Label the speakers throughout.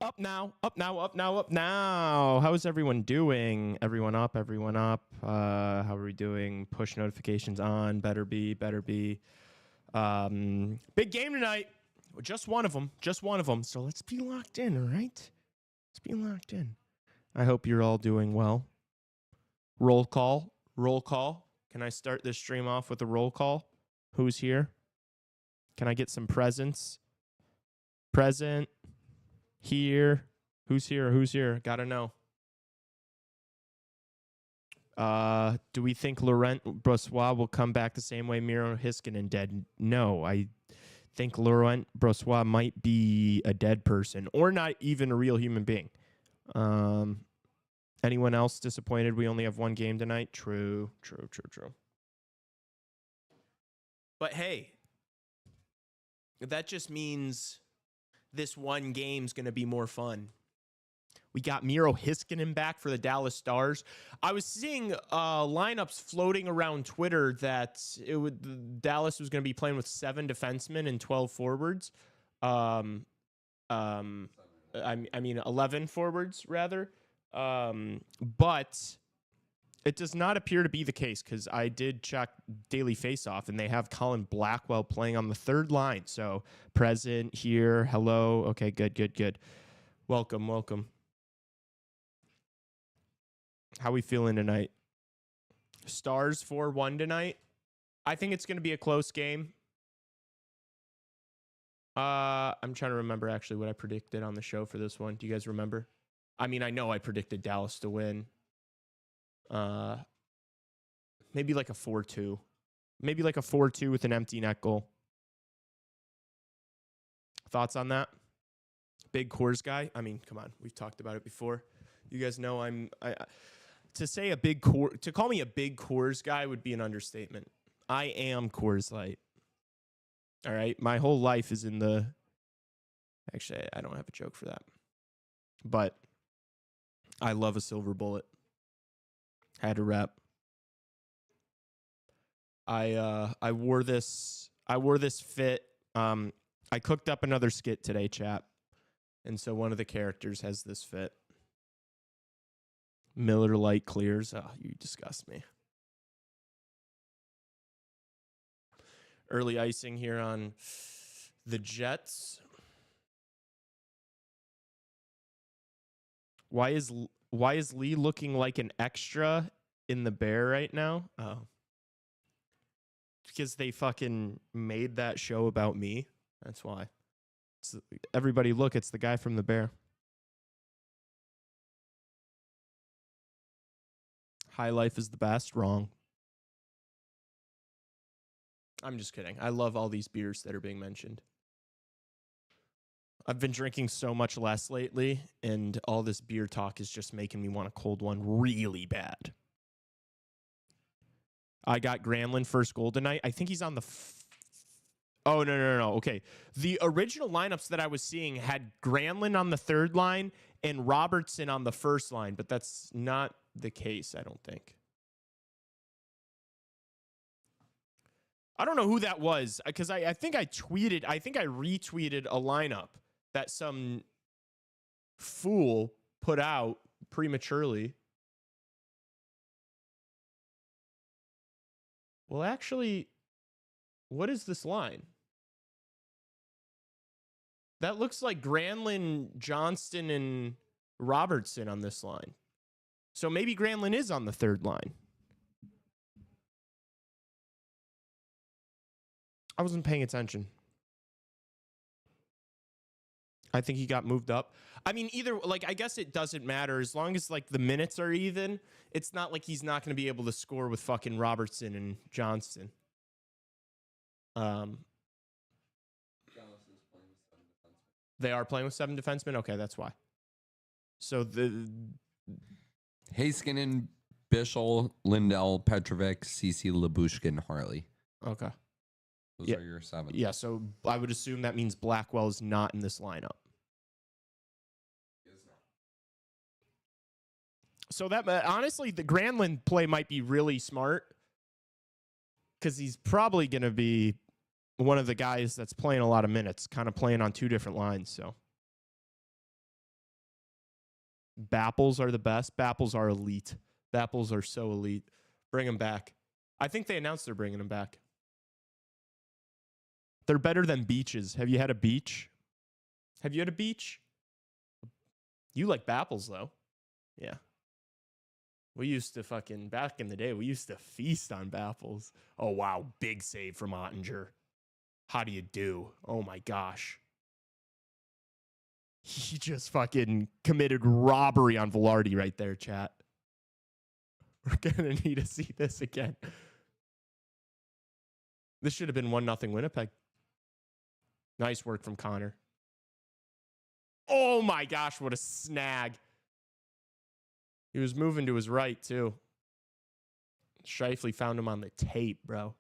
Speaker 1: Up now, up now, up now, up now. How's everyone doing? Everyone up, everyone up. How are we doing? Push notifications on. Better be, better be. Big game tonight. Just one of them. Just one of them. So let's be locked in, all right? Let's be locked in. I hope you're all doing well. Roll call. Roll call. Can I start this stream off with a roll call? Who's here? Can I get some presents? Present. Here. Who's here? Who's here? Gotta know. Do we think Laurent Brossois will come back the same way Miro Heiskanen did? No, I think Laurent Brossois might be a dead person or not even a real human being. Anyone else disappointed we only have one game tonight? True. But hey, that just means this one game's going to be more fun. We got Miro Heiskanen back for the Dallas Stars. I was seeing lineups floating around Twitter that Dallas was going to be playing with 7 defensemen and 12 forwards. I mean 11 forwards rather. But it does not appear to be the case because I did check Daily Faceoff and they have Colin Blackwell playing on the third line. So present here. Hello. Okay, good. Welcome. How we feeling tonight? Stars 4-1 tonight. I think it's going to be a close game. I'm trying to remember actually what I predicted on the show for this one. Do you guys remember? I mean, I know I predicted Dallas to win. Maybe like a 4-2. Maybe like a 4-2 with an empty net goal. Thoughts on that? Big Coors guy. I mean, come on. We've talked about it before. You guys know to call me a big Coors guy would be an understatement. I am Coors Light. All right. My whole life is in the, actually, I don't have a joke for that, but I love a silver bullet. Had to rep. I wore this fit. I cooked up another skit today, chat. And so one of the characters has this fit. Miller Lite clears. Oh, you disgust me. Early icing here on the Jets. Why is Lee looking like an extra in the Bear right now? Oh. Because they fucking made that show about me. That's why. Everybody look, it's the guy from the Bear. High life is the best. Wrong. I'm just kidding. I love all these beers that are being mentioned. I've been drinking so much less lately, and all this beer talk is just making me want a cold one really bad. I got Granlund first goal tonight. I think he's on the... Oh, no. Okay. The original lineups that I was seeing had Granlund on the third line and Robertson on the first line, but that's not the case, I don't think. I don't know who that was, because I think I retweeted a lineup that some fool put out prematurely. Well, actually, what is this line? That looks like Granlund, Johnston, and Robertson on this line. So maybe Granlund is on the third line. I wasn't paying attention. I think he got moved up. I mean, I guess it doesn't matter. As long as, the minutes are even, it's not like he's not going to be able to score with fucking Robertson and Johnston. They are playing with 7 defensemen? Okay, that's why. So
Speaker 2: Heiskanen, Bischel, Lindell, Petrovic, CC, Labushkin, and Harley.
Speaker 1: Okay.
Speaker 2: Those are your 7.
Speaker 1: Yeah, so I would assume that means Blackwell is not in this lineup.
Speaker 2: He is not.
Speaker 1: So that honestly, the Granlund play might be really smart because he's probably going to be one of the guys that's playing a lot of minutes, kind of playing on 2 different lines. So Bapples are the best. Bapples are elite. Bapples are so elite. Bring them back. I think they announced they're bringing them back. They're better than beaches. Have you had a beach? Have you had a beach? You like Bapples, though. Yeah. We used to fucking, back in the day, we used to feast on Baffles. Oh, wow. Big save from Ottinger. How do you do? Oh, my gosh. He just fucking committed robbery on Velarde right there, chat. We're going to need to see this again. This should have been 1-0 Winnipeg. Nice work from Connor. Oh, my gosh. What a snag. He was moving to his right, too. Scheifele found him on the tape, bro.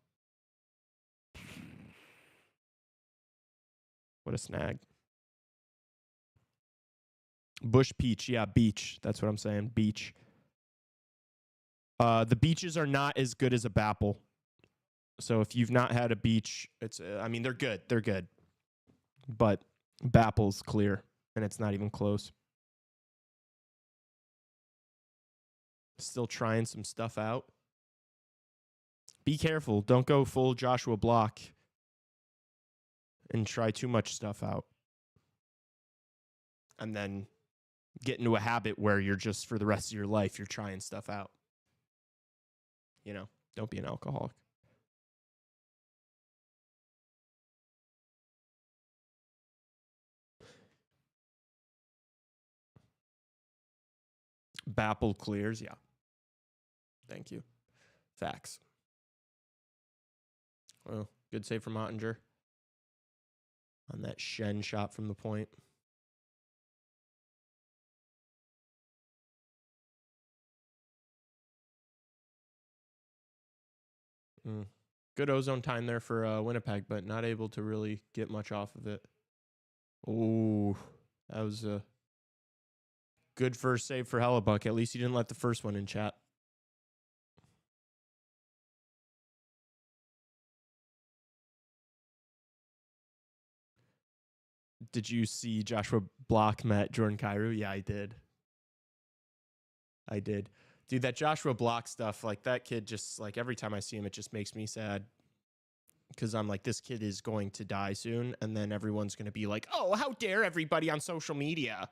Speaker 1: What a snag. Bush Peach. Yeah, beach. That's what I'm saying. Beach. The beaches are not as good as a Bapple. So if you've not had a beach, it's, I mean, they're good. They're good. But Bapple's clear, and it's not even close. Still trying some stuff out. Be careful. Don't go full Joshua Block and try too much stuff out. And then get into a habit where you're just, for the rest of your life, you're trying stuff out. You know, don't be an alcoholic. Bapple clears, yeah. Thank you. Facts. Well, good save from Ottinger on that Shen shot from the point. Good ozone time there for Winnipeg, but not able to really get much off of it. Oh, that was a good first save for Hellebuck. At least he didn't let the first one in, chat. Did you see Joshua Block met Jordan Kyrou? Yeah, I did. I did. Dude, that Joshua Block stuff, like that kid just, like every time I see him, it just makes me sad. Because I'm like, this kid is going to die soon. And then everyone's going to be like, oh, how dare everybody on social media.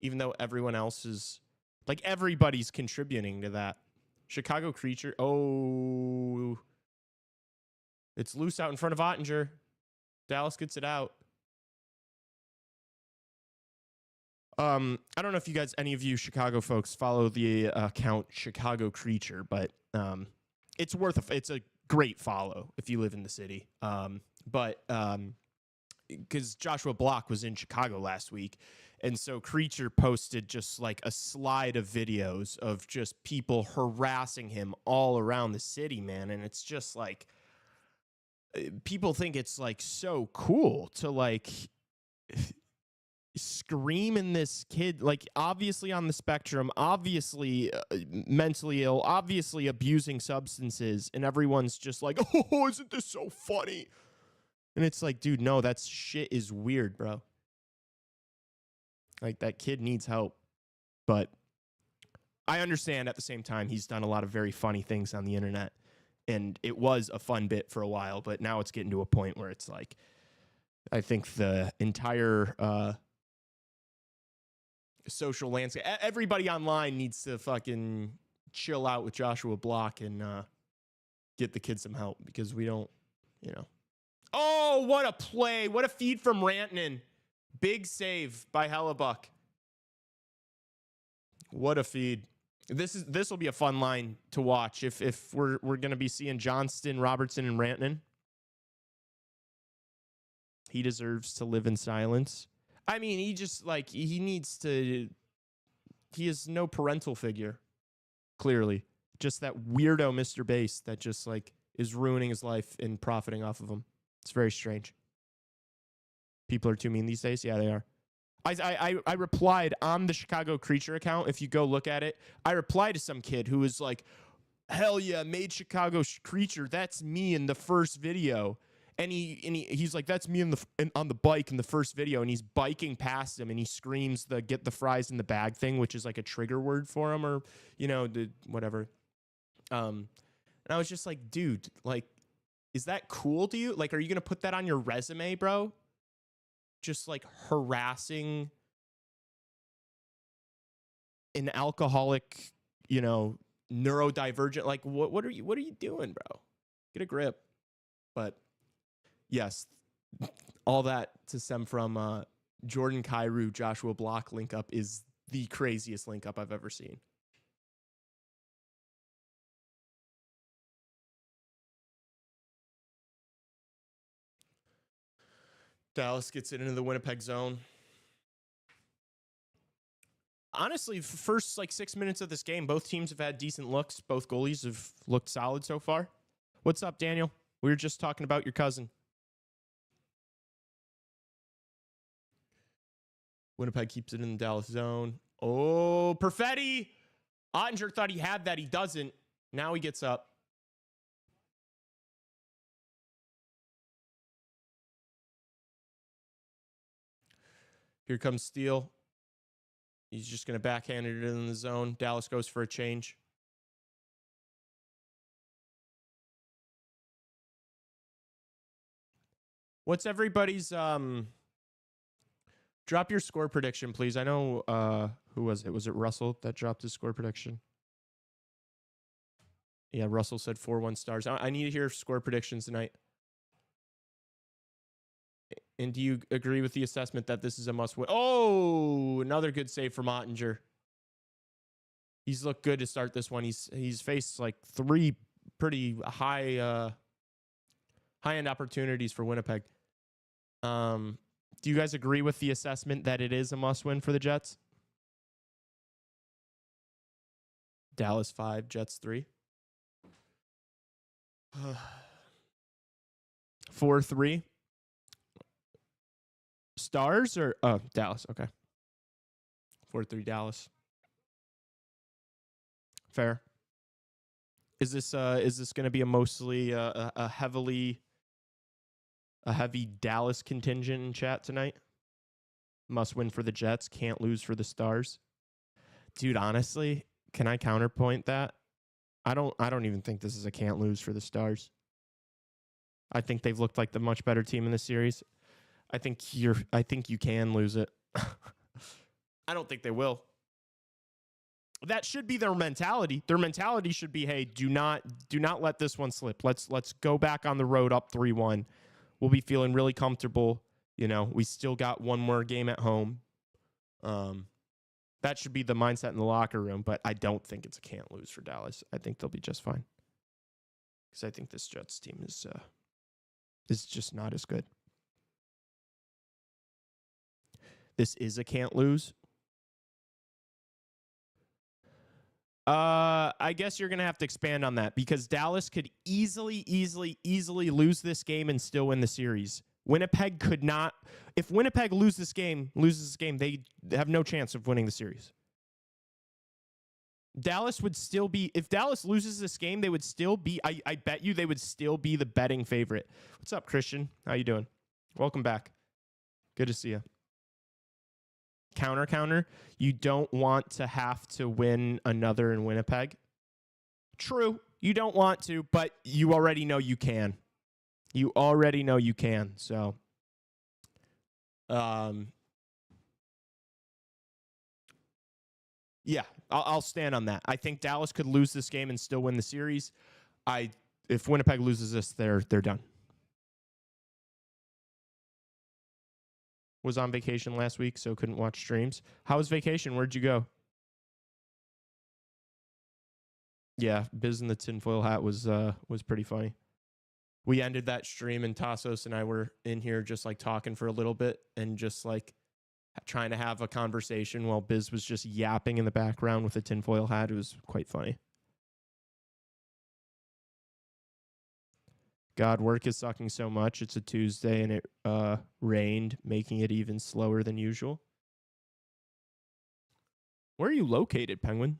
Speaker 1: Even though everyone else is, like everybody's contributing to that. Chicago Creature. Oh. It's loose out in front of Ottinger. Dallas gets it out. I don't know if you guys, any of you Chicago folks, follow the account Chicago Creature, but it's it's a great follow if you live in the city. But because Joshua Block was in Chicago last week, and so Creature posted just like a slide of videos of just people harassing him all around the city, man, and it's just like people think it's like so cool to like scream in this kid, like obviously on the spectrum, obviously mentally ill, obviously abusing substances, and everyone's just like, oh, isn't this so funny? And it's like, dude, no, that shit is weird, bro. Like that kid needs help. But I understand at the same time he's done a lot of very funny things on the internet, and it was a fun bit for a while, but now it's getting to a point where it's like, I think the entire social landscape, everybody online needs to fucking chill out with Joshua Block and get the kid some help, because we don't, you know. Oh, what a play. What a feed from Rantanen. Big save by Hellebuck. What a feed. This will be a fun line to watch if we're going to be seeing Johnston, Robertson, and Rantanen. He deserves to live in silence. I mean, he just, like, he needs to... He has no parental figure, clearly. Just that weirdo Mr. Base that just, like, is ruining his life and profiting off of him. It's very strange. People are too mean these days? Yeah, they are. I replied on the Chicago Creature account. If you go look at it, I replied to some kid who was like, hell yeah, made Chicago Creature. That's me in the first video. And he's like, that's me on the bike in the first video, and he's biking past him, and he screams the "get the fries in the bag" thing, which is like a trigger word for him, or the whatever. And I was just like, dude, like, is that cool to you? Like, are you gonna put that on your resume, bro? Just like harassing an alcoholic, neurodivergent. Like, what are you doing, bro? Get a grip. But yes, all that to stem from Jordan Kyrou, Joshua Block link up is the craziest link up I've ever seen. Dallas gets it into the Winnipeg zone. Honestly, first 6 minutes of this game, both teams have had decent looks. Both goalies have looked solid so far. What's up, Daniel? We were just talking about your cousin. Winnipeg keeps it in the Dallas zone. Oh, Perfetti! Ottinger thought he had that. He doesn't. Now he gets up. Here comes Steele. He's just going to backhand it in the zone. Dallas goes for a change. What's everybody's drop your score prediction, please? I know who was it? Was it Russell that dropped his score prediction? Yeah, Russell said 4-1 Stars. I need to hear score predictions tonight. And do you agree with the assessment that this is a must-win? Oh, another good save from Ottinger. He's looked good to start this one. He's faced like 3 pretty high high-end opportunities for Winnipeg. Do you guys agree with the assessment that it is a must-win for the Jets? Dallas 5, Jets 3. 4-3. Stars or Dallas? Okay. 4-3 Dallas. Fair. Is this going to be a mostly a heavy Dallas contingent in chat tonight? Must win for the Jets, can't lose for the Stars. Dude, honestly, can I counterpoint that? I don't even think this is a can't lose for the Stars. I think they've looked like the much better team in the series. I think you can lose it. I don't think they will. That should be their mentality. Their mentality should be, hey, do not let this one slip. Let's go back on the road up 3-1. We'll be feeling really comfortable. We still got one more game at home. That should be the mindset in the locker room, but I don't think it's a can't lose for Dallas. I think they'll be just fine. Because I think this Jets team is just not as good. This is a can't lose. I guess you're going to have to expand on that because Dallas could easily lose this game and still win the series. Winnipeg could not. If Winnipeg loses this game, they have no chance of winning the series. Dallas would still be, if Dallas loses this game, they would still be, I bet you they would still be the betting favorite. What's up, Christian? How you doing? Welcome back. Good to see you. Counter. You don't want to have to win another in Winnipeg. True, you don't want to, but you already know you can. So, yeah, I'll stand on that. I think Dallas could lose this game and still win the series. If Winnipeg loses this, they're done. Was on vacation last week, so couldn't watch streams. How was vacation? Where'd you go? Yeah, Biz in the tinfoil hat was pretty funny. We ended that stream and Tassos and I were in here just talking for a little bit and just trying to have a conversation while Biz was just yapping in the background with a tinfoil hat. It was quite funny. God, work is sucking so much. It's a Tuesday and it rained, making it even slower than usual. Where are you located, Penguin?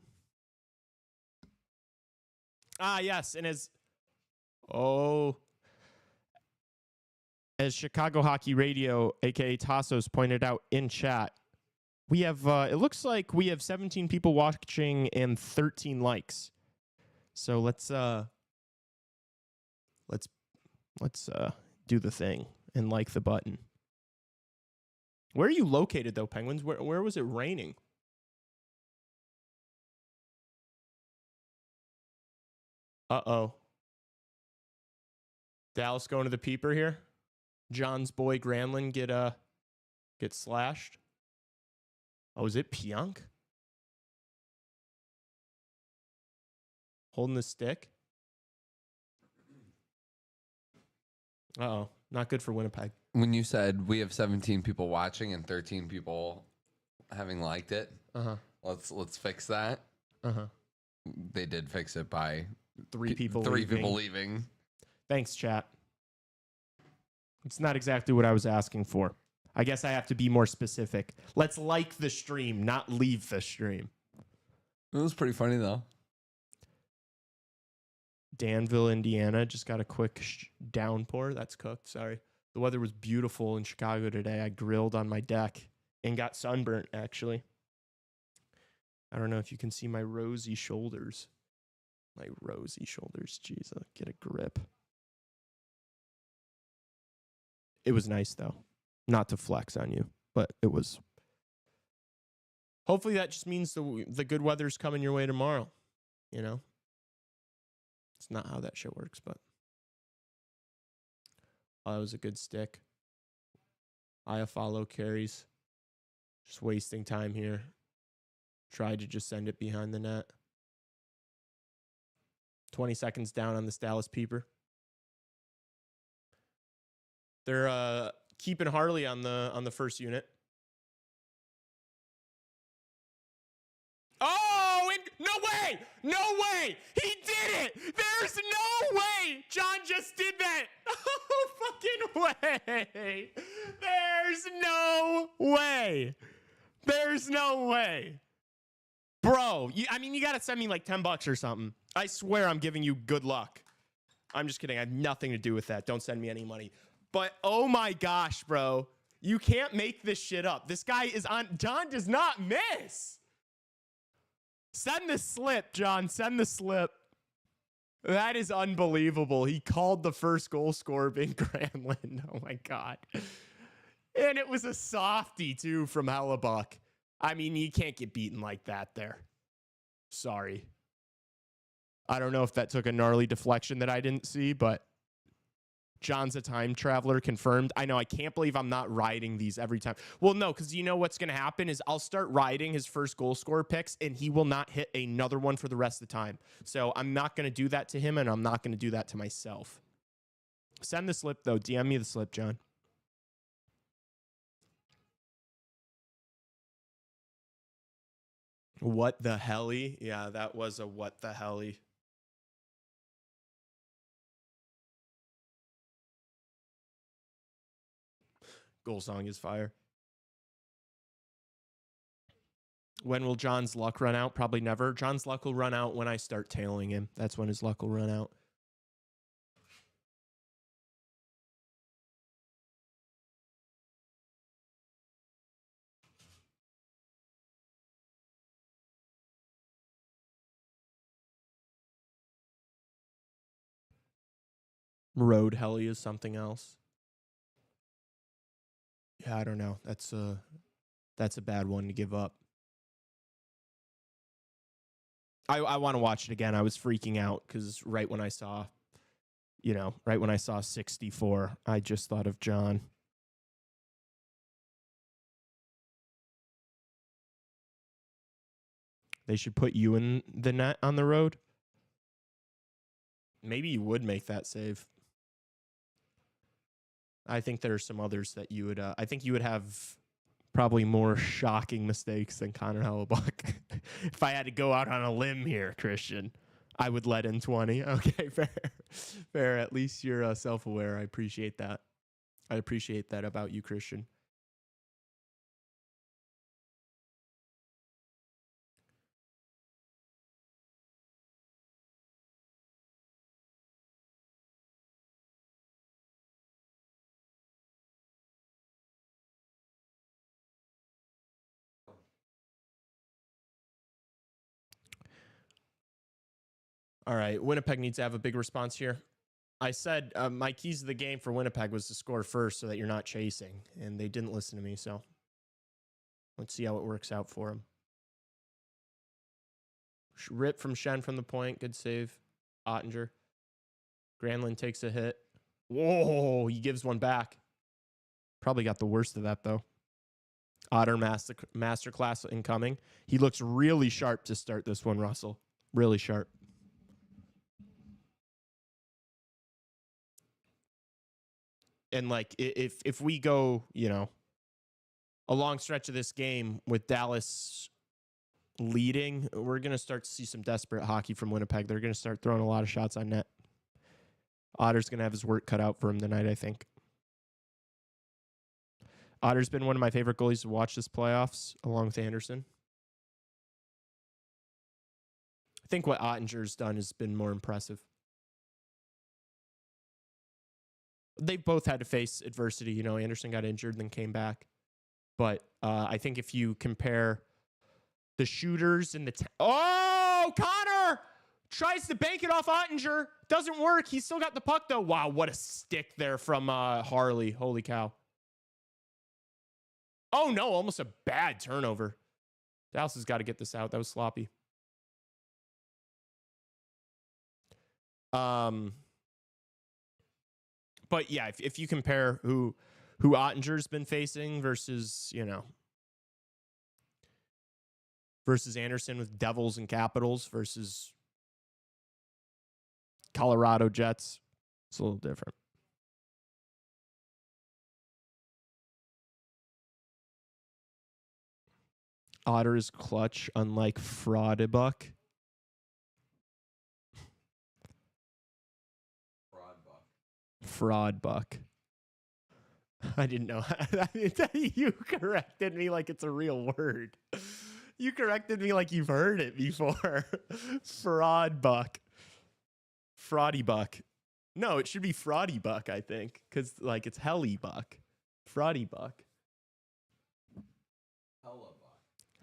Speaker 1: Ah, yes. And as Chicago Hockey Radio, aka Tassos, pointed out in chat, we have it looks like we have 17 people watching and 13 likes. So let's do the thing and like the button. Where are you located though, Penguins? Where was it raining? Uh-oh. Dallas going to the peeper here. John's boy Granlund get slashed. Oh, is it Pionk? Holding the stick. Uh-oh. Not good for Winnipeg.
Speaker 2: When you said we have 17 people watching and 13 people having liked it, let's fix that. They did fix it by
Speaker 1: three people
Speaker 2: leaving.
Speaker 1: Thanks, chat. It's not exactly what I was asking for. I guess I have to be more specific. Let's like the stream, not leave the stream.
Speaker 2: It was pretty funny, though.
Speaker 1: Danville, Indiana just got a quick downpour. That's cooked. Sorry. The weather was beautiful in Chicago today. I grilled on my deck and got sunburnt, actually. I don't know if you can see my rosy shoulders. My rosy shoulders. Jeez, get a grip. It was nice, though. Not to flex on you, but it was. Hopefully that just means the good weather's coming your way tomorrow. You know? It's not how that shit works, but. Oh, that was a good stick. Iafallo carries. Just wasting time here. Tried to just send it behind the net. 20 seconds down on this Dallas peeper. They're keeping Harley on the first unit. Oh, no way! No way! He did it! There's no way! John just did that! Oh, fucking way! There's no way! There's no way! Bro, you gotta send me like $10 or something. I swear I'm giving you good luck. I'm just kidding. I have nothing to do with that. Don't send me any money. But oh my gosh, bro. You can't make this shit up. This guy is on. John does not miss. Send the slip, John. Send the slip. That is unbelievable. He called the first goal scorer being Granlund. Oh my God. And it was a softie too from Hellebuck. I mean, you can't get beaten like that there. Sorry. I don't know if that took a gnarly deflection that I didn't see, but John's a time traveler confirmed. I know. I can't believe I'm not riding these every time. Well, no, because you know what's going to happen is I'll start riding his first goal scorer picks, and he will not hit another one for the rest of the time. So I'm not going to do that to him, and I'm not going to do that to myself. Send the slip, though. DM me the slip, John. What the helly? Yeah, that was a what the helly. Goal song is fire. When will John's luck run out? Probably never. John's luck will run out when I start tailing him. That's when his luck will run out. Road heli is something else. Yeah, I don't know. That's a bad one to give up. I want to watch it again. I was freaking out because right when I saw 64, I just thought of John. They should put you in the net on the road. Maybe you would make that save. I think there are some others that you would. I think you would have probably more shocking mistakes than Connor Hellebuck. If I had to go out on a limb here, Christian, I would let in 20. Okay, fair. Fair. At least you're self-aware. I appreciate that. I appreciate that about you, Christian. All right, Winnipeg needs to have a big response here. I said my keys to the game for Winnipeg was to score first so that you're not chasing, and they didn't listen to me, so let's see how it works out for them. Rip from Shen from the point. Good save. Ottinger. Granlund takes a hit. Whoa, he gives one back. Probably got the worst of that, though. Otter masterclass incoming. He looks really sharp to start this one, Russell. Really sharp. And, like, if we go, you know, a long stretch of this game with Dallas leading, we're going to start to see some desperate hockey from Winnipeg. They're going to start throwing a lot of shots on net. Otter's going to have his work cut out for him tonight, I think. Otter's been one of my favorite goalies to watch this playoffs, along with Anderson. I think what Ottinger's done has been more impressive. They've both had to face adversity. You know, Anderson got injured and then came back. But I think if you compare the shooters and the... Oh, Connor tries to bank it off Ottinger. Doesn't work. He's still got the puck, though. Wow, what a stick there from Harley. Holy cow. Oh, no, almost a bad turnover. Dallas has got to get this out. That was sloppy. But, yeah, if you compare who Ottinger's been facing versus, you know, versus Anderson with Devils and Capitals versus Colorado Jets, it's a little different. Otter is clutch, unlike Fraudebuck. Fraudbuck. I didn't know. You corrected me like it's a real word. You corrected me like you've heard it before. Fraudbuck. Fraudybuck. No, it should be Fraudybuck, I think, because like it's Hellybuck. Fraudybuck.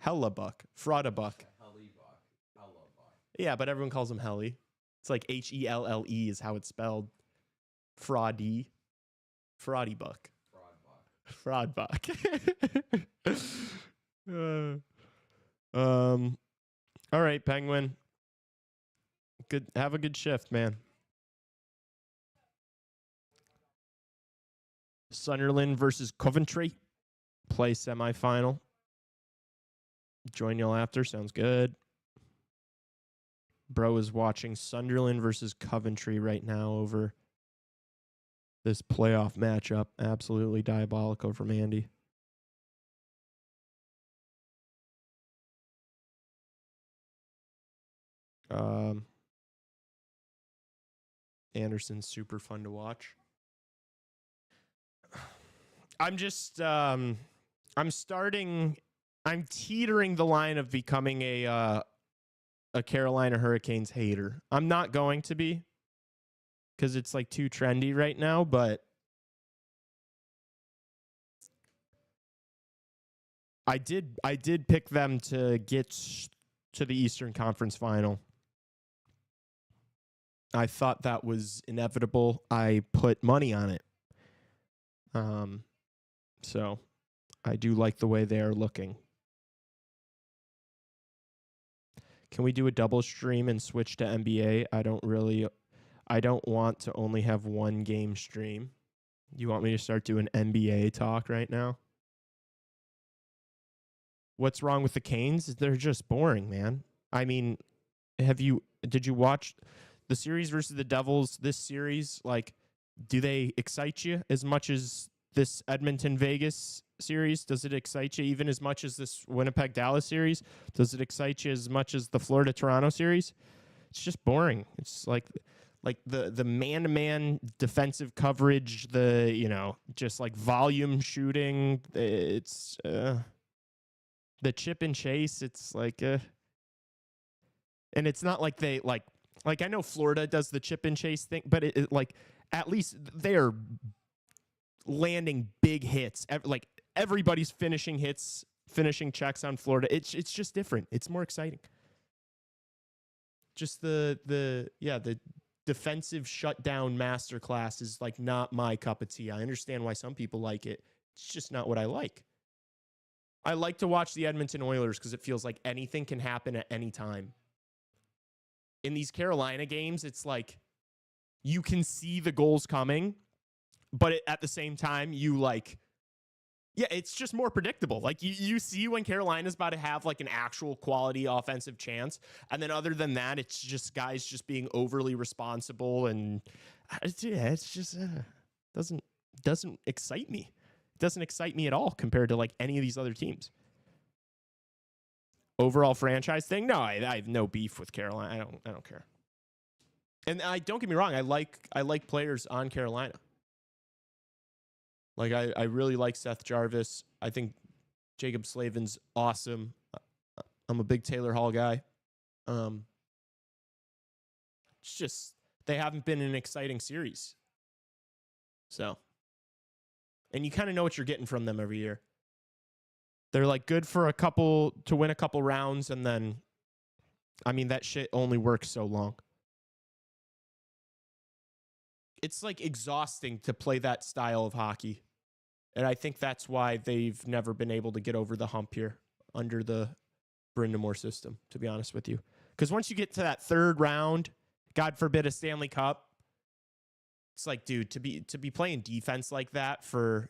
Speaker 1: Hellabuck. Fraudabuck. Yeah, but everyone calls him Helly. It's like Helle is how it's spelled. Fraudy. Fraudybuck. Fraudbuck. All right, Penguin. Good. Have a good shift, man. Sunderland versus Coventry. Play semifinal. Join y'all after. Sounds good. Bro is watching Sunderland versus Coventry right now over this playoff matchup. Absolutely diabolical from Andy. Anderson's super fun to watch. I'm just I'm teetering the line of becoming a Carolina Hurricanes hater. I'm not going to be, because it's like too trendy right now, but I did pick them to get to the Eastern Conference Final. I thought that was inevitable. I put money on it. So I do like the way they are looking. Can we do a double stream and switch to NBA? I don't want to only have one game stream. You want me to start doing NBA talk right now? What's wrong with the Canes? They're just boring, man. I mean, did you watch the series versus the Devils this series? Like, do they excite you as much as this Edmonton-Vegas series? Does it excite you even as much as this Winnipeg-Dallas series? Does it excite you as much as the Florida-Toronto series? It's just boring. It's like the man-to-man defensive coverage, just like volume shooting. It's the chip and chase. It's like, and it's not like they like I know Florida does the chip and chase thing, but it like at least they are landing big hits. Like everybody's finishing hits, finishing checks on Florida. It's just different. It's more exciting. just the defensive shutdown masterclass is like not my cup of tea. I understand why some people like it. It's just not what I like. I like to watch the Edmonton Oilers because it feels like anything can happen at any time. In these Carolina games, it's like you can see the goals coming, but at the same time, it's just more predictable. Like you see when Carolina's about to have like an actual quality offensive chance. And then other than that, it's just guys just being overly responsible. And it's just doesn't excite me. It doesn't excite me at all compared to like any of these other teams. Overall franchise thing? No, I have no beef with Carolina. I don't care. And don't get me wrong, I like players on Carolina. Like I really like Seth Jarvis. I think Jacob Slavin's awesome. I'm a big Taylor Hall guy. It's just they haven't been an exciting series. So, and you kind of know what you're getting from them every year. They're like good for to win a couple rounds, and then, I mean, that shit only works so long. It's like exhausting to play that style of hockey. And I think that's why they've never been able to get over the hump here under the Brindamore system, to be honest with you. Because once you get to that third round, God forbid a Stanley Cup, it's like, dude, to be playing defense like that for,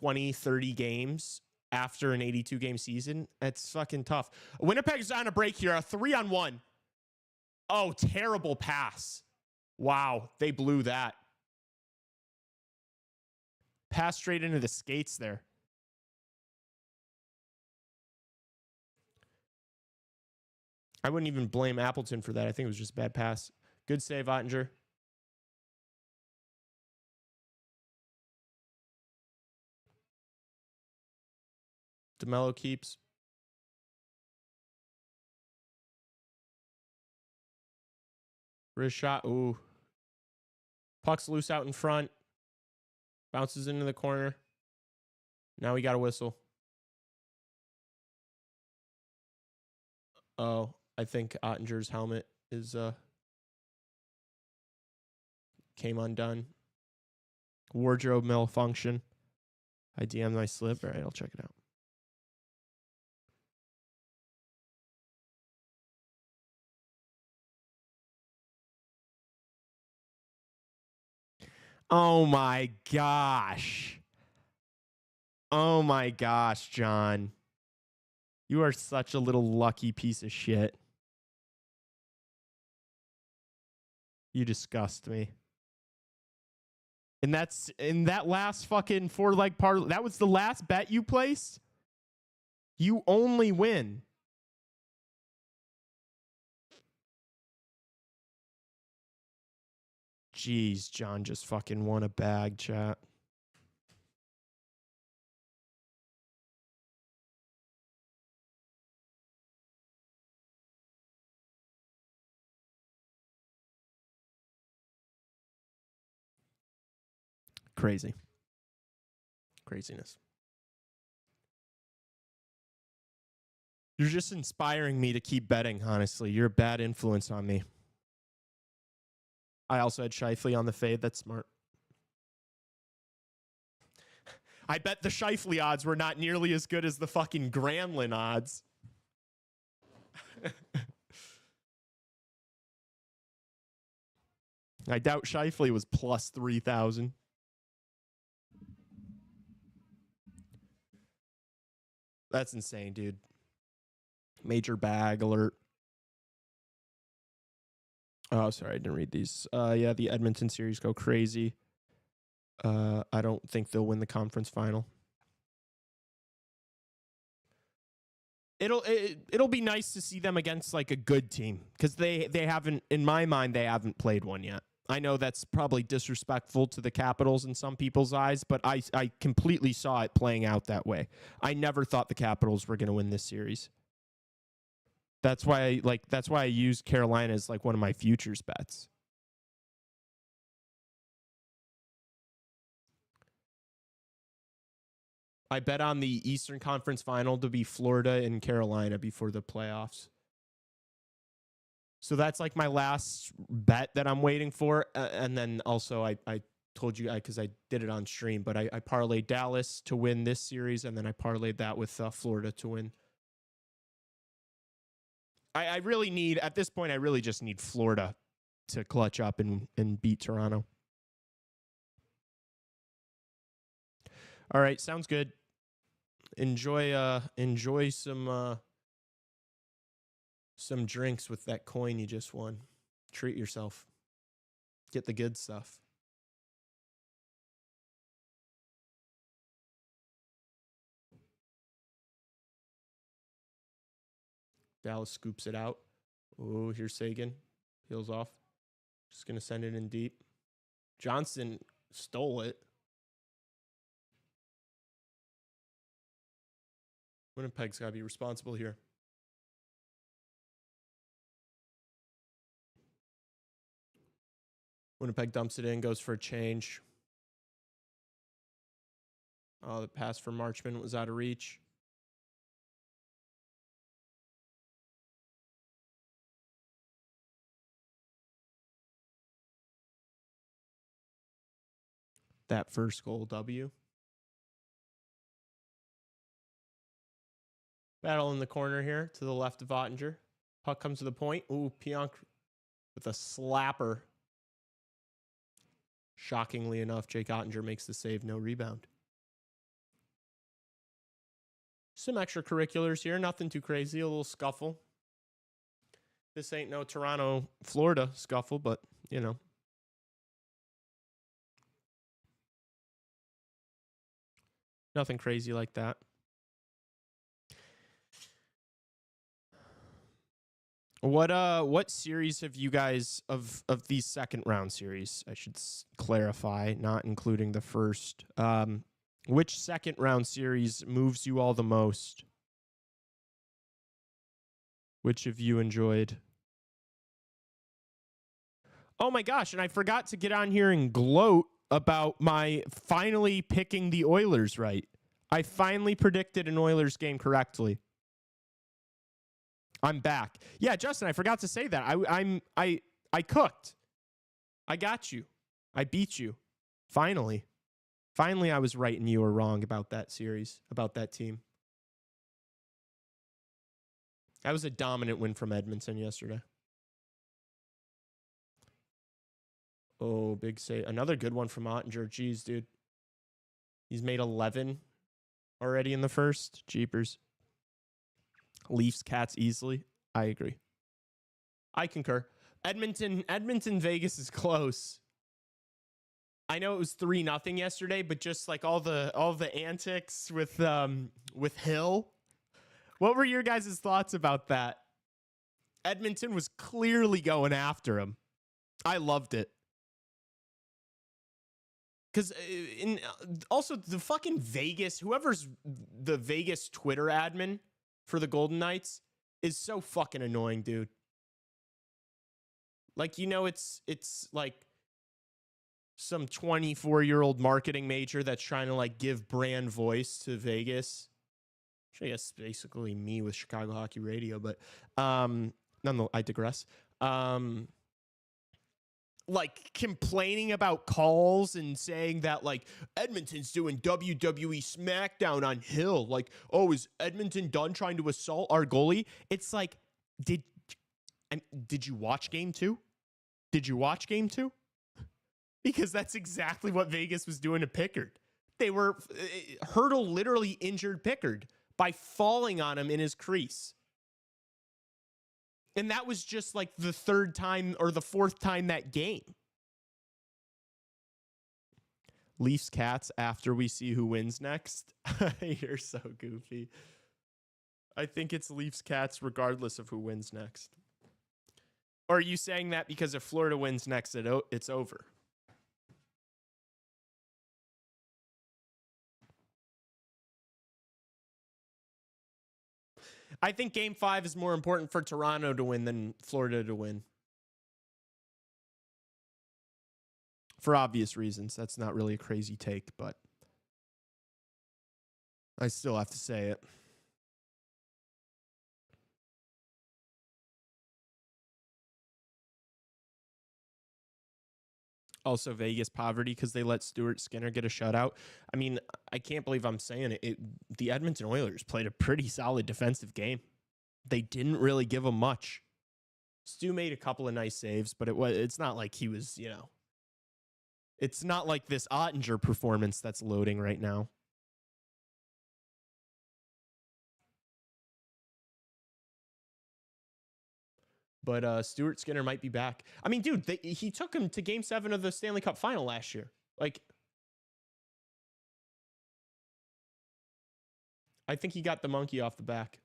Speaker 1: 20, 30 games after an 82-game season, it's fucking tough. Winnipeg's on a break here, a 3-on-1. Oh, terrible pass. Wow, they blew that. Pass straight into the skates there. I wouldn't even blame Appleton for that. I think it was just a bad pass. Good save, Ottinger. DeMello keeps. Wrist shot. Ooh. Puck's loose out in front. Bounces into the corner. Now we got a whistle. Oh, I think Ottinger's helmet is came undone. Wardrobe malfunction. I DM'd my slip. All right, I'll check it out. Oh my gosh. Oh my gosh, John. You are such a little lucky piece of shit. You disgust me. And that's in that last fucking 4-leg parlay. That was the last bet you placed? You only win. Jeez, John just fucking won a bag, chat. Crazy. Craziness. You're just inspiring me to keep betting, honestly. You're a bad influence on me. I also had Scheifele on the fade. That's smart. I bet the Scheifele odds were not nearly as good as the fucking Granlund odds. I doubt Scheifele was plus 3,000. That's insane, dude. Major bag alert. Oh, sorry, I didn't read these. Yeah, the Edmonton series go crazy. I don't think they'll win the conference final. It'll be nice to see them against like a good team because they haven't, in my mind, they haven't played one yet. I know that's probably disrespectful to the Capitals in some people's eyes, but I completely saw it playing out that way. I never thought the Capitals were going to win this series. That's why I used Carolina as like one of my futures bets. I bet on the Eastern Conference Final to be Florida and Carolina before the playoffs. So that's like my last bet that I'm waiting for. And then also I told you, because I did it on stream, but I parlayed Dallas to win this series, and then I parlayed that with Florida to win. I really need, at this point, I really just need Florida to clutch up and beat Toronto. All right, sounds good. Enjoy some drinks with that coin you just won. Treat yourself. Get the good stuff. Dallas scoops it out. Oh, here's Sagan. Heels off. Just going to send it in deep. Johnson stole it. Winnipeg's got to be responsible here. Winnipeg dumps it in, goes for a change. Oh, the pass for Marchman was out of reach. That first goal, W. Battle in the corner here to the left of Ottinger. Puck comes to the point. Ooh, Pionk with a slapper. Shockingly enough, Jake Ottinger makes the save, no rebound. Some extracurriculars here, nothing too crazy, a little scuffle. This ain't no Toronto, Florida scuffle, but, you know. Nothing crazy like that. What series have you guys of these second round series? I should clarify, not including the first. Which second round series moves you all the most? Which have you enjoyed? Oh my gosh, and I forgot to get on here and gloat about my finally picking the Oilers right. I finally predicted an Oilers game correctly. I'm back. Yeah, Justin, I forgot to say that. I cooked. I got you. I beat you. Finally. Finally, I was right and you were wrong about that series, about that team. That was a dominant win from Edmonton yesterday. Oh, big save. Another good one from Ottinger. Jeez, dude. He's made 11 already in the first. Jeepers. Leafs, Cats easily. I agree. I concur. Edmonton, Vegas is close. I know it was 3-0 yesterday, but just like all the antics with Hill. What were your guys' thoughts about that? Edmonton was clearly going after him. I loved it. Because also the fucking Vegas, whoever's the Vegas Twitter admin for the Golden Knights is so fucking annoying, dude. Like, you know, it's like some 24-year-old marketing major that's trying to like give brand voice to Vegas. Which I guess basically me with Chicago Hockey Radio, but nonetheless, I digress. Like complaining about calls and saying that like Edmonton's doing WWE SmackDown on Hill. Like, oh, is Edmonton done trying to assault our goalie? It's like, did you watch game 2? Did you watch game 2? Because that's exactly what Vegas was doing to Pickard. Hurdle literally injured Pickard by falling on him in his crease. And that was just like the third time or the fourth time that game. Leafs, Cats after we see who wins next. You're so goofy. I think it's Leafs, Cats regardless of who wins next. Or are you saying that because if Florida wins next, it's over? I think Game 5 is more important for Toronto to win than Florida to win. For obvious reasons. That's not really a crazy take, but I still have to say it. Also, Vegas poverty because they let Stuart Skinner get a shutout. I mean, I can't believe I'm saying it. The Edmonton Oilers played a pretty solid defensive game. They didn't really give him much. Stu made a couple of nice saves, but it's not like he was, it's not like this Ottinger performance that's loading right now. But Stuart Skinner might be back. I mean, dude, he took him to Game 7 of the Stanley Cup Final last year. Like, I think he got the monkey off the back.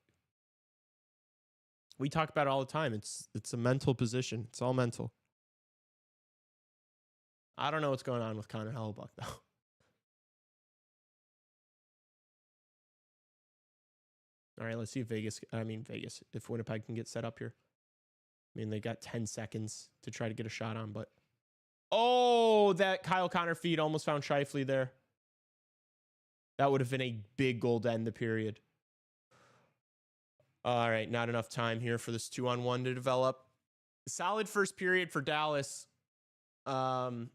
Speaker 1: We talk about it all the time. It's a mental position. It's all mental. I don't know what's going on with Connor Hellebuck, though. All right, let's see if if Winnipeg can get set up here. I mean, they got 10 seconds to try to get a shot on, but... Oh, that Kyle Connor feed almost found Scheifele there. That would have been a big goal to end the period. All right, not enough time here for this 2-on-1 to develop. Solid first period for Dallas. 1-0.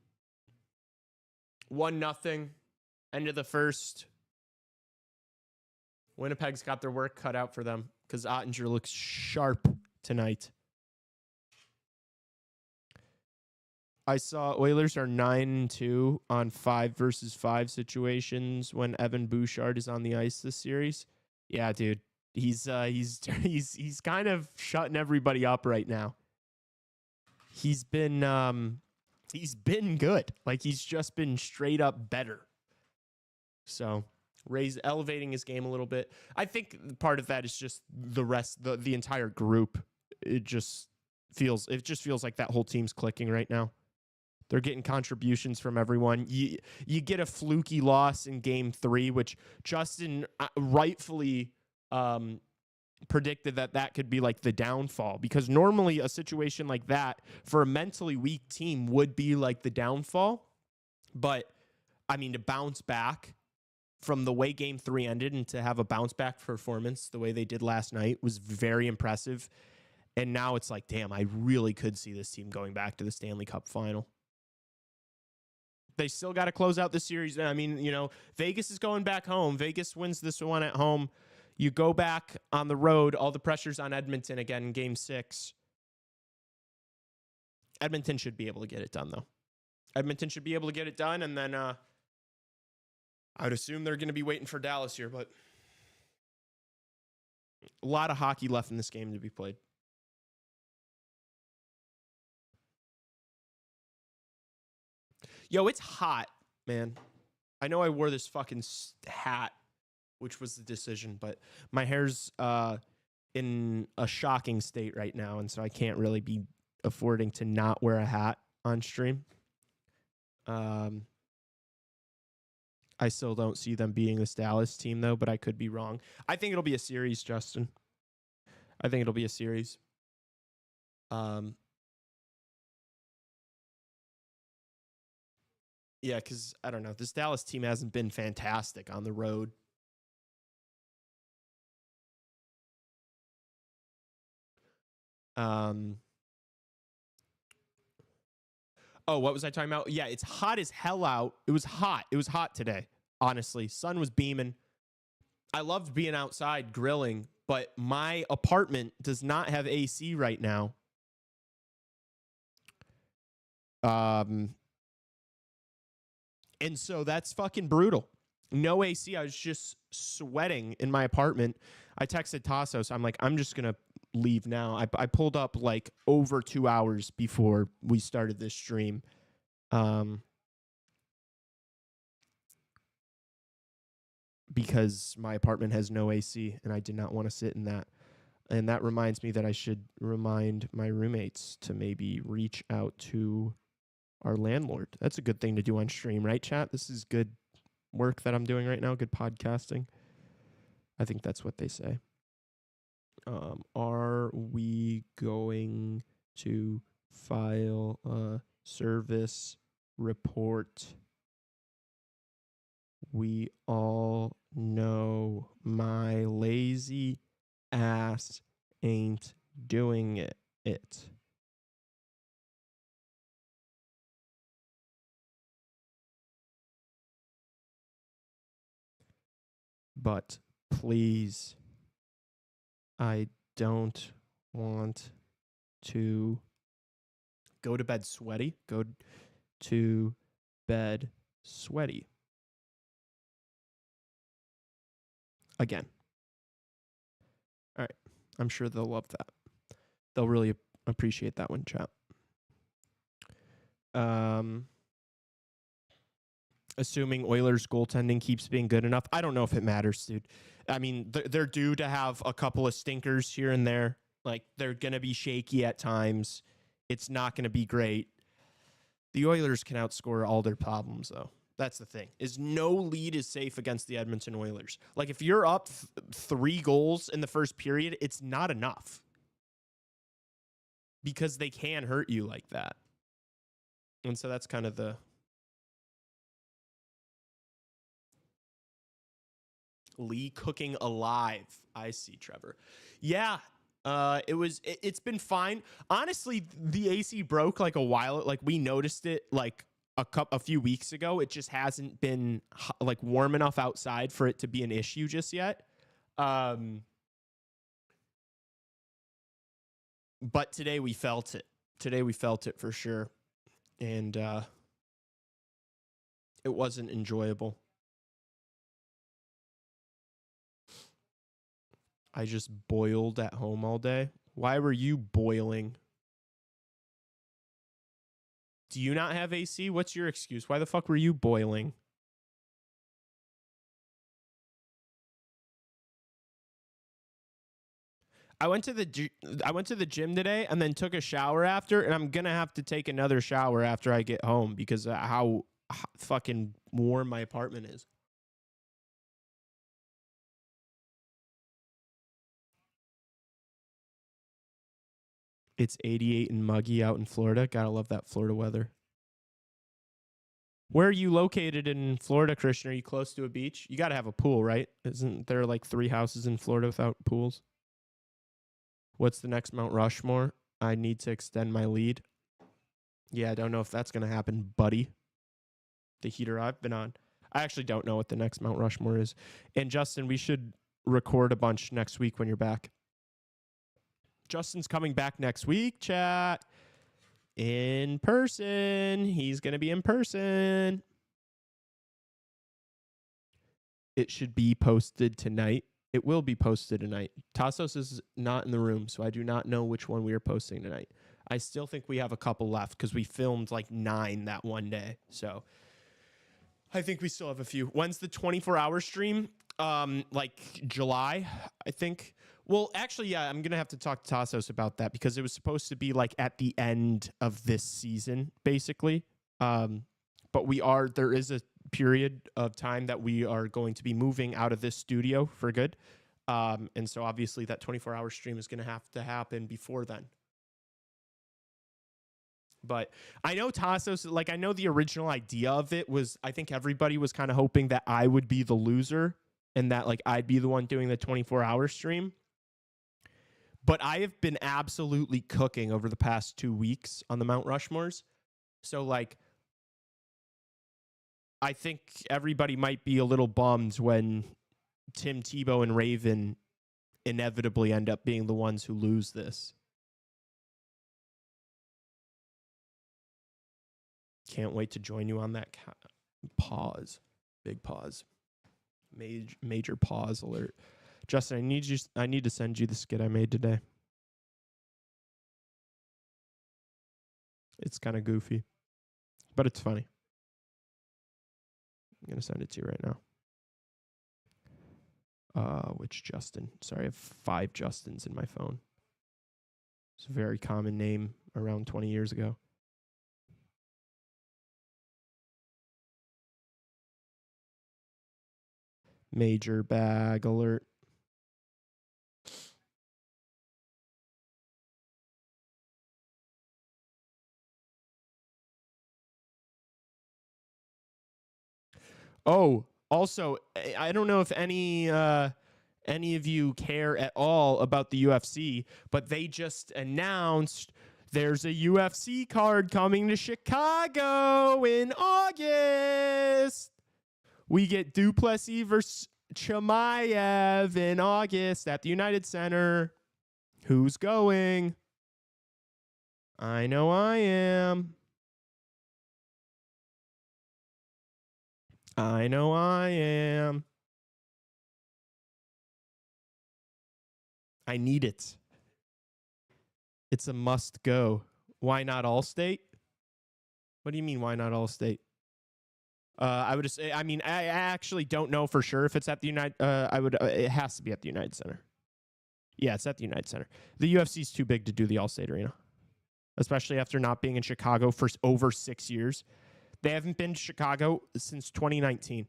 Speaker 1: End of the first. Winnipeg's got their work cut out for them because Ottinger looks sharp tonight. I saw Oilers are 9-2 on 5-versus-5 situations when Evan Bouchard is on the ice this series. Yeah, dude. He's kind of shutting everybody up right now. He's been good. Like, he's just been straight up better. So, elevating his game a little bit. I think part of that is just the entire group. It just feels like that whole team's clicking right now. They're getting contributions from everyone. You get a fluky loss in Game 3, which Justin rightfully predicted that could be like the downfall, because normally a situation like that for a mentally weak team would be like the downfall. But I mean, to bounce back from the way Game 3 ended and to have a bounce back performance the way they did last night was very impressive. And now it's like, damn, I really could see this team going back to the Stanley Cup final. They still got to close out the series. I mean, Vegas is going back home. Vegas wins this one at home. You go back on the road. All the pressure's on Edmonton again in Game 6. Edmonton should be able to get it done, though. Edmonton should be able to get it done, and then I would assume they're going to be waiting for Dallas here, but a lot of hockey left in this game to be played. Yo, it's hot, man. I know I wore this fucking hat, which was the decision, but my hair's in a shocking state right now, and so I can't really be affording to not wear a hat on stream. I still don't see them beating this Dallas team, though, but I could be wrong. I think it'll be a series, Justin. I think it'll be a series. Yeah, because, I don't know, this Dallas team hasn't been fantastic on the road. Oh, what was I talking about? Yeah, it's hot as hell out. It was hot. It was hot today, honestly. Sun was beaming. I loved being outside grilling, but my apartment does not have AC right now. And so that's fucking brutal. No AC. I was just sweating in my apartment. I texted Tassos. I'm like, I'm just going to leave now. I pulled up like over 2 hours before we started this stream. Because my apartment has no AC and I did not want to sit in that. And that reminds me that I should remind my roommates to maybe reach out to our landlord. That's a good thing to do on stream, right, chat? This is good work that I'm doing right now, good podcasting. I think that's what they say. Are we going to file a service report We all know my lazy ass ain't doing it. But please, I don't want to go to bed sweaty. Go to bed sweaty. Again. All right. I'm sure they'll love that. They'll really appreciate that one, chat. Assuming Oilers goaltending keeps being good enough. I don't know if it matters, dude. I mean, they're due to have a couple of stinkers here and there. Like, they're going to be shaky at times. It's not going to be great. The Oilers can outscore all their problems, though. That's the thing, is no lead is safe against the Edmonton Oilers. Like, if you're up 3 goals in the first period, it's not enough. Because they can hurt you like that. And so that's kind of the... Lee cooking alive. I see, Trevor. Yeah, it's been fine. Honestly, the AC broke like a while. Like, we noticed it like a few weeks ago. It just hasn't been like warm enough outside for it to be an issue just yet. But today we felt it. Today we felt it for sure. And it wasn't enjoyable. I just boiled at home all day. Why were you boiling? Do you not have AC? What's your excuse? Why the fuck were you boiling? I went to the gym today and then took a shower after, and I'm gonna have to take another shower after I get home because of how fucking warm my apartment is. It's 88 and muggy out in Florida. Gotta love that Florida weather. Where are you located in Florida, Christian? Are you close to a beach? You gotta have a pool, right? Isn't there like 3 houses in Florida without pools? What's the next Mount Rushmore? I need to extend my lead. Yeah, I don't know if that's gonna happen, buddy. The heater I've been on. I actually don't know what the next Mount Rushmore is. And Justin, we should record a bunch next week when you're back. Justin's coming back next week, chat. In person. He's going to be in person. It should be posted tonight. It will be posted tonight. Tassos is not in the room, so I do not know which one we are posting tonight. I still think we have a couple left because we filmed like 9 that one day. So I think we still have a few. When's the 24-hour stream? Like July, I think. Well, actually, yeah, I'm going to have to talk to Tassos about that because it was supposed to be like at the end of this season, basically. But there is a period of time that we are going to be moving out of this studio for good. And so obviously that 24-hour stream is going to have to happen before then. But I know Tassos, like I know the original idea of it was, I think everybody was kind of hoping that I would be the loser and that like I'd be the one doing the 24-hour stream. But I have been absolutely cooking over the past 2 weeks on the Mount Rushmores. So, like, I think everybody might be a little bummed when Tim Tebow and Raven inevitably end up being the ones who lose this. Can't wait to join you on that pause. Big pause. Major pause alert. Justin, I need to send you the skit I made today. It's kind of goofy, but it's funny. I'm going to send it to you right now. Which Justin? Sorry, I have 5 Justins in my phone. It's a very common name around 20 years ago. Major bag alert. Oh, Also, I don't know if any of you care at all about the UFC, but they just announced there's a UFC card coming to Chicago in August. We get Duplessis versus Chimaev in August at the United Center. Who's going? I know I am. I know I am. I need it. It's a must go. Why not Allstate? What do you mean, why not Allstate? I would say, I mean, I actually don't know for sure if it's at the United, it has to be at the United Center. Yeah, it's at the United Center. The UFC's too big to do the Allstate Arena, especially after not being in Chicago for over 6 years. They haven't been to Chicago since 2019.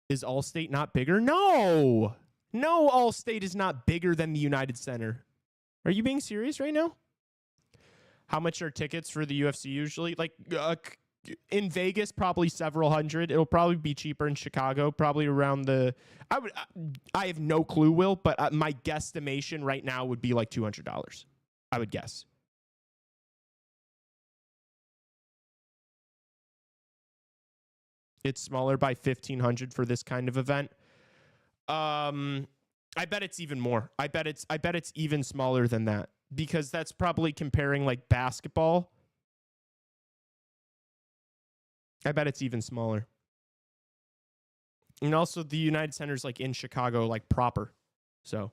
Speaker 1: Is Allstate not bigger? No, Allstate is not bigger than the United Center. Are you being serious right now? How much are tickets for the UFC usually? Like in Vegas, probably several hundred. It'll probably be cheaper in Chicago, probably around the. I have no clue, Will, but my guesstimation right now would be like $200. I would guess. It's smaller by 1,500 for this kind of event. I bet it's even more. I bet it's even smaller than that, because that's probably comparing like basketball. I bet it's even smaller. And also the United Center's like in Chicago, like proper. So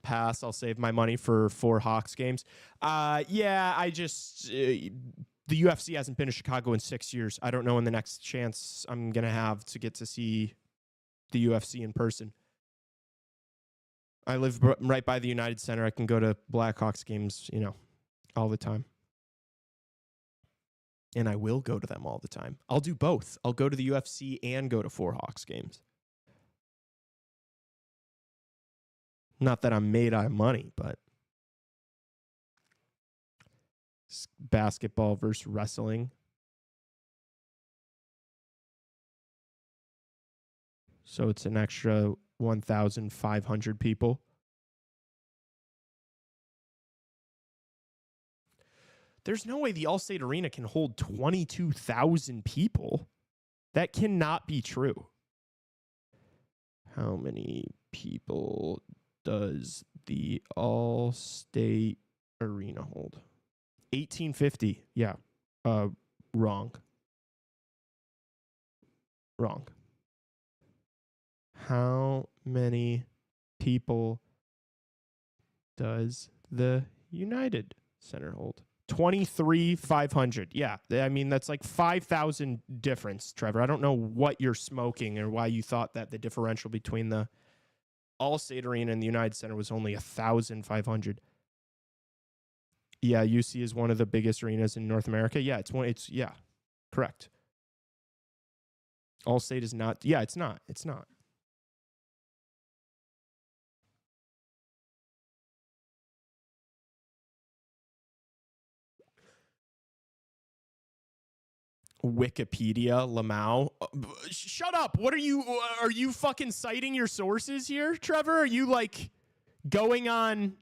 Speaker 1: pass. I'll save my money for 4 Hawks games. Yeah, I just the UFC hasn't been to Chicago in 6 years. I don't know when the next chance I'm going to have to get to see the UFC in person. I live right by the United Center. I can go to Blackhawks games, all the time. And I will go to them all the time. I'll do both. I'll go to the UFC and go to 4 Hawks games. Not that I'm made out of money, but basketball versus wrestling. So it's an extra 1,500 people. There's no way the Allstate Arena can hold 22,000 people. That cannot be true. How many people does the Allstate Arena hold? 1,850. Yeah. Wrong. How many people does the United Center hold? 23,500. Yeah, I mean, that's like 5,000 difference, Trevor. I don't know what you're smoking or why you thought that the differential between the Allstate Arena and the United Center was only 1,500. Yeah, UC is one of the biggest arenas in North America. Yeah, yeah, correct. Allstate is not. Yeah, it's not. Wikipedia, Lamau. Shut up. What are you fucking citing your sources here, Trevor? Are you like going on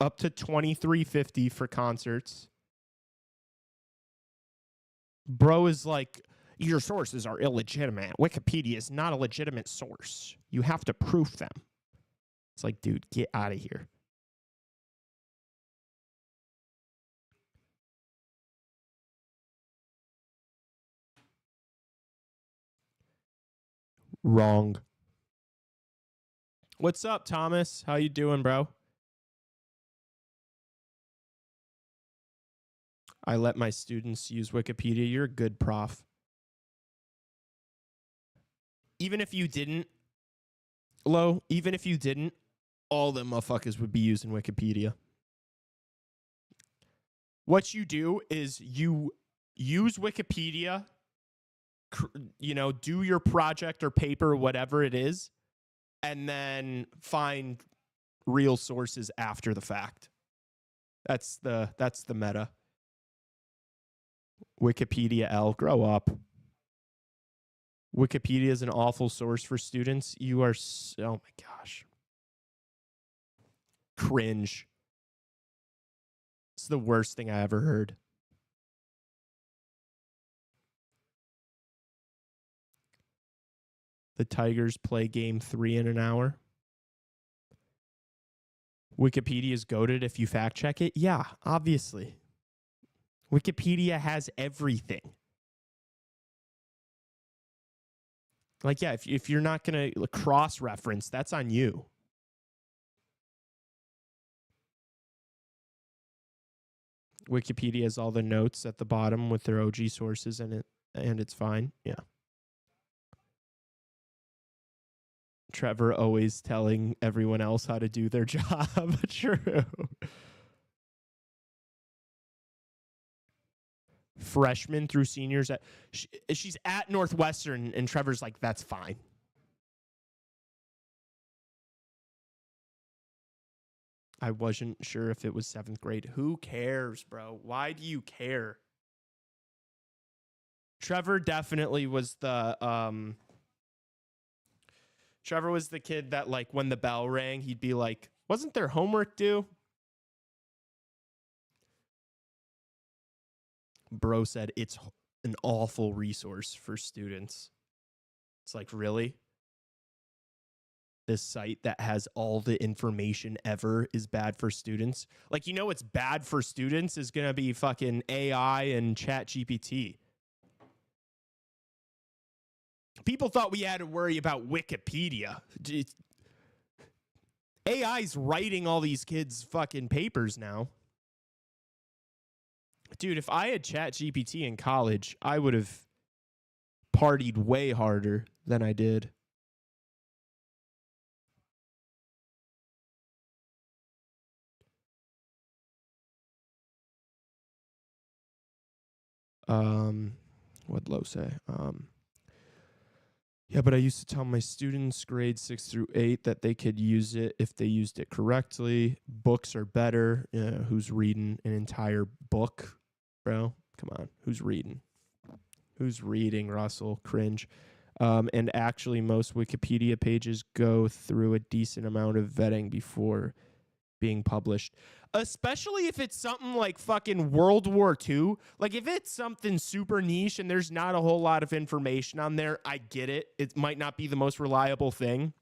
Speaker 1: up to 2350 for concerts? Bro is like, your sources are illegitimate. Wikipedia is not a legitimate source. You have to proof them. It's like, dude, get out of here. Wrong. What's up, Thomas? How you doing, bro? I let my students use Wikipedia. You're a good prof. Even if you didn't, all them motherfuckers would be using Wikipedia. What you do is you use Wikipedia, do your project or paper, whatever it is, and then find real sources after the fact. That's the meta. Wikipedia L, grow up. Wikipedia is an awful source for students. You are oh my gosh. Cringe. It's the worst thing I ever heard. The Tigers play game 3 in an hour. Wikipedia is goated if you fact check it. Yeah, obviously. Wikipedia has everything. Like, yeah, if you're not going to cross-reference, that's on you. Wikipedia has all the notes at the bottom with their OG sources in it, and it's fine. Yeah. Trevor always telling everyone else how to do their job. True. Freshmen through seniors. She's at Northwestern, and Trevor's like, that's fine. I wasn't sure if it was 7th grade. Who cares, bro? Why do you care? Trevor definitely was the Trevor was the kid that, like, when the bell rang, he'd be like, wasn't there homework due? Bro said it's an awful resource for students. It's like, really? This site that has all the information ever is bad for students? Like, you know what's bad for students is going to be fucking AI and ChatGPT. People thought we had to worry about Wikipedia. AI's writing all these kids' fucking papers now. Dude, if I had ChatGPT in college, I would have partied way harder than I did. What'd Lo say? Yeah, but I used to tell my students grades 6 through 8 that they could use it if they used it correctly. Books are better. Who's reading an entire book, bro? Come on. Who's reading? Who's reading, Russell? Cringe. And actually, most Wikipedia pages go through a decent amount of vetting before being published. Especially if it's something like fucking World War II. Like, if it's something super niche and there's not a whole lot of information on there, I get it. It might not be the most reliable thing.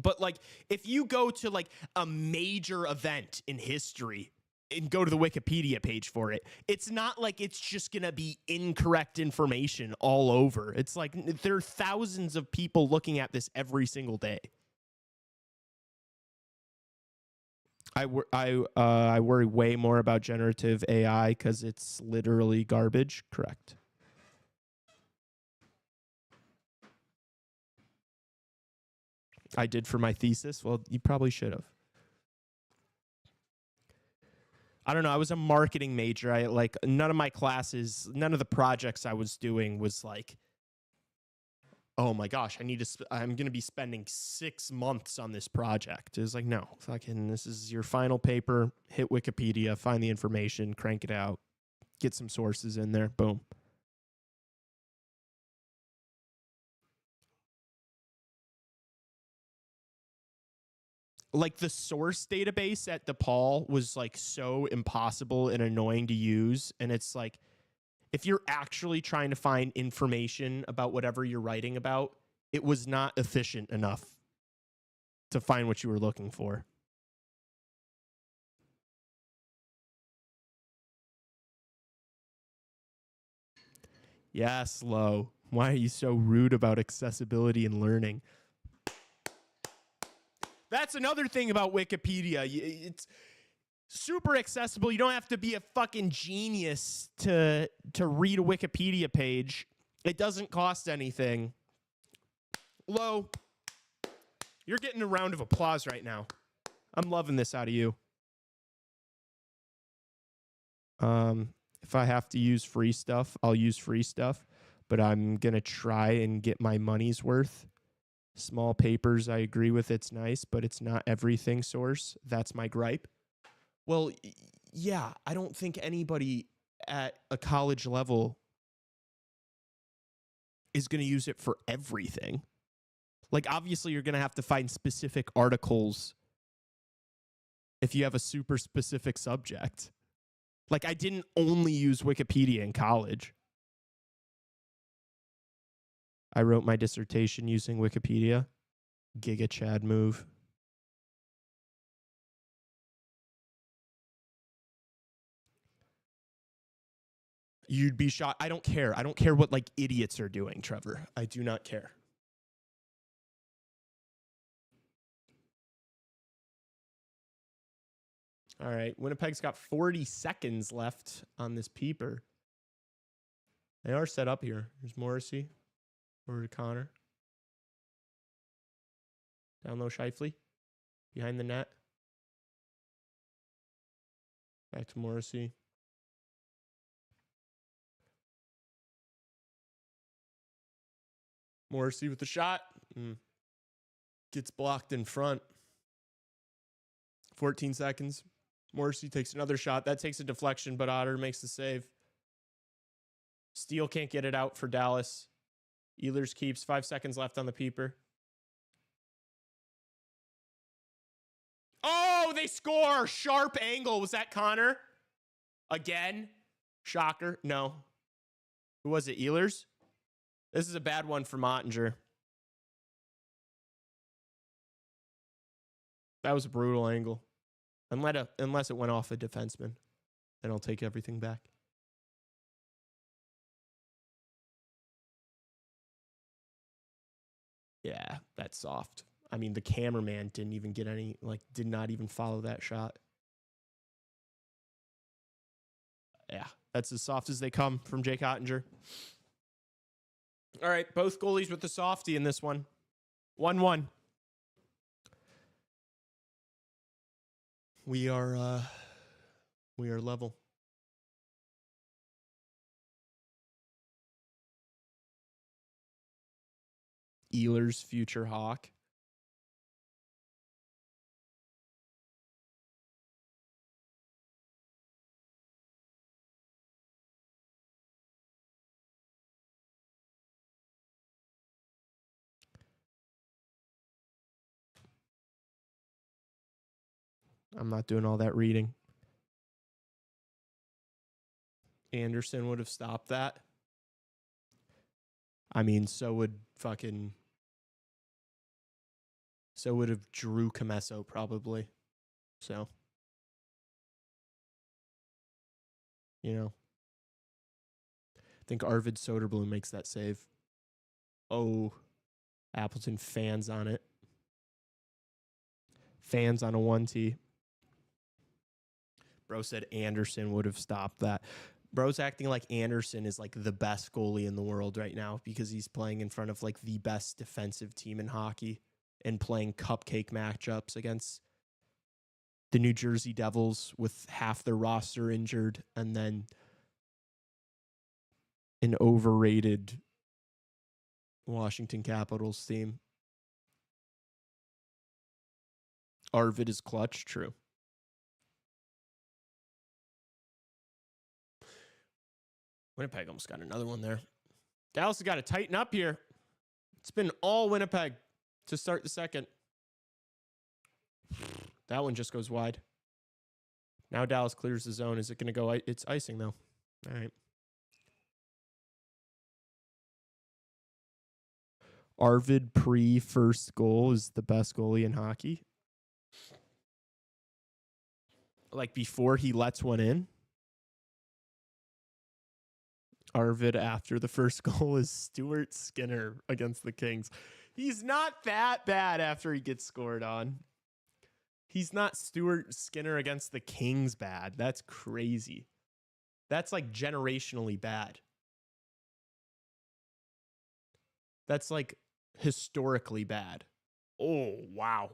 Speaker 1: But, like, if you go to, like, a major event in history and go to the Wikipedia page for it, it's not like it's just going to be incorrect information all over. It's like there are thousands of people looking at this every single day. I worry way more about generative AI because it's literally garbage. Correct. I did for my thesis. Well, you probably should have. I don't know. I was a marketing major. I like none of my classes, none of the projects I was doing was like, oh my gosh, I'm going to be spending 6 months on this project. It was like, no, fucking, this is your final paper. Hit Wikipedia, find the information, crank it out, get some sources in there. Boom. Like the source database at DePaul was like so impossible and annoying to use. And it's like, if you're actually trying to find information about whatever you're writing about, it was not efficient enough to find what you were looking for. Yes, Lo. Why are you so rude about accessibility and learning? That's another thing about Wikipedia. It's super accessible. You don't have to be a fucking genius to read a Wikipedia page. It doesn't cost anything. Lo, you're getting a round of applause right now. I'm loving this out of you. If I have to use free stuff, I'll use free stuff, but I'm going to try and get my money's worth. Small papers, I agree with. It's nice, but it's not everything source. That's my gripe. Well, yeah, I don't think anybody at a college level is going to use it for everything. Like, obviously, you're going to have to find specific articles if you have a super specific subject. Like, I didn't only use Wikipedia in college. I wrote my dissertation using Wikipedia. Giga Chad move. You'd be shocked. I don't care. I don't care what, like, idiots are doing, Trevor. I do not care. All right. Winnipeg's got 40 seconds left on this peeper. They are set up here. There's Morrissey. Over to Connor. Down low, Scheifele. Behind the net. Back to Morrissey. Morrissey with the shot. Gets blocked in front. 14 seconds. Morrissey takes another shot. That takes a deflection, but Otter makes the save. Steele can't get it out for Dallas. Ehlers keeps. 5 seconds left on the peeper. Oh, they score! Sharp angle. Was that Connor? Again? Shocker. No. Who was it? Ehlers? This is a bad one for Mottinger. That was a brutal angle. Unless it went off a defenseman. Then I'll take everything back. Yeah, that's soft. I mean, the cameraman didn't even get any, did not even follow that shot. Yeah, that's as soft as they come from Jake Ottinger. All right, both goalies with the softie in this one. 1-1. We are level. Ehlers, future Hawk. I'm not doing all that reading. Anderson would have stopped that. I mean, so would have Drew Comesso probably. So, I think Arvid Soderblom makes that save. Oh, Appleton fans on it. Fans on a 1T. Bro said Anderson would have stopped that. Bro's acting like Anderson is like the best goalie in the world right now because he's playing in front of like the best defensive team in hockey and playing cupcake matchups against the New Jersey Devils with half their roster injured and then an overrated Washington Capitals team. Arvid is clutch, true. Winnipeg almost got another one there. Dallas has got to tighten up here. It's been all Winnipeg to start the second. That one just goes wide. Now Dallas clears the zone. Is it going to go? It's icing, though. All right. Arvid pre-first goal is the best goalie in hockey. Like before he lets one in. Arvid after the first goal is Stuart Skinner against the Kings. He's not that bad after he gets scored on. He's not Stuart Skinner against the Kings bad. That's crazy. That's like generationally bad. That's like historically bad. Oh, wow.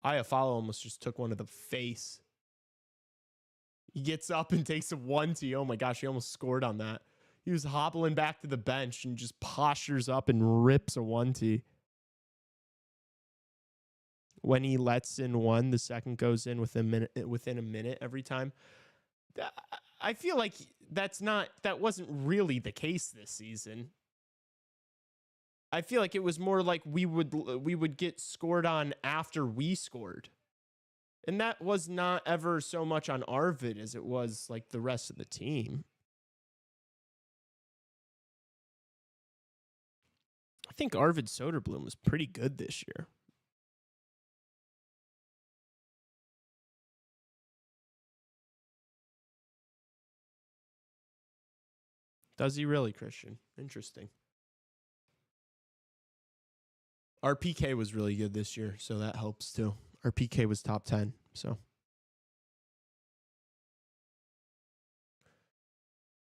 Speaker 1: Iafallo almost just took one to the face. He gets up and takes a 1-2. Oh my gosh, he almost scored on that. He was hobbling back to the bench and just postures up and rips a 1-2. When he lets in one, the second goes in within a minute every time. I feel like that wasn't really the case this season. I feel like it was more like we would get scored on after we scored. And that was not ever so much on Arvid as it was like the rest of the team. I think Arvid Soderblom was pretty good this year. Does he really, Christian? Interesting. Our PK was really good this year, so that helps too. Our PK was top 10, so.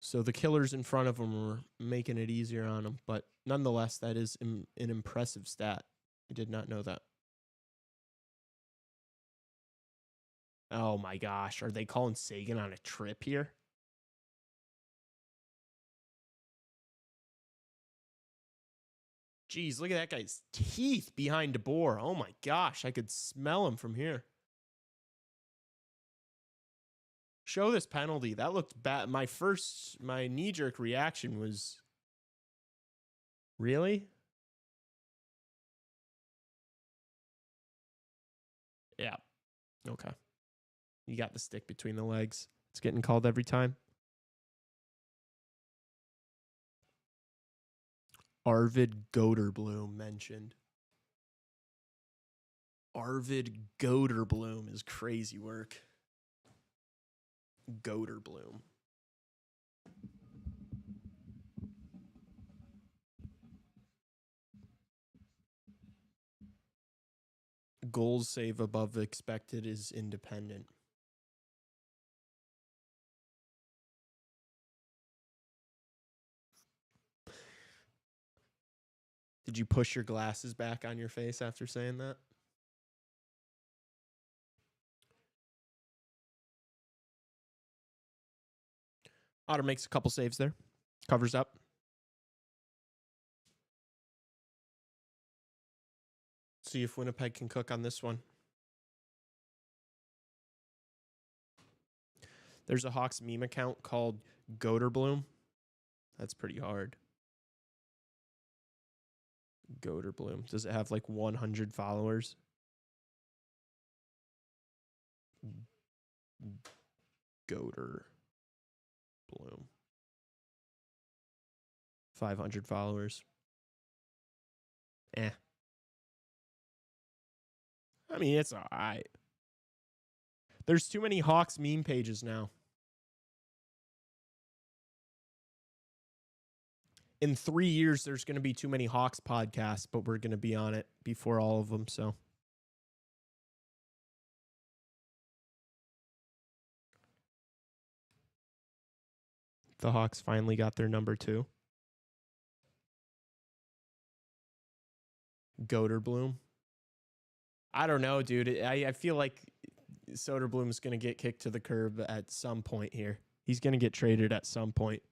Speaker 1: So the killers in front of him were making it easier on him, but nonetheless, that is an impressive stat. I did not know that. Oh my gosh, are they calling Sagan on a trip here? Jeez, look at that guy's teeth behind DeBoer. Oh my gosh, I could smell him from here. Show this penalty. That looked bad. My knee-jerk reaction was, really? Yeah. Okay. You got the stick between the legs. It's getting called every time. Arvid Goderbloom mentioned. Arvid Goderbloom is crazy work. Goderbloom. Goals save above expected is independent. Did you push your glasses back on your face after saying that? Otter makes a couple saves there. Covers up. See if Winnipeg can cook on this one. There's a Hawks meme account called Goderbloom. That's pretty hard. Goderbloom. Does it have like 100 followers? Goderbloom. 500 followers. I mean, it's all right. There's too many Hawks meme pages now. In 3 years, there's going to be too many Hawks podcasts, but we're going to be on it before all of them, so. The Hawks finally got their number 2. Goderbloom. I don't know, dude. I feel like Soderblom's going to get kicked to the curb at some point here. He's going to get traded at some point.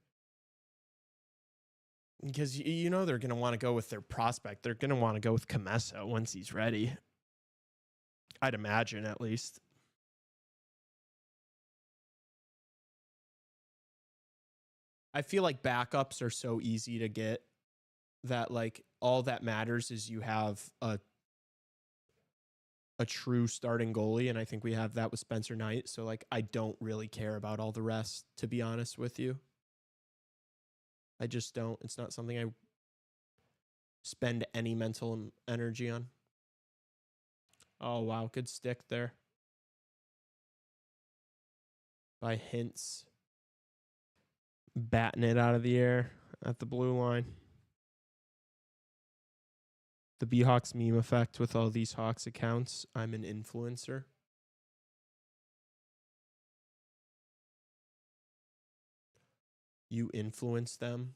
Speaker 1: Because, you know, they're going to want to go with their prospect. They're going to want to go with Kamesa once he's ready. I'd imagine, at least. I feel like backups are so easy to get that, like, all that matters is you have a true starting goalie, and I think we have that with Spencer Knight. So, like, I don't really care about all the rest, to be honest with you. I just don't. It's not something I spend any mental energy on. Oh, wow. Good stick there. By Hintz. Batting it out of the air at the blue line. The B-Hawks meme effect with all these Hawks accounts. I'm an influencer. You influence them.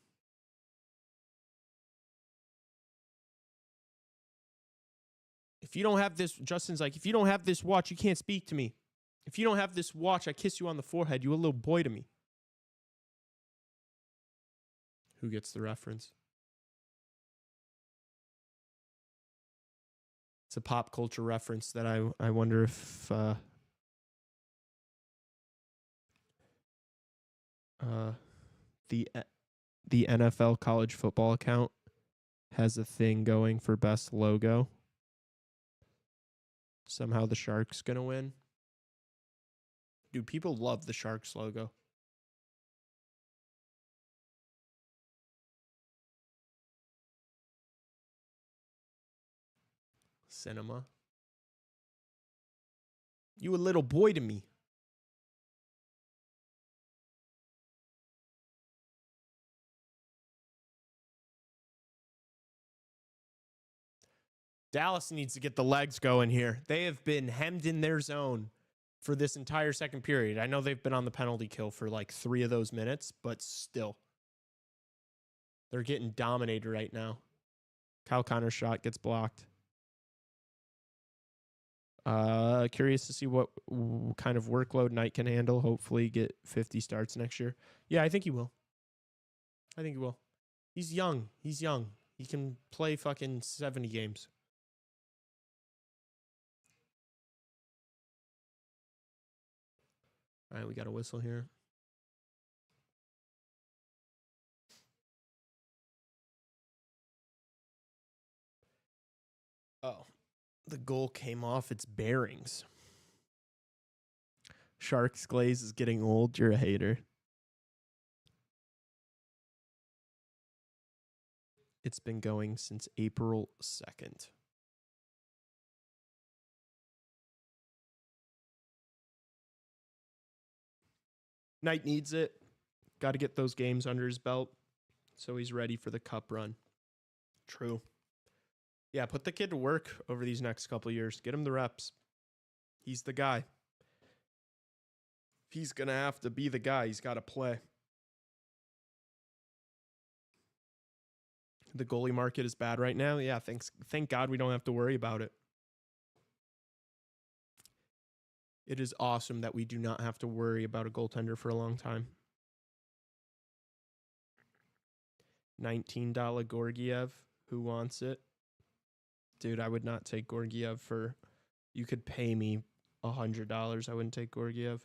Speaker 1: If you don't have this, Justin's like, if you don't have this watch, you can't speak to me. If you don't have this watch, I kiss you on the forehead. You a little boy to me. Who gets the reference? It's a pop culture reference that I wonder if the the NFL college football account has a thing going for best logo. Somehow the Sharks gonna win. Dude, people love the Sharks logo. Cinema. You a little boy to me. Dallas needs to get the legs going here. They have been hemmed in their zone for this entire second period. I know they've been on the penalty kill for like 3 of those minutes, but still. They're getting dominated right now. Kyle Connor's shot gets blocked. Curious to see what kind of workload Knight can handle. Hopefully get 50 starts next year. Yeah, I think he will. He's young. He can play fucking 70 games. All right, we got a whistle here. Oh, the goal came off its bearings. Sharks glaze is getting old. You're a hater. It's been going since April 2nd. Knight needs it. Got to get those games under his belt so he's ready for the cup run. True. Yeah, put the kid to work over these next couple of years. Get him the reps. He's the guy. If he's going to have to be the guy, he's got to play. The goalie market is bad right now. Yeah, thank God we don't have to worry about it. It is awesome that we do not have to worry about a goaltender for a long time. $19 Gorgiev. Who wants it? Dude, I would not take Gorgiev for... You could pay me $100. I wouldn't take Gorgiev.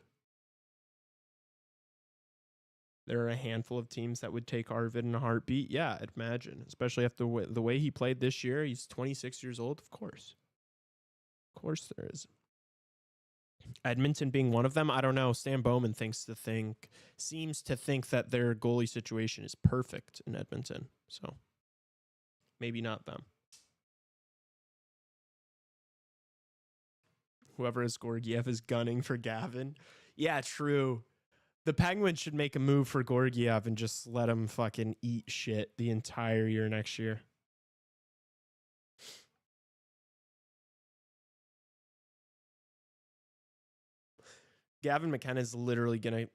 Speaker 1: There are a handful of teams that would take Arvid in a heartbeat. Yeah, I'd imagine. Especially after the way he played this year. He's 26 years old. Of course. Of course there is. Edmonton being one of them, I don't know. Stan Bowman seems to think that their goalie situation is perfect in Edmonton. So maybe not them. Whoever is Gorgiev is gunning for Gavin. Yeah, true. The Penguins should make a move for Gorgiev and just let him fucking eat shit the entire year next year. Gavin McKenna is literally gonna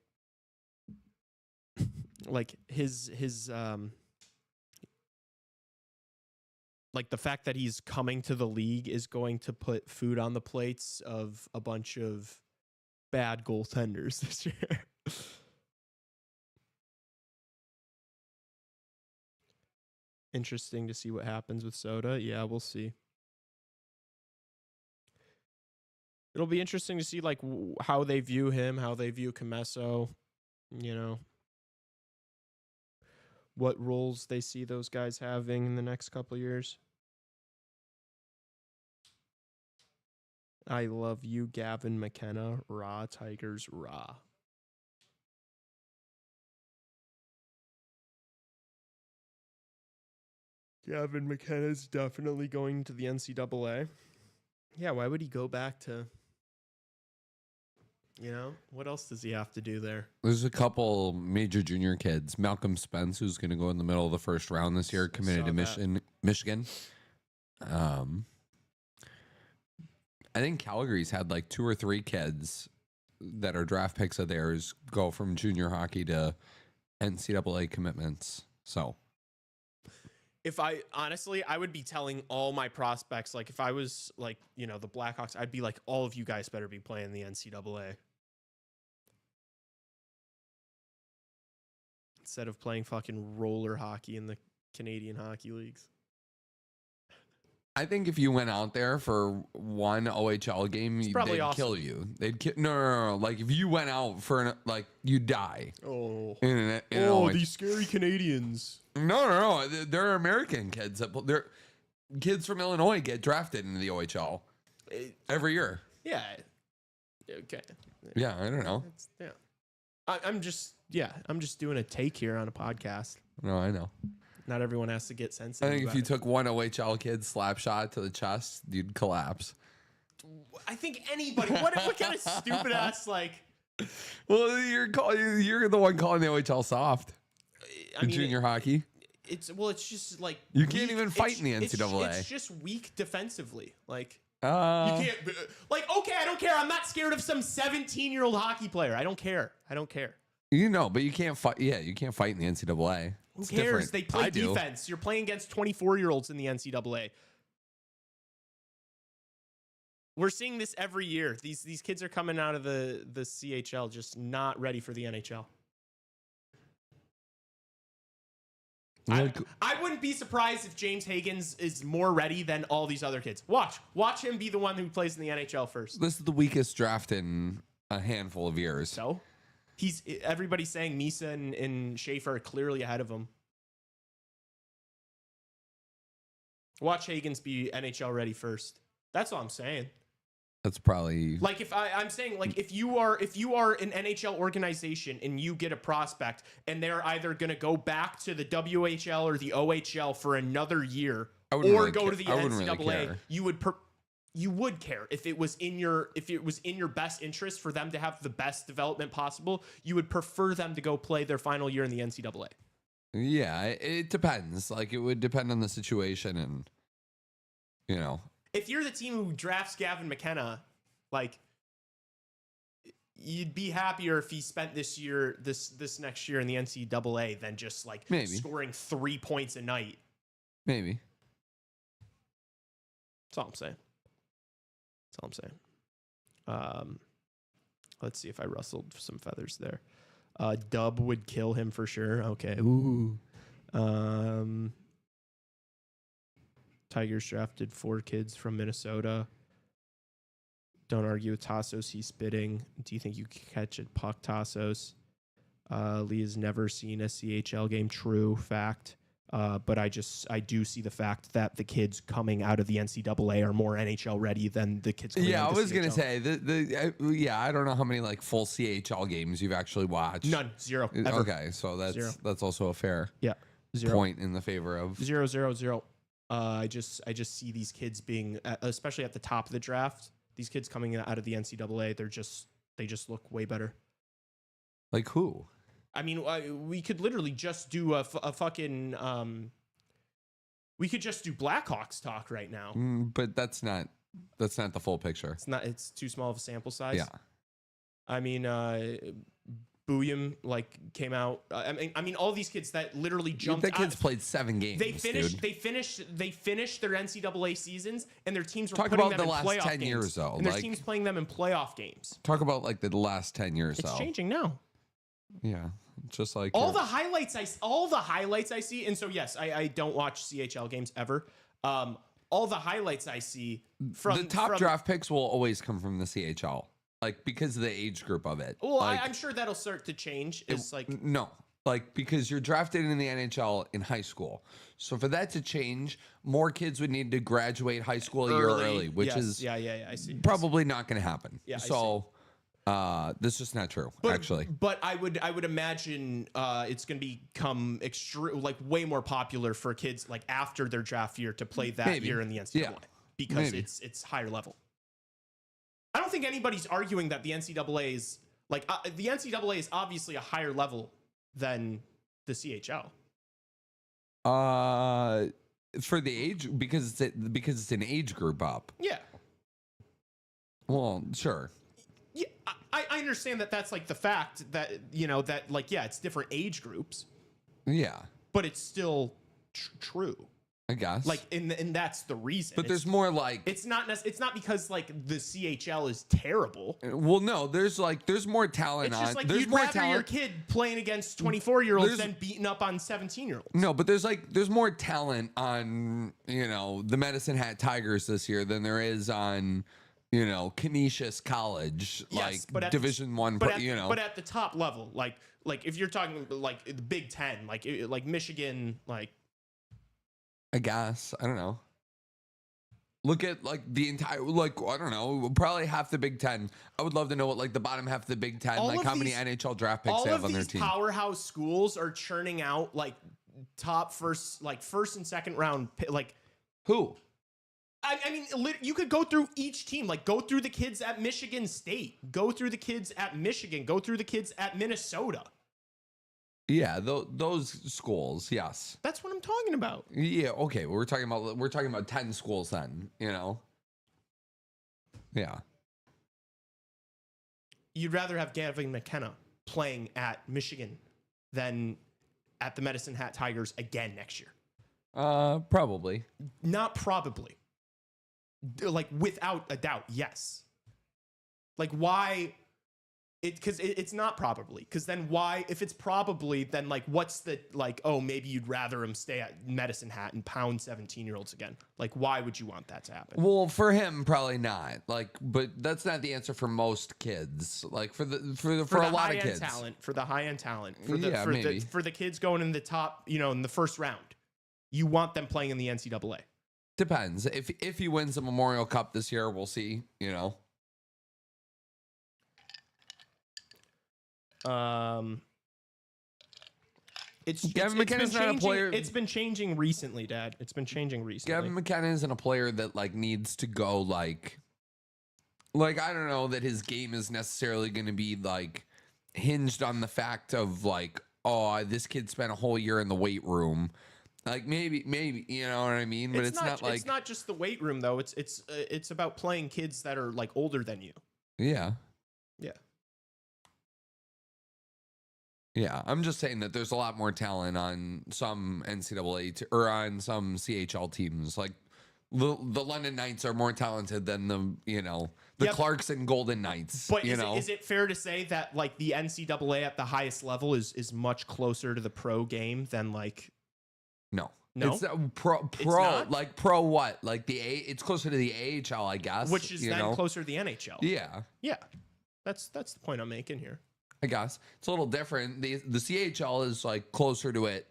Speaker 1: like his like the fact that he's coming to the league is going to put food on the plates of a bunch of bad goaltenders this year. Interesting to see what happens with Soda. Yeah, we'll see. It'll be interesting to see like how they view him, how they view Comesso, you know, what roles they see those guys having in the next couple of years. I love you, Gavin McKenna. Raw Tigers, raw. Gavin McKenna's definitely going to the NCAA. Yeah, why would he go back to... You know, what else does he have to do there?
Speaker 2: There's a couple major junior kids. Malcolm Spence, who's going to go in the middle of the first round this year, committed to Michigan. I think Calgary's had like 2 or 3 kids that are draft picks of theirs go from junior hockey to NCAA commitments. So,
Speaker 1: I would be telling all my prospects, like if I was like, you know, the Blackhawks, I'd be like, all of you guys better be playing the NCAA. Instead of playing fucking roller hockey in the Canadian hockey leagues.
Speaker 2: I think if you went out there for one OHL game, they'd
Speaker 1: awesome.
Speaker 2: kill you. No. Like if you went out for you'd die.
Speaker 1: Oh,
Speaker 2: These
Speaker 1: scary Canadians.
Speaker 2: No. They're American kids. They're kids from Illinois get drafted into the OHL every year.
Speaker 1: Yeah. Okay.
Speaker 2: Yeah, I don't know.
Speaker 1: I'm just doing a take here on a podcast.
Speaker 2: No, I know.
Speaker 1: Not everyone has to get sensitive.
Speaker 2: I think if you took one OHL kid slap shot to the chest, you'd collapse.
Speaker 1: I think anybody. What kind of stupid ass
Speaker 2: Well, you're the one calling the OHL soft. Junior hockey.
Speaker 1: It's just
Speaker 2: you can't even fight in the NCAA.
Speaker 1: It's just weak defensively. You can't. Okay, I don't care. I'm not scared of some 17-year-old hockey player. I don't care.
Speaker 2: But you can't fight. Yeah, you can't fight in the NCAA.
Speaker 1: Who cares? They play defense. You're playing against 24-year-olds in the NCAA. We're seeing this every year. These kids are coming out of the CHL just not ready for the NHL. I wouldn't be surprised if James Higgins is more ready than all these other kids. Watch him be the one who plays in the NHL first.
Speaker 2: This is the weakest draft in a handful of years.
Speaker 1: So? Everybody's saying Misa and Schaefer are clearly ahead of him. Watch Higgins be NHL ready first. That's all I'm saying.
Speaker 2: That's probably
Speaker 1: I'm saying if you are an NHL organization and you get a prospect and they're either going to go back to the WHL or the OHL for another year or go to the NCAA, you would care if it was in your best interest for them to have the best development possible. You would prefer them to go play their final year in the NCAA.
Speaker 2: Yeah, it depends. It would depend on the situation and If
Speaker 1: you're the team who drafts Gavin McKenna, you'd be happier if he spent this next year in the NCAA than just
Speaker 2: maybe
Speaker 1: scoring 3 points a night.
Speaker 2: Maybe.
Speaker 1: That's all I'm saying. Let's see if I rustled some feathers there. Dub would kill him for sure. Okay. Ooh. Tigers drafted 4 kids from Minnesota. Don't argue with Tassos. He's spitting. Do you think you can catch a puck, Tassos? Lee has never seen a CHL game. True fact. But I do see the fact that the kids coming out of the NCAA are more NHL ready than the kids coming out of the CHL.
Speaker 2: I was going to say, I don't know how many full CHL games you've actually watched.
Speaker 1: None. 0. Ever.
Speaker 2: Okay, so that's also a fair
Speaker 1: 0.
Speaker 2: point in the favor of
Speaker 1: 0. I just see these kids being, especially at the top of the draft, these kids coming out of the NCAA, they just look way better.
Speaker 2: Like who?
Speaker 1: I mean, we could literally just do a fucking. We could just do Blackhawks talk right now.
Speaker 2: But that's not the full picture.
Speaker 1: It's too small of a sample size.
Speaker 2: Yeah.
Speaker 1: I mean, Booyam came out. I mean, all these kids that literally jumped.
Speaker 2: The kids played 7 games.
Speaker 1: They finished their NCAA seasons, and their teams were
Speaker 2: talk
Speaker 1: putting
Speaker 2: about
Speaker 1: them
Speaker 2: the
Speaker 1: in
Speaker 2: last
Speaker 1: playoff
Speaker 2: 10
Speaker 1: games,
Speaker 2: years though.
Speaker 1: And their teams playing them in playoff games.
Speaker 2: Talk about the last 10 years
Speaker 1: it's
Speaker 2: though.
Speaker 1: It's changing now.
Speaker 2: Yeah, just
Speaker 1: all the highlights I see, and so yes, I don't watch CHL games ever. All the highlights I see from
Speaker 2: the top draft picks will always come from the CHL. Because of the age group of it.
Speaker 1: Well, I'm sure that'll start to change.
Speaker 2: No. Because you're drafted in the NHL in high school. So for that to change, more kids would need to graduate high school a year early, which is
Speaker 1: I see.
Speaker 2: Probably not going to happen.
Speaker 1: Yeah,
Speaker 2: so this is just not true, actually.
Speaker 1: But I would imagine it's going to become way more popular for kids after their draft year to play that year in the NCAA because it's higher level. I don't think anybody's arguing that the NCAA is the NCAA is obviously a higher level than the CHL.
Speaker 2: For the age because it's an age group up.
Speaker 1: Yeah.
Speaker 2: Well, sure.
Speaker 1: Yeah, I understand that that's the fact that it's different age groups.
Speaker 2: Yeah.
Speaker 1: But it's still true.
Speaker 2: I guess.
Speaker 1: Like, and that's the reason.
Speaker 2: But there's more like
Speaker 1: it's not because like the CHL is terrible.
Speaker 2: Well, no, there's more talent.
Speaker 1: It's just like
Speaker 2: there's
Speaker 1: you'd
Speaker 2: more
Speaker 1: rather
Speaker 2: talent.
Speaker 1: your kid playing against 24-year-olds than beating up on 17-year-olds.
Speaker 2: No, but there's more talent on the Medicine Hat Tigers this year than there is on Canisius College,
Speaker 1: Yes,
Speaker 2: like Division One.
Speaker 1: But at the top level, like if you're talking like the Big Ten, like Michigan, like.
Speaker 2: I guess. I don't know. Look at like the entire, I don't know, probably half the Big Ten. I would love to know what like the bottom half of the Big Ten, like how many NHL draft picks they have on their team.
Speaker 1: All of these powerhouse schools are churning out like top first and second round. Like
Speaker 2: who?
Speaker 1: I mean, you could go through each team, like go through the kids at Michigan State, go through the kids at Michigan, go through the kids at Minnesota.
Speaker 2: Yeah, those schools, yes.
Speaker 1: That's what I'm talking about.
Speaker 2: Yeah, okay. We're talking about 10 schools then, Yeah.
Speaker 1: You'd rather have Gavin McKenna playing at Michigan than at the Medicine Hat Tigers again next year.
Speaker 2: Probably.
Speaker 1: Not probably. Like without a doubt, yes. Like why? Because it's not probably. Because then why? If it's probably, then like what's the like? Oh, maybe you'd rather him stay at Medicine Hat and pound 17-year-olds again. Like why would you want that to happen?
Speaker 2: Well, for him, probably not. Like, but that's not the answer for most kids. Like for a lot of kids,
Speaker 1: for the high end talent,
Speaker 2: maybe.
Speaker 1: For the kids going in the top, in the first round, you want them playing in the NCAA.
Speaker 2: Depends. If he wins the Memorial Cup this year, we'll see. Gavin McKenna's not a player.
Speaker 1: It's been changing recently, Dad. It's been changing recently.
Speaker 2: Gavin McKenna isn't a player that like needs to go like I don't know that his game is necessarily going to be like hinged on the fact of like, oh, this kid spent a whole year in the weight room. Like maybe you know what I mean, but it's not like,
Speaker 1: it's not just the weight room though. It's about playing kids that are like older than you.
Speaker 2: Yeah.
Speaker 1: Yeah.
Speaker 2: Yeah, I'm just saying that there's a lot more talent on some NCAA or on some CHL teams. Like the London Knights are more talented than the Clarkson Golden Knights.
Speaker 1: But is it fair to say that like the NCAA at the highest level is much closer to the pro game than like?
Speaker 2: No.
Speaker 1: It's
Speaker 2: pro like pro what? Like it's closer to the AHL, I guess.
Speaker 1: Which is then closer to the NHL.
Speaker 2: Yeah.
Speaker 1: Yeah. That's the point I'm making here.
Speaker 2: I guess it's a little different. The CHL is like closer to it.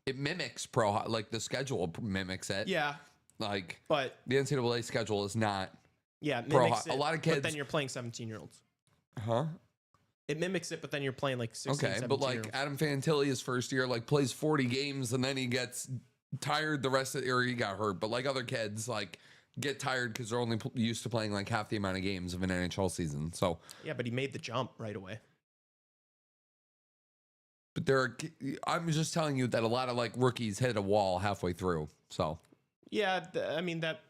Speaker 2: It mimics pro, like the schedule mimics it.
Speaker 1: Yeah.
Speaker 2: Like,
Speaker 1: but
Speaker 2: the NCAA schedule is not.
Speaker 1: Yeah, it
Speaker 2: pro.
Speaker 1: Mimics it,
Speaker 2: a lot of kids.
Speaker 1: But then you're playing 17-year-olds.
Speaker 2: Huh?
Speaker 1: It mimics it, but then you're playing like 16,
Speaker 2: okay, but like Adam Fantilli, his first year, like plays 40 games and then he gets tired the rest of the year. He got hurt, but like other kids, like get tired because they're only used to playing like half the amount of games of an NHL season. So
Speaker 1: yeah, but he made the jump right away.
Speaker 2: But I'm just telling you that a lot of like rookies hit a wall halfway through. So
Speaker 1: yeah, I mean that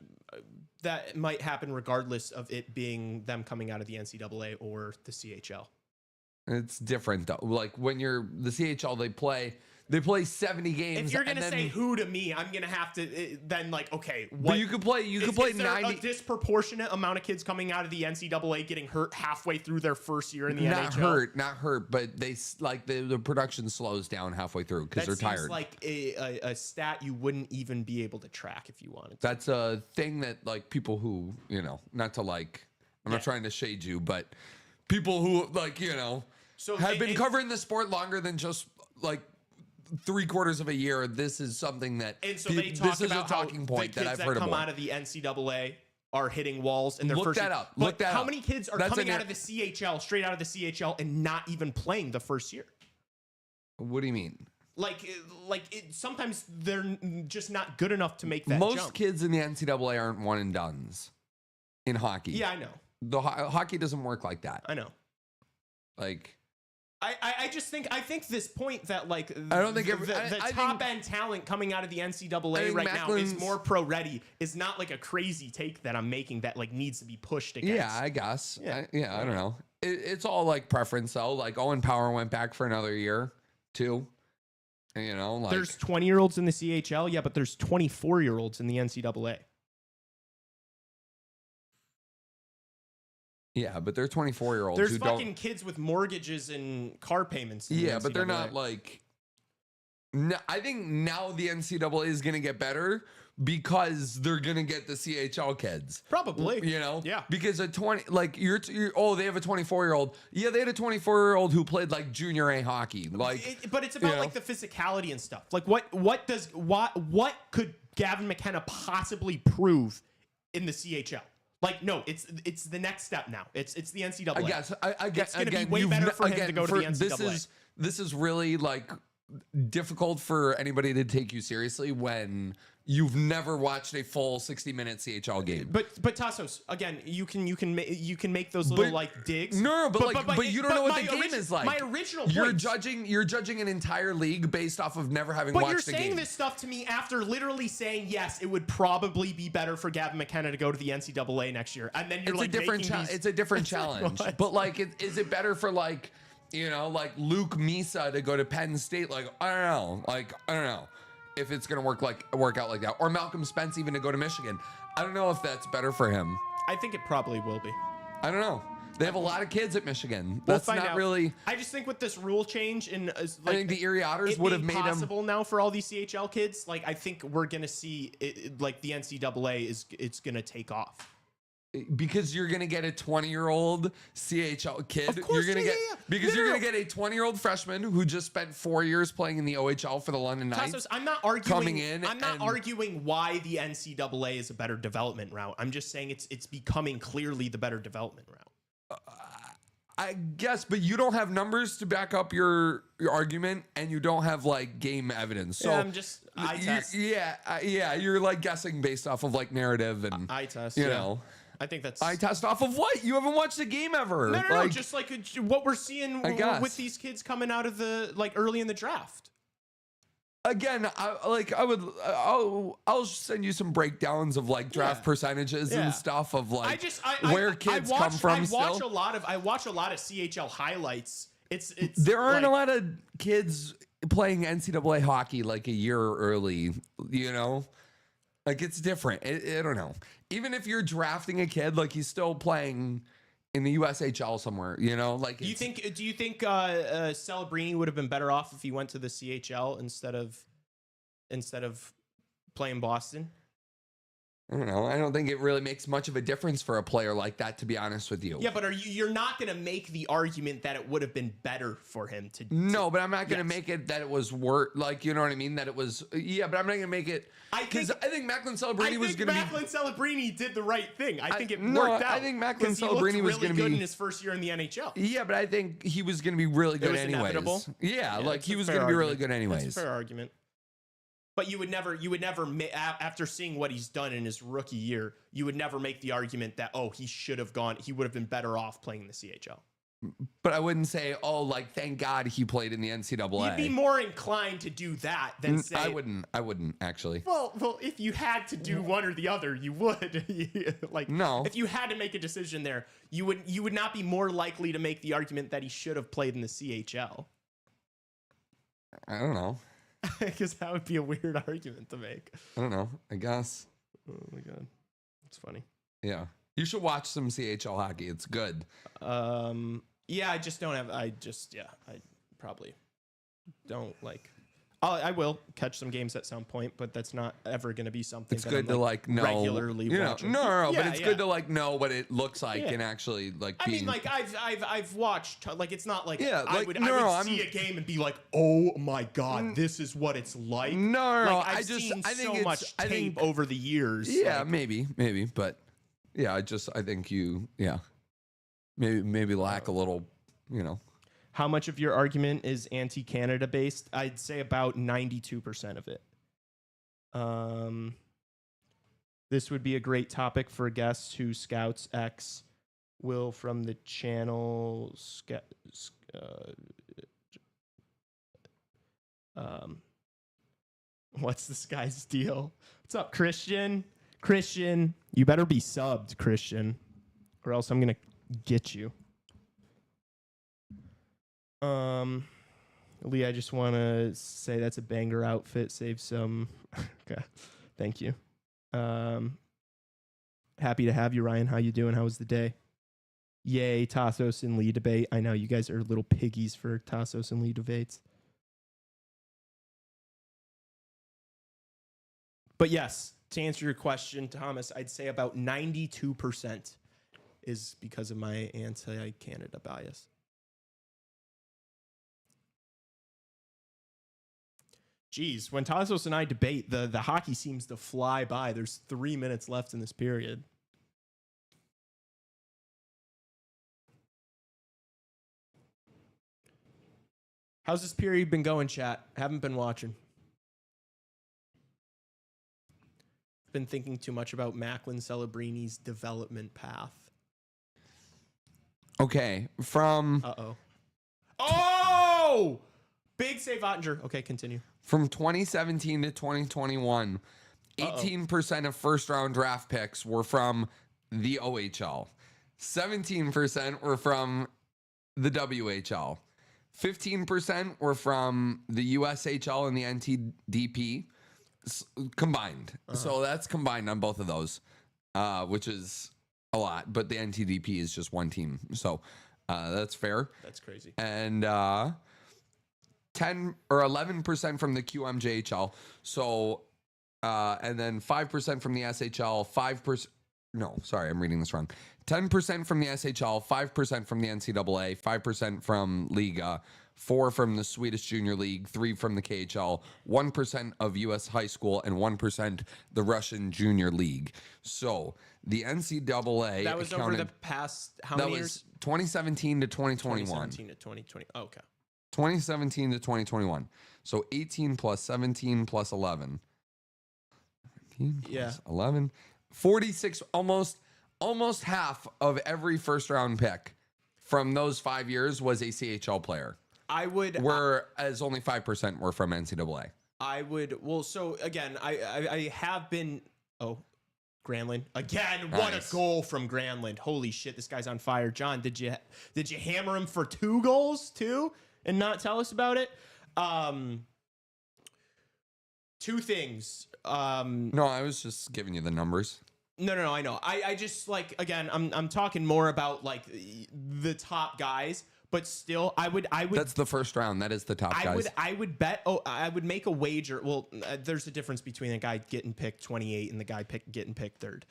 Speaker 1: might happen regardless of it being them coming out of the NCAA or the CHL.
Speaker 2: It's different though. Like when you're the CHL, they play 70 games.
Speaker 1: If you're gonna say who to me, I'm gonna have to then like okay. What,
Speaker 2: but you could play 90.
Speaker 1: A disproportionate amount of kids coming out of the NCAA getting hurt halfway through their first year in the NHL.
Speaker 2: Not hurt, but they like the production slows down halfway through because they're tired.
Speaker 1: Like a stat you wouldn't even be able to track if you wanted to.
Speaker 2: That's a thing that like people who not to like. I'm not trying to shade you, but people who like have been covering the sport longer than just like 3/4 of a year. This is something that
Speaker 1: this is a talking point
Speaker 2: that I've heard
Speaker 1: about. Come
Speaker 2: about.
Speaker 1: out of the NCAA are hitting walls in their
Speaker 2: Look
Speaker 1: first
Speaker 2: that
Speaker 1: year.
Speaker 2: up. Look that
Speaker 1: how
Speaker 2: up.
Speaker 1: many kids are coming out of the CHL, straight out of the CHL, and not even playing the first year?
Speaker 2: What do you mean?
Speaker 1: Sometimes they're just not good enough to make that
Speaker 2: Most
Speaker 1: jump.
Speaker 2: kids in the NCAA aren't one and dones in hockey.
Speaker 1: Yeah, I know.
Speaker 2: The hockey doesn't work like that.
Speaker 1: I know.
Speaker 2: Like,
Speaker 1: I think this point that like
Speaker 2: I don't think
Speaker 1: the top end talent coming out of the NCAA right now is more pro ready is not like a crazy take that I'm making that like needs to be pushed against.
Speaker 2: Yeah, I guess. Yeah, I don't know. It's all like preference though. Like Owen Power went back for another year too. You know, like
Speaker 1: there's 20-year-olds in the CHL, yeah, but there's 24-year-olds in the NCAA.
Speaker 2: Yeah, but they're 24-year-olds.
Speaker 1: There's
Speaker 2: who
Speaker 1: fucking
Speaker 2: don't,
Speaker 1: kids with mortgages and car payments. In
Speaker 2: yeah,
Speaker 1: the
Speaker 2: but they're
Speaker 1: NCAA.
Speaker 2: not like. No, I think now the NCAA is going to get better because they're going to get the CHL kids.
Speaker 1: Probably.
Speaker 2: You know?
Speaker 1: Yeah.
Speaker 2: Because a 20, like, they have a 24-year-old. Yeah, they had a 24-year-old who played, like, junior A hockey. Like,
Speaker 1: But it's about, like, the physicality and stuff. Like, what could Gavin McKenna possibly prove in the CHL? Like, no, it's the next step now. It's the NCAA.
Speaker 2: I guess. I guess.
Speaker 1: It's going to be way better for him to go to the NCAA.
Speaker 2: This is really, like, difficult for anybody to take you seriously when you've never watched a full 60-minute CHL game.
Speaker 1: But Tassos, again, you can make those little like digs.
Speaker 2: No, but you don't know what the game is like.
Speaker 1: My original
Speaker 2: you're
Speaker 1: point,
Speaker 2: judging an entire league based off of never having watched a game.
Speaker 1: But you're saying this stuff to me after literally saying yes, it would probably be better for Gavin McKenna to go to the NCAA next year, and then you're
Speaker 2: it's a different challenge. But like, is it better for like, you know, like Luke Misa to go to Penn State? Like, I don't know if it's gonna work out like that, or Malcolm Spence even to go to Michigan. I don't know if that's better for him.
Speaker 1: I think it probably will be.
Speaker 2: I don't know. They have a lot of kids at Michigan.
Speaker 1: We'll
Speaker 2: That's
Speaker 1: find
Speaker 2: not
Speaker 1: out.
Speaker 2: really.
Speaker 1: I just think with this rule change and
Speaker 2: I think the Erie Otters would have made
Speaker 1: possible now for all these CHL kids. Like, I think we're gonna see it, like the NCAA it's gonna take off.
Speaker 2: Because you're gonna get a 20-year-old CHL kid.
Speaker 1: Of course,
Speaker 2: you're gonna get because
Speaker 1: No,
Speaker 2: you're
Speaker 1: no.
Speaker 2: gonna get a 20-year-old freshman who just spent 4 years playing in the OHL for the London Knights.
Speaker 1: Tassos, I'm not arguing.
Speaker 2: Coming in
Speaker 1: I'm not
Speaker 2: and-
Speaker 1: arguing why the NCAA is a better development route. I'm just saying it's becoming clearly the better development route.
Speaker 2: I guess, but you don't have numbers to back up your argument, and you don't have like game evidence. So
Speaker 1: Yeah, I'm just eye test.
Speaker 2: Yeah, you're like guessing based off of like narrative and
Speaker 1: Eye test.
Speaker 2: you
Speaker 1: yeah.
Speaker 2: know.
Speaker 1: I think that's
Speaker 2: I test off of what? You haven't watched a game ever.
Speaker 1: no, just like what we're seeing
Speaker 2: guess.
Speaker 1: with these kids coming out of the like early in the draft.
Speaker 2: Again, I'll send you some breakdowns of like draft
Speaker 1: Yeah.
Speaker 2: percentages
Speaker 1: Yeah.
Speaker 2: and stuff of like
Speaker 1: I
Speaker 2: where kids come from.
Speaker 1: I watch a lot of CHL highlights. It's
Speaker 2: There aren't
Speaker 1: like,
Speaker 2: a lot of kids playing NCAA hockey like a year early, you know? Like it's different. I don't know. Even if you're drafting a kid, like he's still playing in the USHL somewhere, you know? Like
Speaker 1: Do you think Celebrini would have been better off if he went to the CHL instead of playing Boston?
Speaker 2: I don't know. I don't think it really makes much of a difference for a player like that, to be honest with you.
Speaker 1: Yeah, but you're not going to make the argument that it would have been better for him to.
Speaker 2: No, but I'm not going to
Speaker 1: Yes.
Speaker 2: make it that it was worth, like, you know what I mean? That it was, yeah, but I'm not going to make it, because I think Macklin Celebrini was going to be.
Speaker 1: Macklin Celebrini did the right thing. I think it
Speaker 2: no,
Speaker 1: worked out.
Speaker 2: I think Macklin
Speaker 1: 'cause he looked
Speaker 2: Celebrini was
Speaker 1: really
Speaker 2: gonna
Speaker 1: good
Speaker 2: be-
Speaker 1: in his first year in the NHL.
Speaker 2: Yeah, but I think he was going to be really good
Speaker 1: was
Speaker 2: anyways.
Speaker 1: inevitable?
Speaker 2: Yeah, like
Speaker 1: that's
Speaker 2: he
Speaker 1: a
Speaker 2: was
Speaker 1: fair
Speaker 2: going to be really
Speaker 1: argument.
Speaker 2: good anyways.
Speaker 1: That's a fair argument. But you would never, after seeing what he's done in his rookie year, you would never make the argument that, oh, he would have been better off playing in the CHL.
Speaker 2: But I wouldn't say, oh, like, thank God he played in the NCAA.
Speaker 1: You'd be more inclined to do that than say,
Speaker 2: I wouldn't actually.
Speaker 1: well, if you had to do one or the other, you would. Like,
Speaker 2: No.
Speaker 1: If you had to make a decision there, you would not be more likely to make the argument that he should have played in the CHL.
Speaker 2: I don't know.
Speaker 1: Because that would be a weird argument to make.
Speaker 2: I don't know. I guess.
Speaker 1: Oh my god, it's funny.
Speaker 2: Yeah. You should watch some CHL hockey. It's good.
Speaker 1: Yeah, I just don't have. I probably don't like. I will catch some games at some point, but that's not ever going to be something.
Speaker 2: It's
Speaker 1: that
Speaker 2: good
Speaker 1: I'm,
Speaker 2: to like know
Speaker 1: regularly
Speaker 2: you know,
Speaker 1: watching.
Speaker 2: No,
Speaker 1: Yeah,
Speaker 2: but it's
Speaker 1: yeah.
Speaker 2: good to like know what it looks like
Speaker 1: Yeah.
Speaker 2: and actually like.
Speaker 1: I mean, like I've watched. Like it's not like
Speaker 2: Yeah,
Speaker 1: I
Speaker 2: like,
Speaker 1: would
Speaker 2: no,
Speaker 1: see a game and be like, oh my god, this is what it's like.
Speaker 2: No,
Speaker 1: Like, I've
Speaker 2: I
Speaker 1: seen
Speaker 2: think
Speaker 1: so
Speaker 2: it's,
Speaker 1: much
Speaker 2: I
Speaker 1: tape
Speaker 2: think,
Speaker 1: over the years.
Speaker 2: Yeah,
Speaker 1: like,
Speaker 2: maybe, but yeah, I think you, yeah, maybe lack a little, you know.
Speaker 1: how much of your argument is anti-Canada based? I'd say about 92% of it. This would be a great topic for guests who scouts X will from the channel. What's this guy's deal? What's up, Christian? Christian, you better be subbed, Christian, or else I'm gonna get you. Lee, I just want to say that's a banger outfit. Save some. Okay. Thank you. Happy to have you, Ryan. How you doing? How was the day? Yay, Tassos and Lee debate. I know you guys are little piggies for Tassos and Lee debates. But yes, to answer your question, Thomas, I'd say about 92% is because of my anti-Canada bias. Geez, when Tassos and I debate, the hockey seems to fly by. There's 3 minutes left in this period. How's this period been going, chat? Haven't been watching. Been thinking too much about Macklin Celebrini's development path.
Speaker 2: Okay, from...
Speaker 1: Oh! Big save, Ottinger. Okay, continue.
Speaker 2: From 2017 to 2021, 18% of first-round draft picks were from the OHL. 17% were from the WHL. 15% were from the USHL and the NTDP combined. So that's combined on both of those, which is a lot. But the NTDP is just one team. So that's fair.
Speaker 1: That's crazy.
Speaker 2: And 10 or 11% from the QMJHL. So, and then 5% from the SHL, 5%. No, sorry, I'm reading this wrong. 10% from the SHL, 5% from the NCAA, 5% from Liga, 4% from the Swedish Junior League, 3% from the KHL, 1% of U.S. high school, and 1% the Russian Junior League. So the NCAA
Speaker 1: that was over the past how many years?
Speaker 2: That was 2017 to 2021.
Speaker 1: 2017 to 2020. Oh, okay.
Speaker 2: 2017 to 2021. So 18 plus 17 plus 11. 17 plus 11. 46, almost half of every first round pick from those 5 years was a CHL player. Whereas only 5% were from NCAA.
Speaker 1: So again, I have been, Granlund. Again, what a goal from Granlund. Holy shit, this guy's on fire. John, did you hammer him for 2 goals too and not tell us about it? 2 things.
Speaker 2: No, I was just giving you the numbers.
Speaker 1: No, I know. I just again, I'm talking more about the top guys, but still I would
Speaker 2: That's the first round. That is the top guys.
Speaker 1: I would bet I would make a wager. Well, there's a difference between a guy getting picked 28 and the guy getting picked 3rd.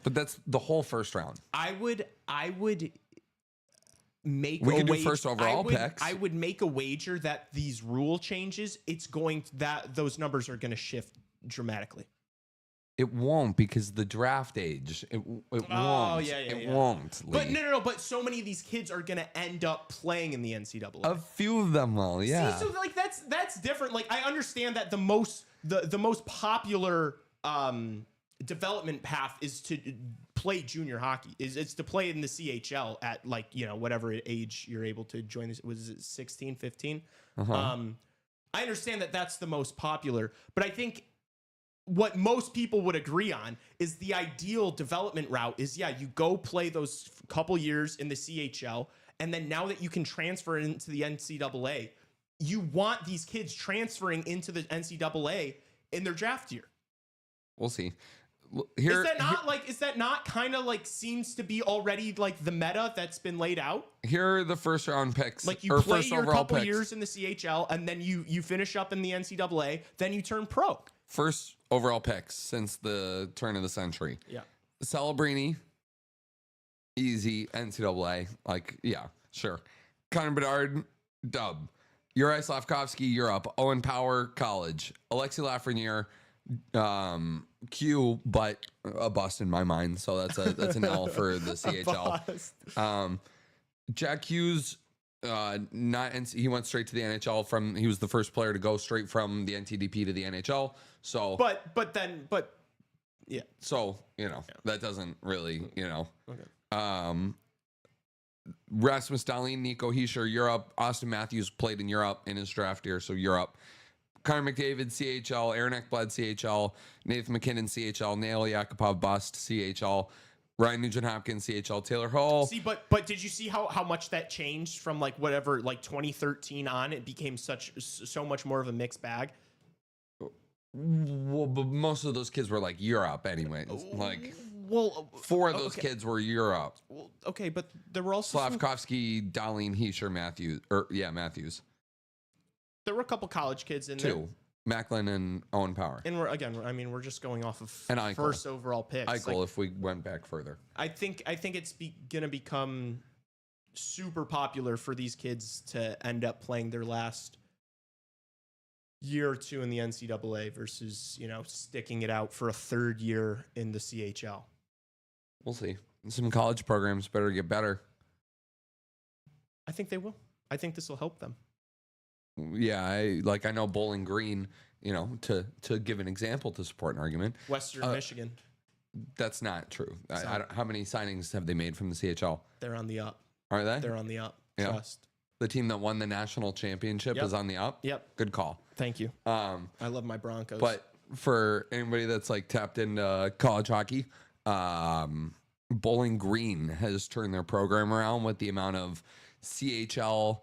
Speaker 2: But that's the whole first round.
Speaker 1: I would make
Speaker 2: we could do first overall picks.
Speaker 1: I would make a wager that these rule changes, those numbers are going to shift dramatically.
Speaker 2: It won't because the draft age. It won't. It won't.
Speaker 1: But no. But so many of these kids are going to end up playing in the NCAA.
Speaker 2: A few of them will, yeah.
Speaker 1: See, so that's different. I understand that the most popular development path is to play junior hockey. It's to play in the CHL at whatever age you're able to join this. Was it 16, 15? I understand that that's the most popular, but I think what most people would agree on is the ideal development route is, you go play those couple years in the CHL, and then now that you can transfer into the NCAA, you want these kids transferring into the NCAA in their draft year.
Speaker 2: We'll see.
Speaker 1: Is that not kind of seems to be already the meta that's been laid out?
Speaker 2: Here are the first round picks.
Speaker 1: You play your couple years in the CHL, and then you finish up in the NCAA, then you turn pro.
Speaker 2: First overall picks since the turn of the century.
Speaker 1: Yeah.
Speaker 2: Celebrini, easy. NCAA, sure. Connor Bedard, dub. Uri Slavkovsky, Europe. Owen Power, college. Alexi Lafreniere, Q, but a bust in my mind. So that's an L for the CHL. Jack Hughes, he went straight to the NHL he was the first player to go straight from the NTDP to the NHL. So, but yeah. So, that doesn't really, Okay. Rasmus Dahlin, Nico Hischier, Europe. Austin Matthews played in Europe in his draft year. So Europe. Connor McDavid, CHL. Aaron Ekblad, CHL. Nathan McKinnon, CHL. Nail Yakupov, bust, CHL. Ryan Nugent-Hopkins, CHL Taylor Hall.
Speaker 1: See, but did you see how much that changed from like whatever, like 2013 on? It became so much more of a mixed bag.
Speaker 2: Well, but most of those kids were like Europe anyways. Like,
Speaker 1: well,
Speaker 2: 4 of those kids were Europe.
Speaker 1: Well, okay, but there were also
Speaker 2: Slavkovsky, Darlene Heischer, Matthews.
Speaker 1: There were a couple college kids in there.
Speaker 2: 2. Macklin and Owen Power.
Speaker 1: And we're just going off of first overall picks.
Speaker 2: Eichel, like, if we went back further.
Speaker 1: I think it's going to become super popular for these kids to end up playing their last year or two in the NCAA versus, sticking it out for a third year in the CHL.
Speaker 2: We'll see. Some college programs better get better.
Speaker 1: I think they will. I think this will help them.
Speaker 2: Yeah, I know Bowling Green, to give an example to support an argument.
Speaker 1: Western Michigan.
Speaker 2: That's not true. How many signings have they made from the CHL?
Speaker 1: They're on the up.
Speaker 2: Are they?
Speaker 1: They're on the up.
Speaker 2: Yeah.
Speaker 1: Trust.
Speaker 2: The team that won the national championship is on the up?
Speaker 1: Yep.
Speaker 2: Good call.
Speaker 1: Thank you. I love my Broncos.
Speaker 2: But for anybody that's like tapped into college hockey, Bowling Green has turned their program around with the amount of CHL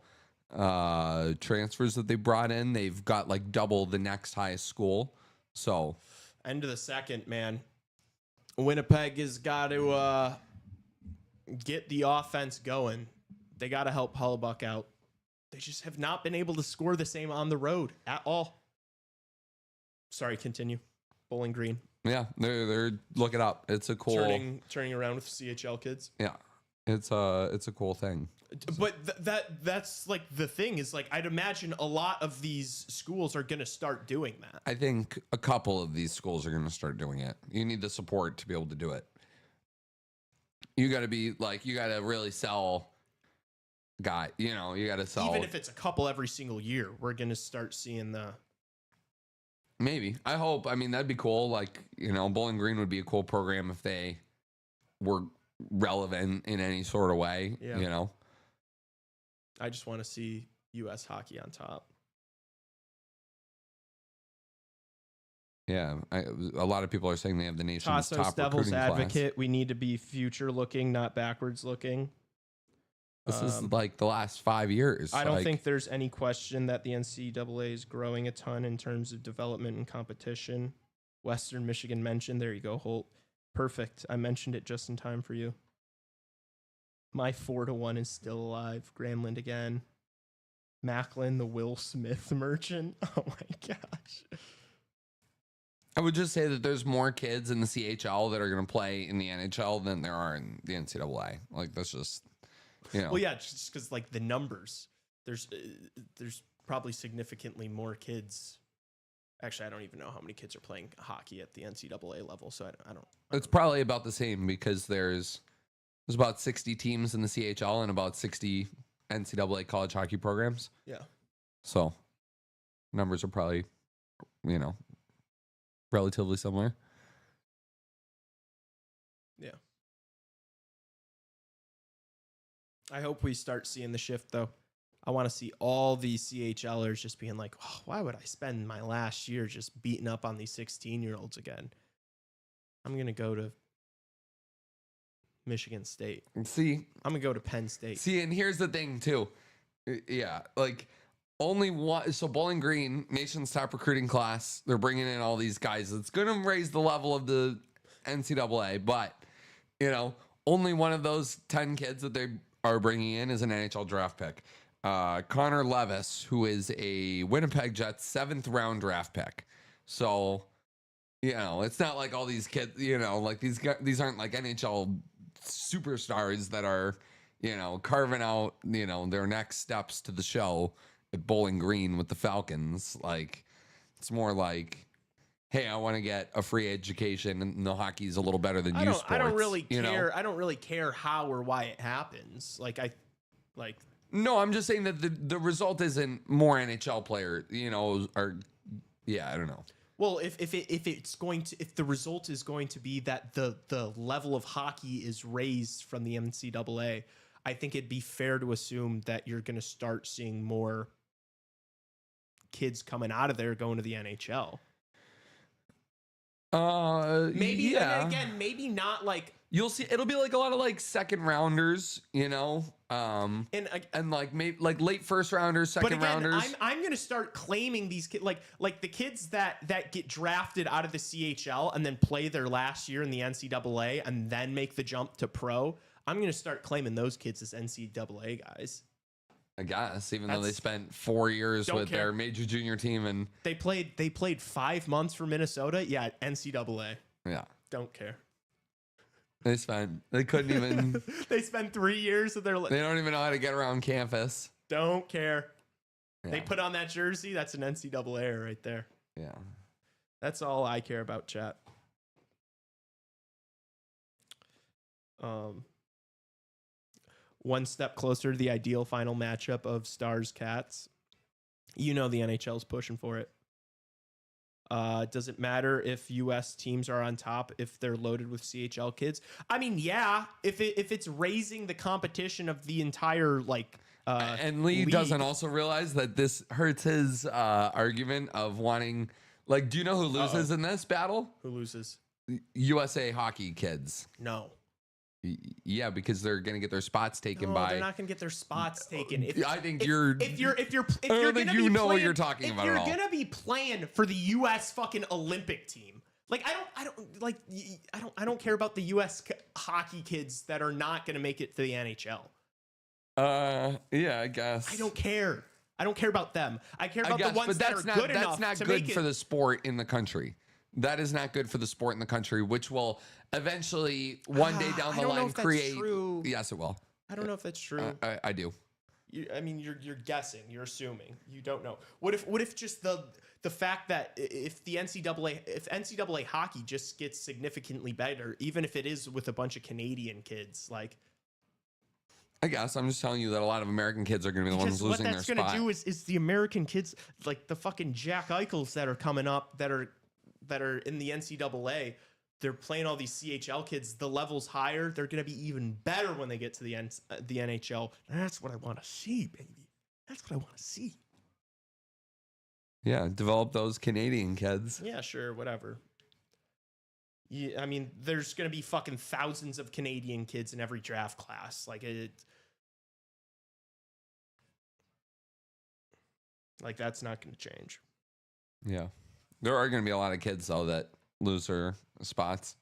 Speaker 2: transfers that they brought in. They've got like double the next highest school. So
Speaker 1: end of the second, man. Winnipeg has got to get the offense going. They got to help Hellebuck out. They just have not been able to score the same on the road at all. Sorry, continue. Bowling Green.
Speaker 2: Yeah, they're look it up. It's a cool
Speaker 1: turning around with CHL kids.
Speaker 2: Yeah, it's a cool thing.
Speaker 1: But that's like the thing is like I'd imagine a lot of these schools are going to start doing that.
Speaker 2: I think a couple of these schools are going to start doing it. You need the support to be able to do it. You got to really sell. You got to sell.
Speaker 1: Even if it's a couple every single year, we're going to start seeing the.
Speaker 2: Maybe. I hope. I mean, that'd be cool. Like, Bowling Green would be a cool program if they were relevant in any sort of way,
Speaker 1: I just want to see U.S. hockey on top.
Speaker 2: Yeah. A lot of people are saying they have the nation's
Speaker 1: Tassos,
Speaker 2: top
Speaker 1: devil's
Speaker 2: recruiting
Speaker 1: advocate.
Speaker 2: class.
Speaker 1: We need to be future looking, not backwards looking.
Speaker 2: This is like the last 5 years.
Speaker 1: I don't think there's any question that the NCAA is growing a ton in terms of development and competition. Western Michigan mentioned. There you go, Holt. Perfect. I mentioned it just in time for you. My 4-1 is still alive. Granlund again. Macklin, the Will Smith merchant. Oh my gosh.
Speaker 2: I would just say that there's more kids in the CHL that are going to play in the NHL than there are in the NCAA. Like, that's just...
Speaker 1: Well, yeah, just because like the numbers, there's probably significantly more kids. Actually, I don't even know how many kids are playing hockey at the NCAA level, so I don't.
Speaker 2: It's probably about the same because there's about 60 teams in the CHL and about 60 NCAA college hockey programs.
Speaker 1: Yeah.
Speaker 2: So numbers are probably, relatively similar.
Speaker 1: Yeah. I hope we start seeing the shift, though. I want to see all these CHLers just being like, oh, why would I spend my last year just beating up on these 16-year-olds again? I'm going to go to Michigan State.
Speaker 2: See?
Speaker 1: I'm going to go to Penn State.
Speaker 2: See, and here's the thing, too. Yeah, like, only one. So Bowling Green, nation's top recruiting class, they're bringing in all these guys. It's going to raise the level of the NCAA, but, only one of those 10 kids that they are bringing in is an NHL draft pick. Connor Levis, who is a Winnipeg Jets 7th round draft pick. So, it's not like all these kids, like these aren't like NHL superstars that are, carving out, their next steps to the show at Bowling Green with the Falcons. Like, it's more like, hey, I want to get a free education, and the hockey's a little better than youth sports.
Speaker 1: I don't really care. I don't really care how or why it happens.
Speaker 2: No, I'm just saying that the result isn't more NHL player. I don't know.
Speaker 1: Well, if the result is going to be that the level of hockey is raised from the NCAA, I think it'd be fair to assume that you're going to start seeing more kids coming out of there going to the NHL. Maybe,
Speaker 2: yeah.
Speaker 1: and again, maybe not like.
Speaker 2: You'll see. It'll be like a lot of like second rounders, you know, and like maybe like late first rounders, second
Speaker 1: but again,
Speaker 2: rounders.
Speaker 1: I'm gonna start claiming these kids, like the kids that get drafted out of the CHL and then play their last year in the NCAA and then make the jump to pro. I'm gonna start claiming those kids as NCAA guys.
Speaker 2: I guess, even though they spent 4 years with their major junior team and
Speaker 1: they played 5 months for Minnesota. Yeah, NCAA.
Speaker 2: Yeah,
Speaker 1: don't care.
Speaker 2: They couldn't even.
Speaker 1: They spent 3 years of their life.
Speaker 2: They don't even know how to get around campus.
Speaker 1: Don't care.
Speaker 2: Yeah.
Speaker 1: They put on that jersey. That's an NCAA right there.
Speaker 2: Yeah.
Speaker 1: That's all I care about, chat. One step closer to the ideal final matchup of Stars Cats. You know the NHL's pushing for it. Does it matter if U.S. teams are on top if they're loaded with CHL kids? I mean, yeah. If it's raising the competition of the entire
Speaker 2: and Lee
Speaker 1: league.
Speaker 2: doesn't also realize that this hurts his argument of wanting. Like, do you know who loses in this battle?
Speaker 1: Who loses?
Speaker 2: USA hockey kids.
Speaker 1: No.
Speaker 2: Yeah, because they're gonna get their spots taken by.
Speaker 1: They're not gonna get their spots taken.
Speaker 2: I think
Speaker 1: if
Speaker 2: you're
Speaker 1: gonna
Speaker 2: you
Speaker 1: be
Speaker 2: know what
Speaker 1: playing,
Speaker 2: you're talking about.
Speaker 1: If you're
Speaker 2: at all.
Speaker 1: gonna be playing for the U.S. fucking Olympic team, like I don't care about the U.S. hockey kids that are not gonna make it to the NHL.
Speaker 2: Yeah, I guess.
Speaker 1: I don't care. I don't care about them. I care about the ones that are good enough to make it.
Speaker 2: That's not good for the sport in the country. That is not good for the sport in the country, which will eventually one day down the line create.
Speaker 1: True.
Speaker 2: Yes, it will.
Speaker 1: I don't know if that's true.
Speaker 2: I do.
Speaker 1: I mean, you're guessing. You're assuming. You don't know. What if just the fact that if NCAA hockey just gets significantly better, even if it is with a bunch of Canadian kids, like.
Speaker 2: I guess I'm just telling you that a lot of American kids are going to be the ones losing their spot.
Speaker 1: What that's going to do is the American kids, like the fucking Jack Eichels that are coming up, that are in the NCAA, they're playing all these CHL kids. The level's higher. They're going to be even better when they get to the NHL. That's what I want to see, baby. That's what I want to see.
Speaker 2: Yeah, develop those Canadian kids.
Speaker 1: Yeah, sure, whatever. Yeah, I mean, there's going to be fucking thousands of Canadian kids in every draft class. That's not going to change.
Speaker 2: Yeah. There are going to be a lot of kids, though, that lose their spots.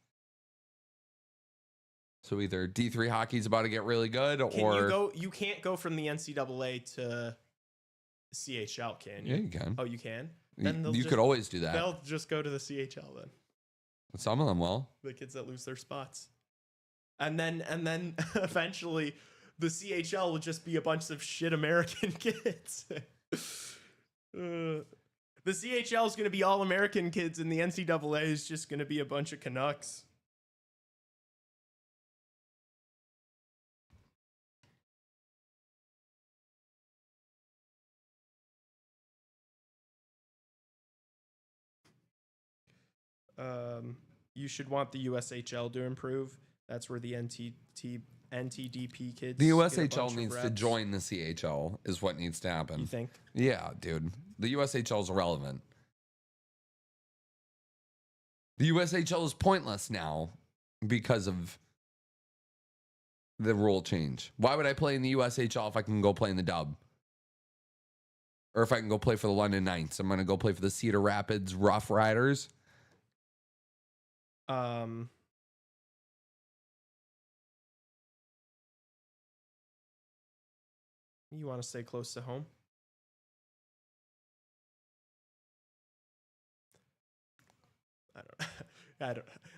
Speaker 2: So either D3 hockey's about to get really good,
Speaker 1: you can't go from the NCAA to CHL, can you?
Speaker 2: Yeah, you can.
Speaker 1: Oh, you can?
Speaker 2: Then you could always do that.
Speaker 1: They'll just go to the CHL then.
Speaker 2: Some of them will.
Speaker 1: The kids that lose their spots. And then eventually the CHL will just be a bunch of shit American kids. The CHL is going to be all American kids, and the NCAA is just going to be a bunch of Canucks. You should want the USHL to improve. That's where the NTDP kids.
Speaker 2: The USHL needs to join the CHL is what needs to happen.
Speaker 1: You think?
Speaker 2: Yeah, dude. The USHL is irrelevant. The USHL is pointless now because of the rule change. Why would I play in the USHL if I can go play in the Dub? Or if I can go play for the London Knights? I'm going to go play for the Cedar Rapids Rough Riders.
Speaker 1: You want to stay close to home? I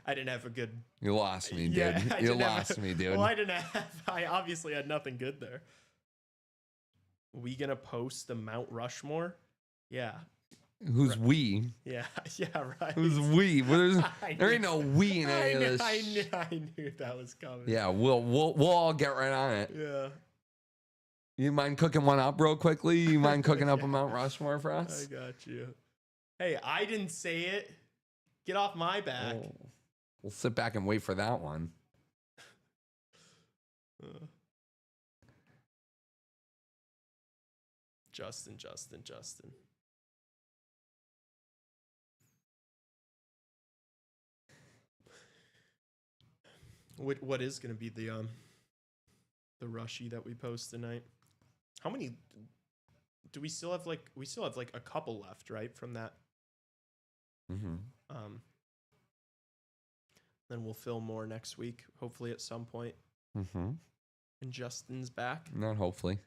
Speaker 1: didn't have a good.
Speaker 2: You lost me, dude.
Speaker 1: Yeah,
Speaker 2: you lost me, dude.
Speaker 1: Well, I obviously had nothing good there. We gonna post the Mount Rushmore? Yeah.
Speaker 2: Who's we?
Speaker 1: Yeah, right.
Speaker 2: Who's we? Well, there ain't no we in any of this.
Speaker 1: I knew that was coming.
Speaker 2: Yeah, we'll all get right on it.
Speaker 1: Yeah.
Speaker 2: You mind cooking one up real quickly? You mind cooking up a Mount Rushmore for us?
Speaker 1: I got you. Hey, I didn't say it. Get off my back.
Speaker 2: Oh, we'll sit back and wait for that one.
Speaker 1: Justin. What is going to be the rushy that we post tonight? How many do we still have? We still have like a couple left, right? From that.
Speaker 2: Mm-hmm.
Speaker 1: Then we'll film more next week, hopefully at some point.
Speaker 2: Mm-hmm.
Speaker 1: And Justin's back.
Speaker 2: Not hopefully.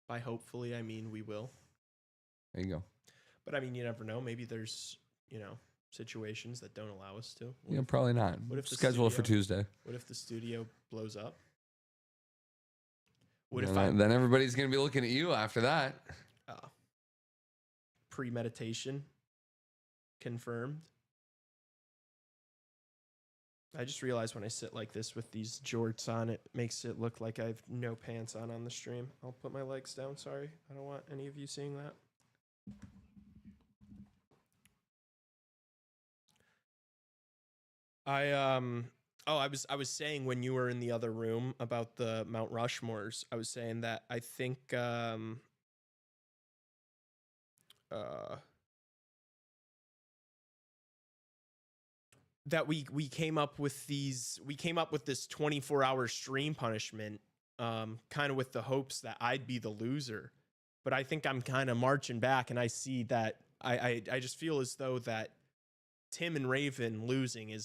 Speaker 1: By hopefully, I mean we will.
Speaker 2: There you go.
Speaker 1: But I mean, you never know. Maybe there's, situations that don't allow us to.
Speaker 2: Probably not.
Speaker 1: What if the
Speaker 2: schedule it for Tuesday?
Speaker 1: What if the studio blows up?
Speaker 2: Then everybody's gonna be looking at you after that.
Speaker 1: Premeditation confirmed. I just realized when I sit like this with these jorts on, it makes it look like I have no pants on the stream. I'll put my legs down. Sorry. I don't want any of you seeing that. I was saying when you were in the other room about the Mount Rushmores, I was saying that I think that we came up with this 24-hour stream punishment kind of with the hopes that I'd be the loser. But I think I'm kind of marching back, and I see that I just feel as though that Tim and Raven losing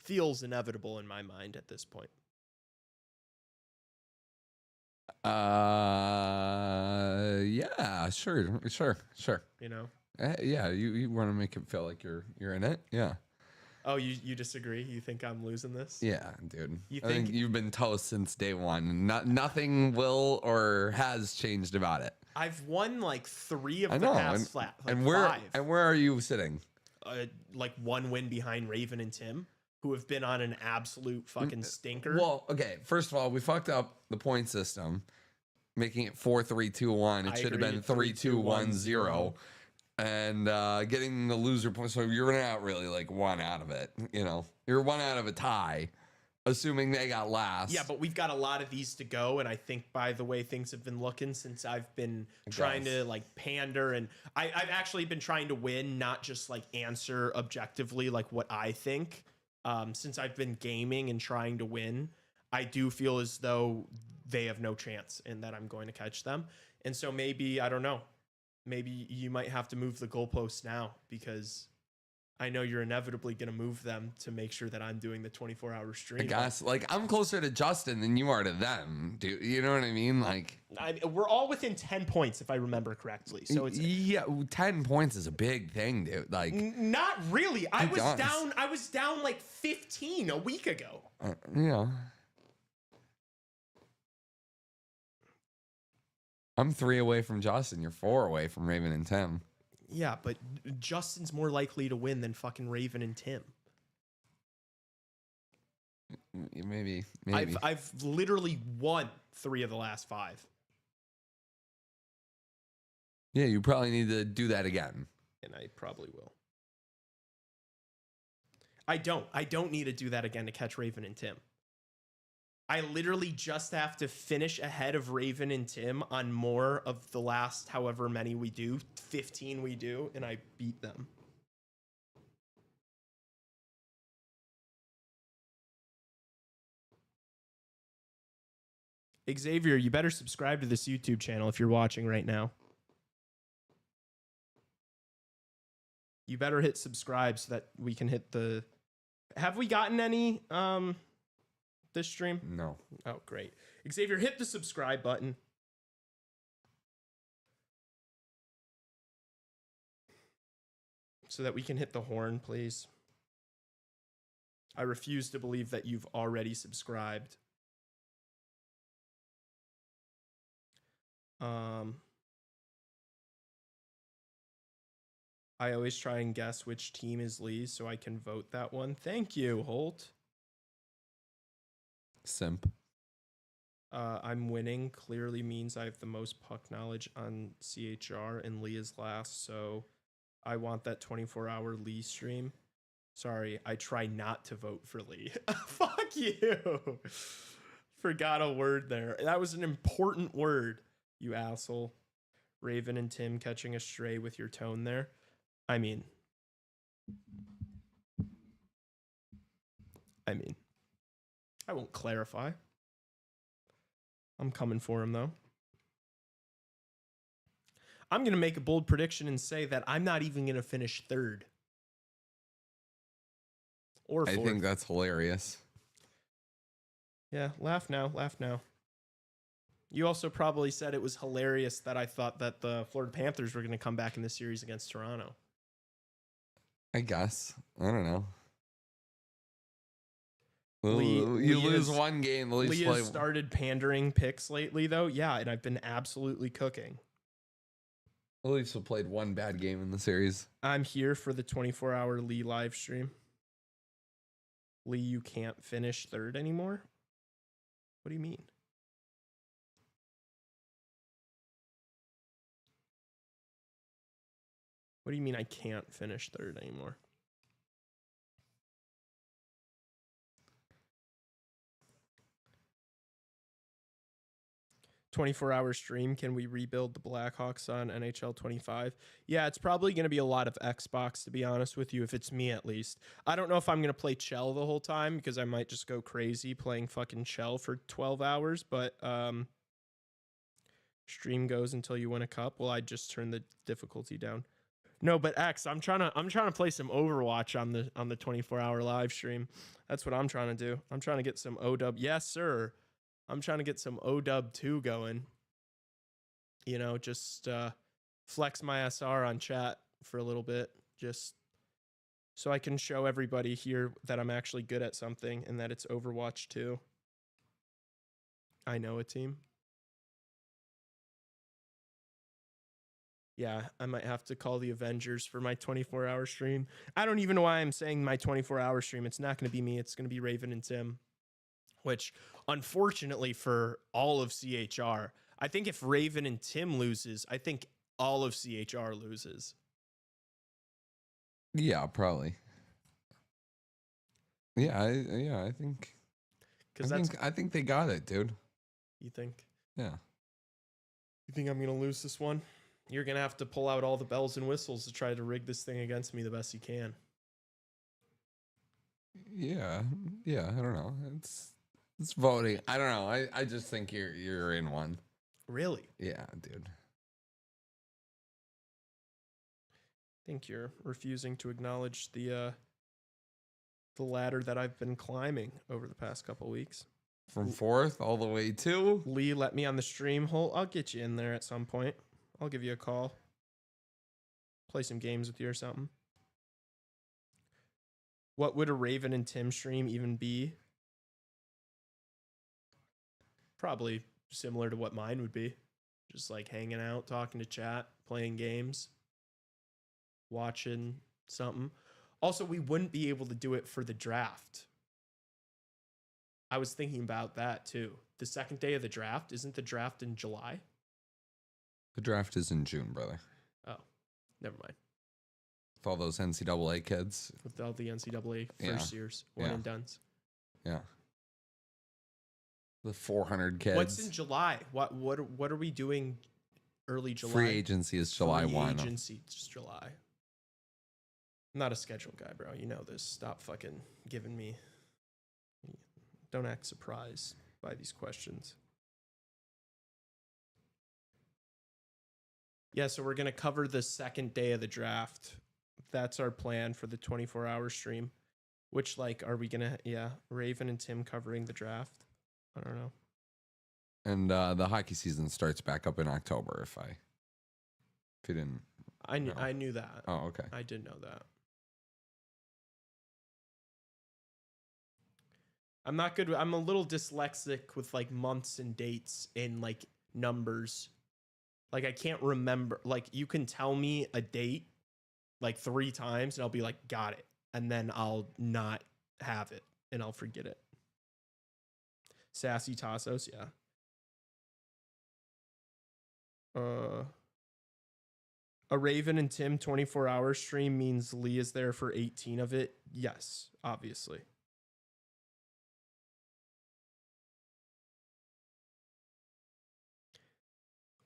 Speaker 1: feels inevitable in my mind at this point.
Speaker 2: Yeah, sure. Yeah, you want to make it feel like you're in it. Yeah.
Speaker 1: Oh, you disagree? You think I'm losing this?
Speaker 2: Yeah, dude.
Speaker 1: I think
Speaker 2: you've been toast since day one. Nothing will or has changed about it.
Speaker 1: I've won like 3 of the past flat. Like
Speaker 2: and
Speaker 1: 5.
Speaker 2: Where are you sitting?
Speaker 1: Like 1 win behind Raven and Tim, who have been on an absolute fucking stinker.
Speaker 2: Well, okay. First of all, we fucked up the point system, making it 4-3-2-1. It should have been 3-2-1-0. And getting the loser point. So you're not really like 1 out of it. You're 1 out of a tie, assuming they got last.
Speaker 1: Yeah, but we've got a lot of these to go. And I think by the way things have been looking since I've been trying to like pander, and I've actually been trying to win, not just like answer objectively like what I think. Since I've been gaming and trying to win, I do feel as though they have no chance and that I'm going to catch them. And so maybe, I don't know. Maybe you might have to move the goalposts now, because I know you're inevitably going to move them to make sure that I'm doing the 24-hour stream.
Speaker 2: I guess, I'm closer to Justin than you are to them, dude. You know what I mean?
Speaker 1: We're all within 10 points, if I remember correctly. So it's
Speaker 2: 10 points is a big thing, dude.
Speaker 1: Not really. I was down like 15 a week ago.
Speaker 2: Yeah. I'm 3 away from Justin. You're 4 away from Raven and Tim.
Speaker 1: Yeah, but Justin's more likely to win than fucking Raven and Tim.
Speaker 2: Maybe.
Speaker 1: I've literally won 3 of the last 5.
Speaker 2: Yeah, you probably need to do that again.
Speaker 1: And I probably will. I don't need to do that again to catch Raven and Tim. I literally just have to finish ahead of Raven and Tim on more of the last however many we do, 15 we do, and I beat them. Xavier, you better subscribe to this YouTube channel if you're watching right now. You better hit subscribe so that we can hit the... Have we gotten any... this stream?
Speaker 2: No.
Speaker 1: Oh, great. Xavier, hit the subscribe button. So that we can hit the horn, please. I refuse to believe that you've already subscribed. I always try and guess which team is Lee's so I can vote that one. Thank you, Holt.
Speaker 2: Simp.
Speaker 1: I'm winning clearly means I have the most puck knowledge on CHR and Lee is last, so I want that 24-hour Lee stream. Sorry, I try not to vote for Lee. Fuck you. Forgot a word there. That was an important word, you asshole. Raven and Tim catching a stray with your tone there. I mean. I won't clarify. I'm coming for him, though. I'm going to make a bold prediction and say that I'm not even going to finish third. Or fourth.
Speaker 2: I think that's hilarious.
Speaker 1: Yeah, laugh now, laugh now. You also probably said it was hilarious that I thought that the Florida Panthers were going to come back in the series against Toronto.
Speaker 2: I guess. I don't know.
Speaker 1: You
Speaker 2: lose one game. At least
Speaker 1: Lee has started pandering picks lately, though. Yeah, and I've been absolutely cooking.
Speaker 2: At least we played one bad game in the series.
Speaker 1: I'm here for the 24-hour Lee live stream. Lee, you can't finish third anymore? What do you mean? What do you mean I can't finish third anymore? 24-hour stream. Can we rebuild the Blackhawks on NHL 25? Yeah, it's probably going to be a lot of Xbox, to be honest with you, if it's me at least. I don't know if I'm going to play Chell the whole time because I might just go crazy playing fucking Chell for 12 hours, but stream goes until you win a cup. Well, I just turn the difficulty down. No, but X, I'm trying to play some Overwatch on the 24-hour live stream. That's what I'm trying to do. I'm trying to get some OW. Yes, sir. I'm trying to get some OW 2 going. You know, just flex my SR on chat for a little bit, just so I can show everybody here that I'm actually good at something and that it's Overwatch 2. I know a team. Yeah, I might have to call the Avengers for my 24-hour stream. I don't even know why I'm saying my 24-hour stream. It's not going to be me. It's going to be Raven and Tim, which unfortunately for all of CHR, I think if Raven and Tim loses, I think all of CHR loses.
Speaker 2: Yeah, probably. Yeah, I think. I think they got it, dude.
Speaker 1: You think?
Speaker 2: Yeah.
Speaker 1: You think I'm gonna lose this one? You're gonna have to pull out all the bells and whistles to try to rig this thing against me the best you can.
Speaker 2: Yeah, I don't know. It's voting. I don't know. I just think you're in one.
Speaker 1: Really?
Speaker 2: Yeah, dude.
Speaker 1: I think you're refusing to acknowledge the ladder that I've been climbing over the past couple weeks.
Speaker 2: From fourth all the way to
Speaker 1: Lee, let me on the stream hole. I'll get you in there at some point. I'll give you a call. Play some games with you or something. What would a Raven and Tim stream even be? Probably similar to what mine would be. Just like hanging out, talking to chat, playing games, watching something. Also, we wouldn't be able to do it for the draft. I was thinking about that too. The second day of the draft, isn't the draft in July?
Speaker 2: The draft is in June, brother.
Speaker 1: Oh, never mind.
Speaker 2: With all those NCAA kids.
Speaker 1: With all the NCAA first years, one and dones.
Speaker 2: Yeah. The 400 kids.
Speaker 1: What's in July? What are we doing early July?
Speaker 2: Free agency is July 1.
Speaker 1: Free agency is July. I'm not a schedule guy, bro. You know this. Stop fucking giving me. Don't act surprised by these questions. Yeah, so we're going to cover the second day of the draft. That's our plan for the 24-hour stream. Which, like, are we going to, Raven and Tim covering the draft? I don't know.
Speaker 2: And the hockey season starts back up in October if you didn't know.
Speaker 1: I knew that.
Speaker 2: Oh, okay.
Speaker 1: I did know that. I'm not good. I'm a little dyslexic with like months and dates and like numbers. Like I can't remember. Like you can tell me a date like 3 times and I'll be like, got it. And then I'll not have it and I'll forget it. Sassy Tassos, yeah. A Raven and Tim 24-hour stream means Lee is there for 18 of it. Yes, obviously.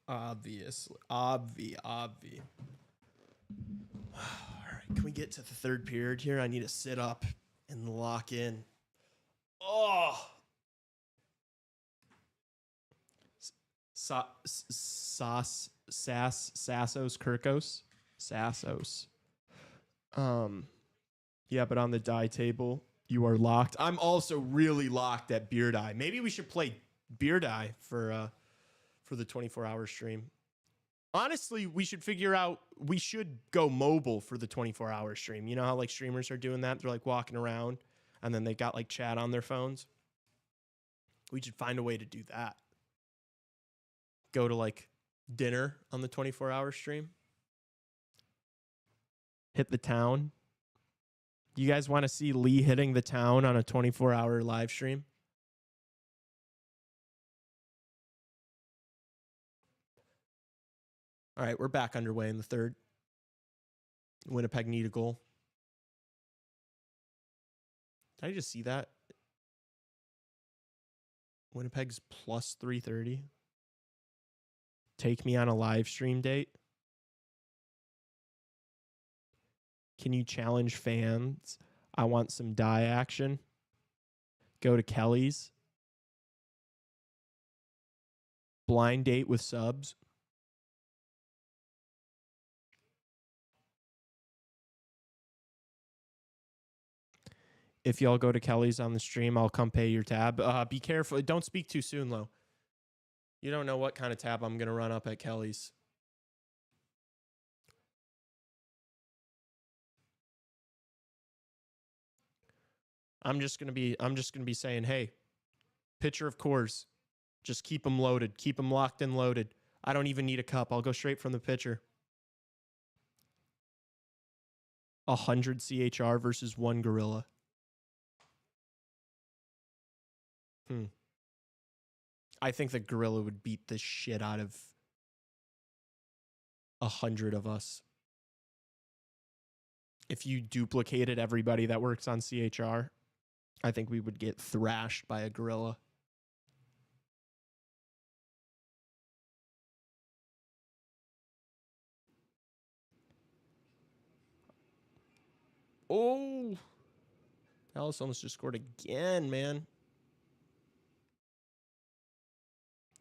Speaker 1: Obviously. Obvi. All right, can we get to the third period here? I need to sit up and lock in. Oh, Sassos Kirkos. Sassos. Yeah, but on the die table, you are locked. I'm also really locked at beer die. Maybe we should play beer die for the 24-hour stream. Honestly, we should figure out, we should go mobile for the 24-hour stream. You know how like streamers are doing that? They're like walking around and then they got like chat on their phones. We should find a way to do that. Go to like dinner on the 24-hour stream. Hit the town. You guys want to see Lee hitting the town on a 24-hour live stream? All right, we're back underway in the third. Winnipeg need a goal. Did I just see that? Winnipeg's plus 330. Take me on a live stream date. Can you challenge fans? I want some die action. Go to Kelly's. Blind date with subs. If y'all go to Kelly's on the stream, I'll come pay your tab. Be careful. Don't speak too soon, Lo. You don't know what kind of tab I'm going to run up at Kelly's. I'm just going to be saying, hey, pitcher of Coors. Just keep them loaded. Keep them locked and loaded. I don't even need a cup. I'll go straight from the pitcher. 100 CHR versus 1 Gorilla. I think the Gorilla would beat the shit out of 100 of us. If you duplicated everybody that works on CHR, I think we would get thrashed by a Gorilla. Oh, Dallas almost just scored again, man.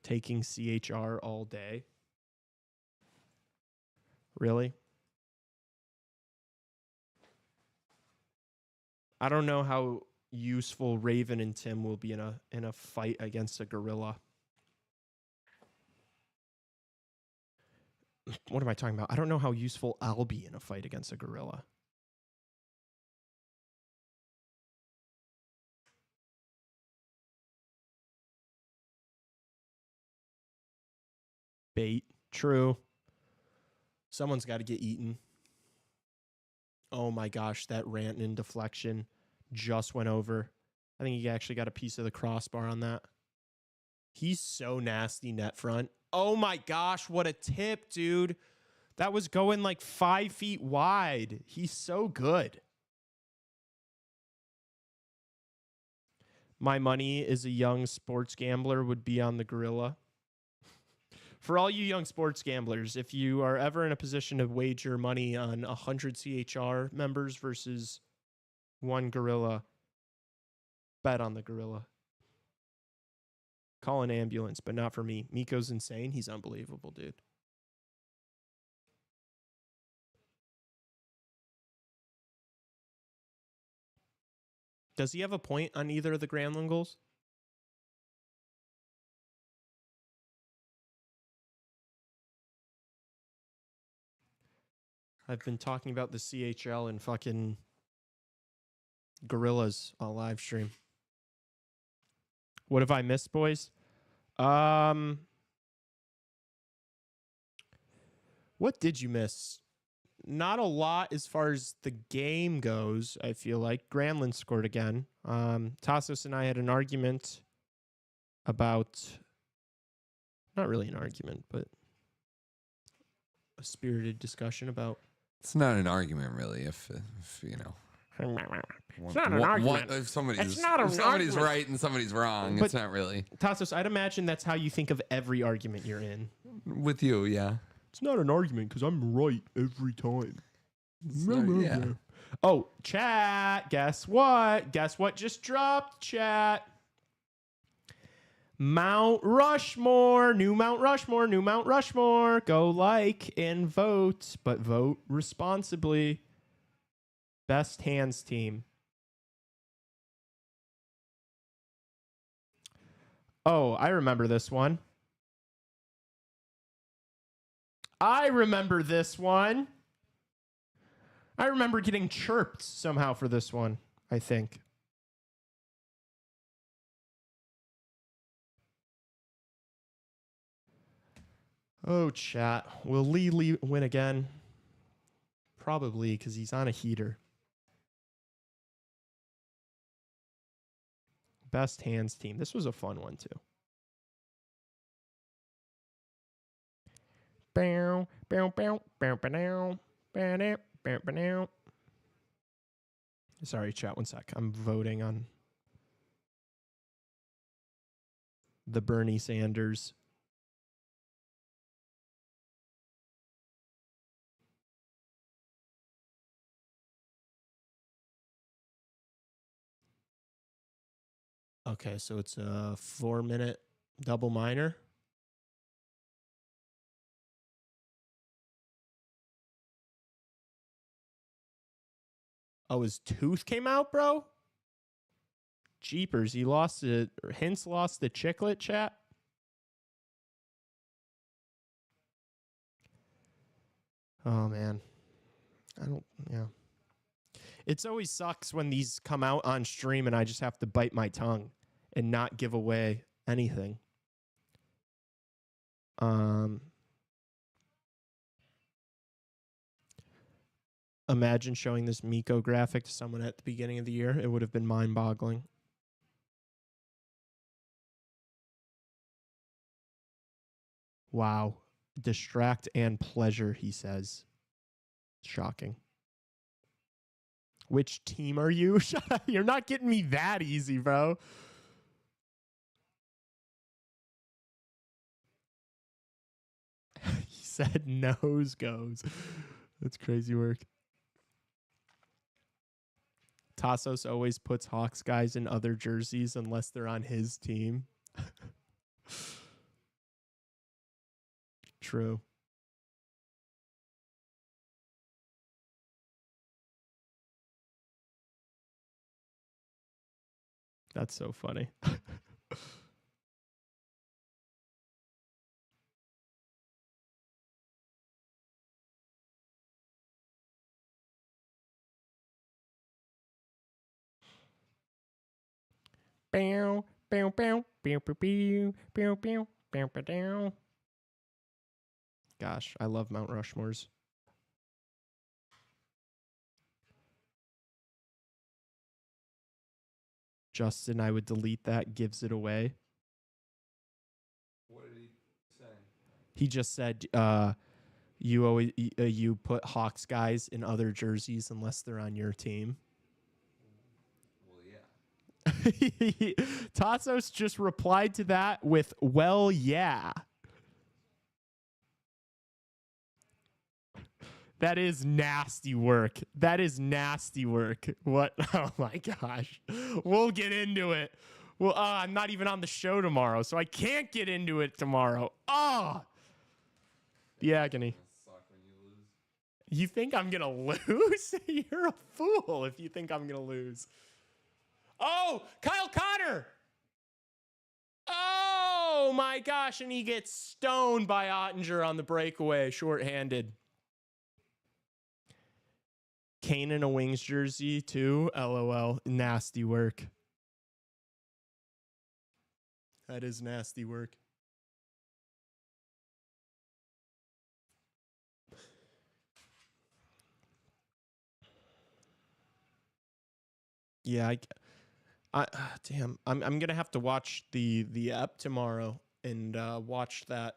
Speaker 1: Taking CHR all day. Really? I don't know how useful Raven and Tim will be in a fight against a Gorilla. What am I talking about? I don't know how useful I'll be in a fight against a Gorilla. Bait. True. Someone's got to get eaten. Oh my gosh, that rant and deflection just went over. I think he actually got a piece of the crossbar on that. He's so nasty net front. Oh my gosh, what a tip, dude. That was going like 5 feet wide. He's so good. My money as a young sports gambler would be on the Gorilla. For all you young sports gamblers, if you are ever in a position to wager money on 100 CHR members versus 1 Gorilla, bet on the Gorilla. Call an ambulance, but not for me. Miko's insane. He's unbelievable, dude. Does he have a point on either of the Granlund goals? I've been talking about the CHL and fucking Gorillas on live stream. What have I missed, boys? What did you miss? Not a lot as far as the game goes, I feel like. Granlund scored again. Tassos and I had an argument about... Not really an argument, but a spirited discussion about...
Speaker 2: It's not an argument, really, if you know...
Speaker 1: It's not an argument.
Speaker 2: If somebody's right and somebody's wrong,
Speaker 1: But
Speaker 2: it's not really.
Speaker 1: Tassos, I'd imagine that's how you think of every argument you're in.
Speaker 2: With you, yeah.
Speaker 1: It's not an argument because I'm right every time.
Speaker 2: Yeah.
Speaker 1: Oh, chat. Guess what? Guess what just dropped, chat? Mount Rushmore, new Mount Rushmore, new Mount Rushmore. Go like and vote, but vote responsibly. Best hands team. Oh, I remember this one. I remember this one. I remember getting chirped somehow for this one, I think. Oh, chat. Will Lee win again? Probably, because he's on a heater. Best hands team. This was a fun one, too. Bow, bow, bow, bow, bow, bow, bow, bow. Sorry, chat, one sec. I'm voting on the Bernie Sanders. Okay, so it's a 4-minute double minor. Oh, his tooth came out, bro? Jeepers, he lost it. Hintz lost the chiclet, chat. Oh, man. Yeah. It's always sucks when these come out on stream and I just have to bite my tongue and not give away anything. Imagine showing this Miko graphic to someone at the beginning of the year. It would have been mind-boggling. Wow. Distract and pleasure, he says. Shocking. Which team are you? You're not getting me that easy, bro. He said nose goes. That's crazy work. Tassos always puts Hawks guys in other jerseys unless they're on his team. True. That's so funny. Bow, bow, bow, bow, bow, bow, bow, bow, bow, bow, bow. Gosh, I love Mount Rushmores. Justin, I would delete that. Gives it away.
Speaker 2: What did he say?
Speaker 1: He just said, you always you put Hawks guys in other jerseys unless they're on your team.
Speaker 2: Well, yeah.
Speaker 1: Tassos just replied to that with, well, yeah. That is nasty work. That is nasty work. What? Oh, my gosh. We'll get into it. Well, I'm not even on the show tomorrow, so I can't get into it tomorrow. Oh, the agony. You think I'm going to lose? You're a fool if you think I'm going to lose. Oh, Kyle Connor. Oh, my gosh. And he gets stoned by Ottinger on the breakaway, shorthanded. Kane in a Wings jersey, too. LOL. Nasty work. That is nasty work. Yeah, damn. I'm gonna have to watch the app tomorrow and watch that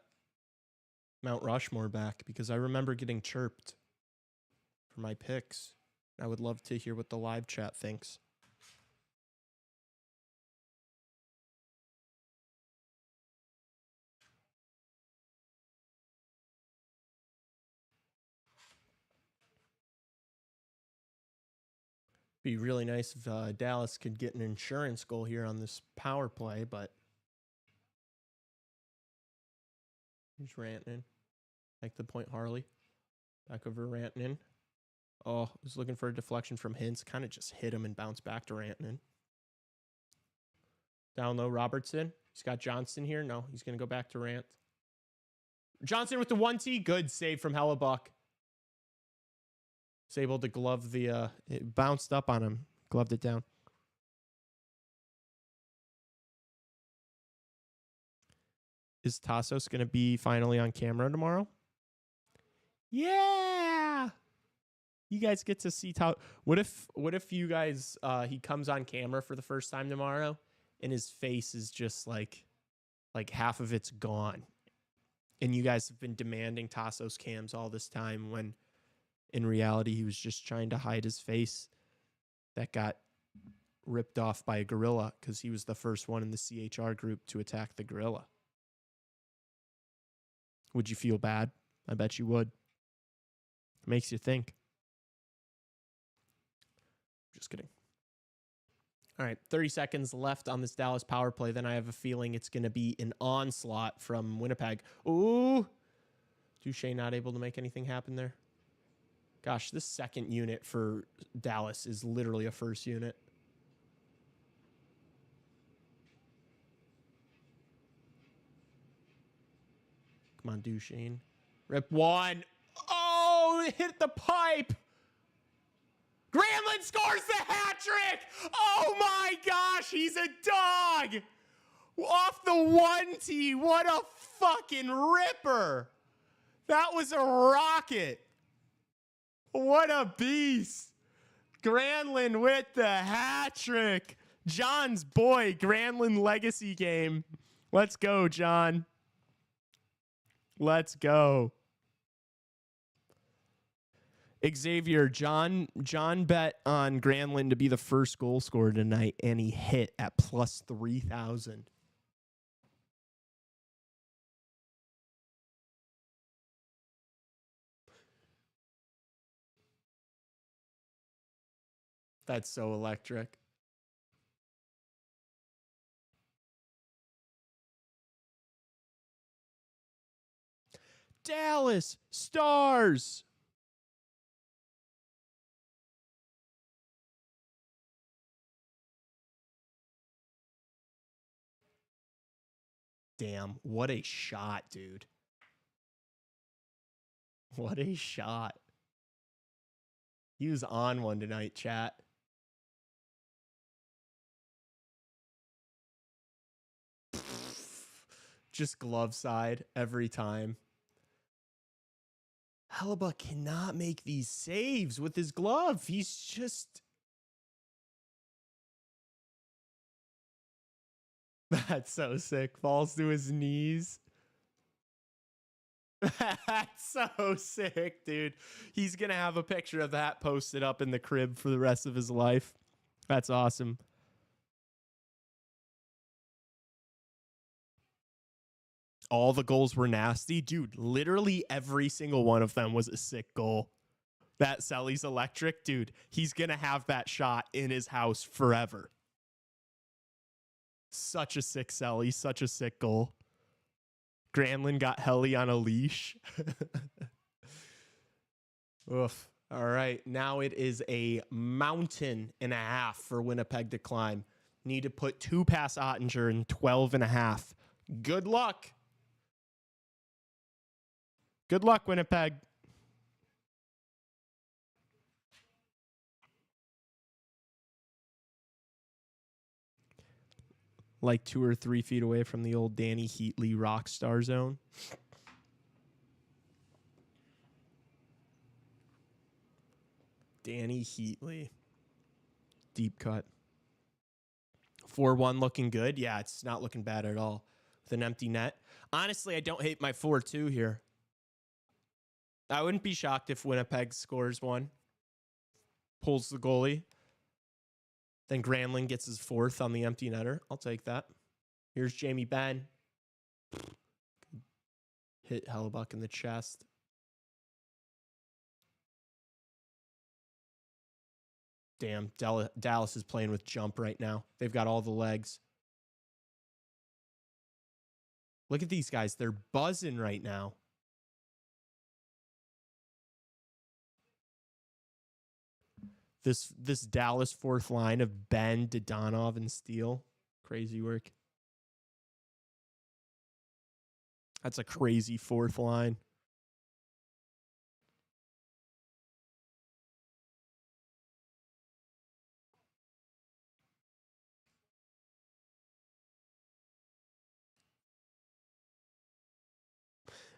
Speaker 1: Mount Rushmore back because I remember getting chirped for my picks. I would love to hear what the live chat thinks. Be really nice if Dallas could get an insurance goal here on this power play, but Here's Rantanen. Like the point Harley. Back over Rantanen. Oh, was looking for a deflection from Hintz. Kind of just hit him and bounced back to Rantanen. Down low, Robertson. He's got Johnson here. No, he's going to go back to Rant. Johnson with the 1T. Good save from Hellebuck. He's able to glove the... it bounced up on him. Gloved it down. Is Tassos going to be finally on camera tomorrow? Yeah! You guys get to see what if you guys he comes on camera for the first time tomorrow and his face is just like half of it's gone. And you guys have been demanding Tassos cams all this time when in reality he was just trying to hide his face that got ripped off by a gorilla because he was the first one in the CHR group to attack the gorilla. Would you feel bad? I bet you would. It makes you think. Just kidding. All right, 30 seconds left on this Dallas power play. Then I have a feeling it's going to be an onslaught from Winnipeg. Ooh. Duchesne not able to make anything happen there. Gosh, this second unit for Dallas is literally a first unit. Come on, Duchesne. Rip one. Oh, it hit the pipe. Granlund scores the hat trick. Oh my gosh, he's a dog. Off the 1T. What a fucking ripper. That was a rocket. What a beast. Granlund with the hat trick. John's boy, Granlund legacy game. Let's go, John. Let's go. Xavier, John bet on Granlund to be the first goal scorer tonight, and he hit at plus 3,000. That's so electric. Dallas Stars. Damn, what a shot, dude. What a shot. He was on one tonight, chat. Just glove side every time. Hellebuck cannot make these saves with his glove. He's just... That's so sick. Falls to his knees. That's so sick, dude. He's going to have a picture of that posted up in the crib for the rest of his life. That's awesome. All the goals were nasty. Dude, literally every single one of them was a sick goal. That Selly's electric, dude. He's going to have that shot in his house forever. Such a sick Selly. Such a sick goal. Granlund got Helly on a leash. Oof. All right. Now it is a mountain and a half for Winnipeg to climb. Need to put 2 past Ottinger in 12 and a half. Good luck. Good luck, Winnipeg. Like 2 or 3 feet away from the old Danny Heatley Rockstar Zone. Danny Heatley. Deep cut. 4-1 looking good. Yeah, it's not looking bad at all. With an empty net. Honestly, I don't hate my 4-2 here. I wouldn't be shocked if Winnipeg scores one. Pulls the goalie. Then Granlund gets his 4th on the empty netter. I'll take that. Here's Jamie Benn. Hit Hellebuck in the chest. Damn, Dallas is playing with jump right now. They've got all the legs. Look at these guys. They're buzzing right now. This Dallas fourth line of Ben, Dodonov, and Steele. Crazy work. That's a crazy fourth line.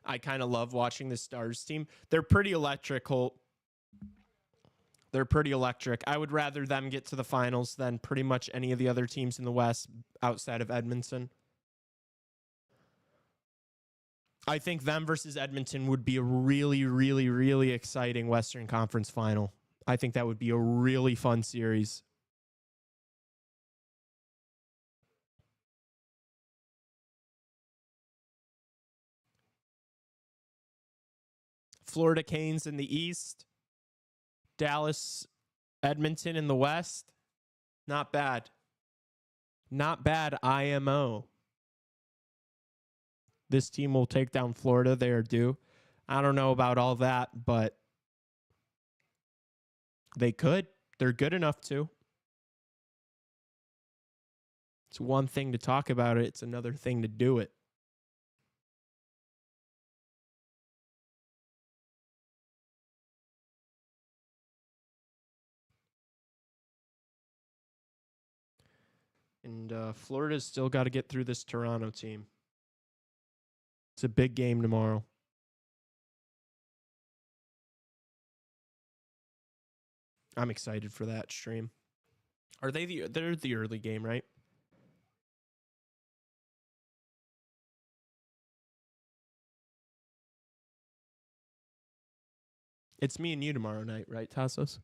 Speaker 1: I kind of love watching the Stars team. They're pretty electric, Holt. They're pretty electric. I would rather them get to the finals than pretty much any of the other teams in the West outside of Edmonton. I think them versus Edmonton would be a really, really, really exciting Western Conference final. I think that would be a really fun series. Florida Canes in the East. Dallas, Edmonton in the West. Not bad. Not bad, IMO. This team will take down Florida. They are due. I don't know about all that, but they could. They're good enough to. It's one thing to talk about it. It's another thing to do it. And Florida's still got to get through this Toronto team. It's a big game tomorrow. I'm excited for that stream. Are they they're the early game, right? It's me and you tomorrow night, right, Tassos?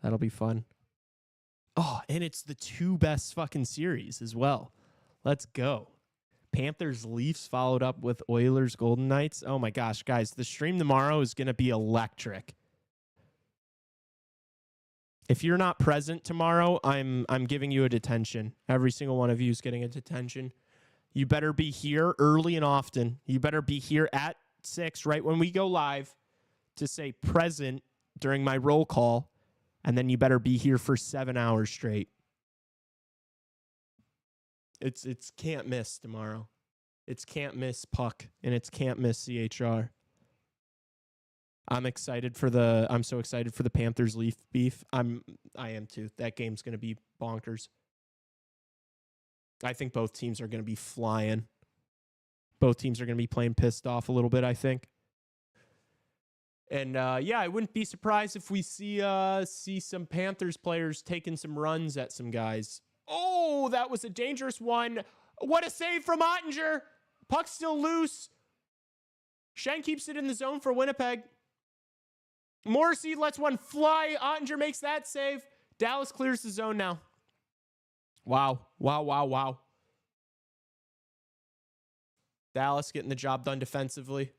Speaker 1: That'll be fun. Oh, and it's the two best fucking series as well. Let's go. Panthers Leafs followed up with Oilers Golden Knights. Oh my gosh, guys, the stream tomorrow is going to be electric. If you're not present tomorrow, I'm giving you a detention. Every single one of you is getting a detention. You better be here early and often. You better be here at 6 right when we go live to say present during my roll call. And then you better be here for 7 hours straight. It's can't miss tomorrow. It's can't miss puck and it's can't miss CHR. I'm so excited for the Panthers Leaf beef. I am too. That game's going to be bonkers. I think both teams are going to be flying. Both teams are going to be playing pissed off a little bit, I think. And yeah, I wouldn't be surprised if we see some Panthers players taking some runs at some guys. Oh, that was a dangerous one. What a save from Ottinger. Puck's still loose. Shen keeps it in the zone for Winnipeg. Morrissey lets one fly. Ottinger makes that save. Dallas clears the zone now. Wow. Wow, wow, wow. Dallas getting the job done defensively.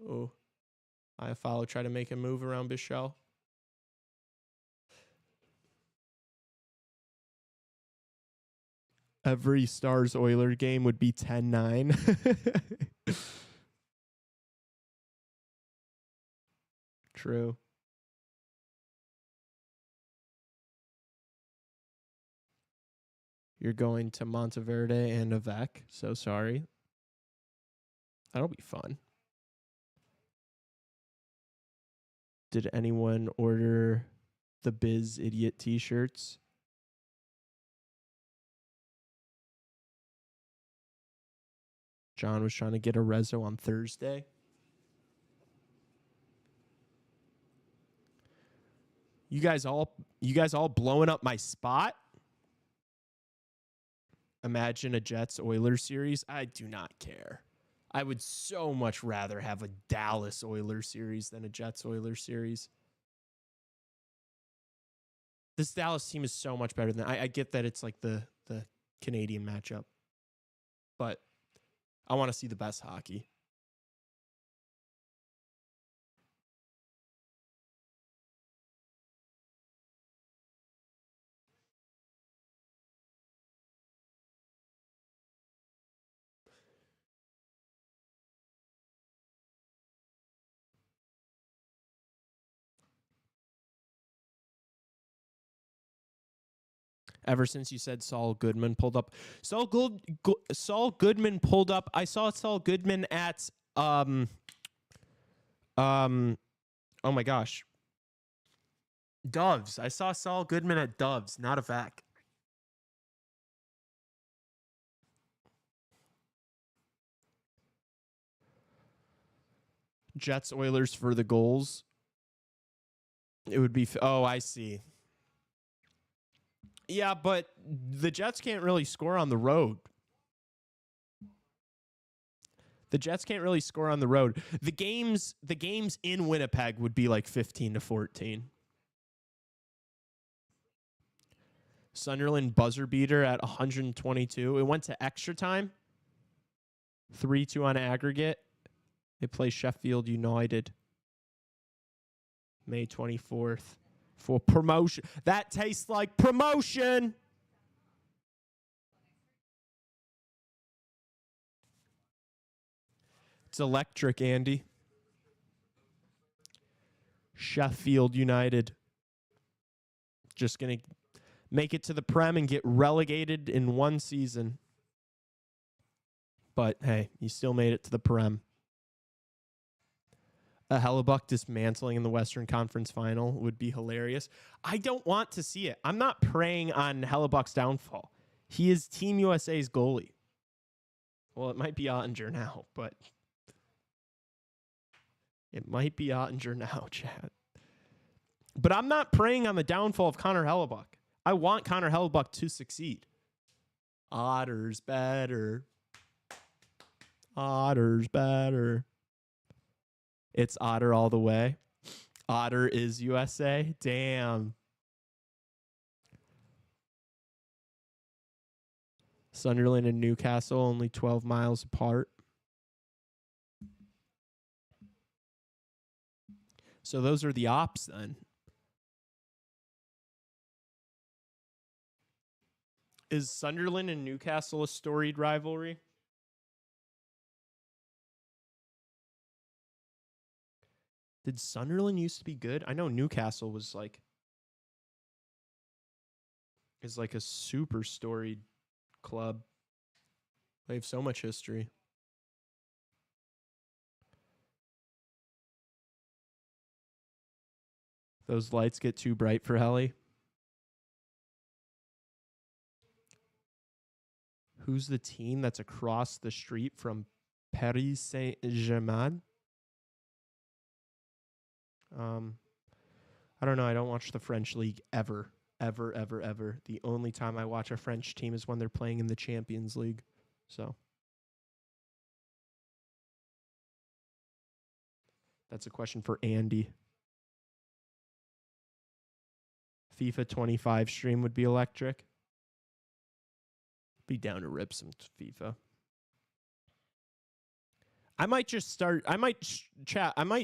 Speaker 1: Oh. I follow, try to make a move around Bichelle. Every Stars Oiler game would be 10-9. True. You're going to Monteverde and Avec. So sorry. That'll be fun. Did anyone order the Biz Idiot t-shirts? John was trying to get a rezo on Thursday. You guys all blowing up my spot? Imagine a Jets Oilers series. I do not care. I would so much rather have a Dallas Oilers series than a Jets Oilers series. This Dallas team is so much better than I get that it's like the Canadian matchup, but I want to see the best hockey. Ever since you said Saul Goodman pulled up. Saul Goodman pulled up. I saw Saul Goodman at oh my gosh. Doves. I saw Saul Goodman at Doves, not a vac. Jets Oilers for the goals. It would be oh, I see. Yeah, but the Jets can't really score on the road. The Jets can't really score on the road. The games in Winnipeg would be like 15-14. Sunderland buzzer beater at 122. It went to extra time. 3-2 on aggregate. They play Sheffield United May 24th. For promotion. That tastes like promotion. It's electric, Andy. Sheffield United. Just going to make it to the Prem and get relegated in one season. But, hey, you still made it to the Prem. A Hellebuck dismantling in the Western Conference Final would be hilarious. I don't want to see it. I'm not preying on Hellebuck's downfall. He is Team USA's goalie. Well, it might be Ottinger now, but it might be Ottinger now, Chad. But I'm not preying on the downfall of Connor Hellebuck. I want Connor Hellebuck to succeed. Otter's better. Otter's better. It's Otter all the way. Otter is USA. Damn. Sunderland and Newcastle only 12 miles apart. So those are the ops then. Is Sunderland and Newcastle a storied rivalry? Did Sunderland used to be good? I know Newcastle was is like a super storied club. They have so much history. Those lights get too bright for Helly. Who's the team that's across the street from Paris Saint-Germain? I don't know. I don't watch the French league ever. The only time I watch a French team is when they're playing in the Champions League. So that's a question for Andy. FIFA 25 stream would be electric. Be down to rip some FIFA. I might just start. I might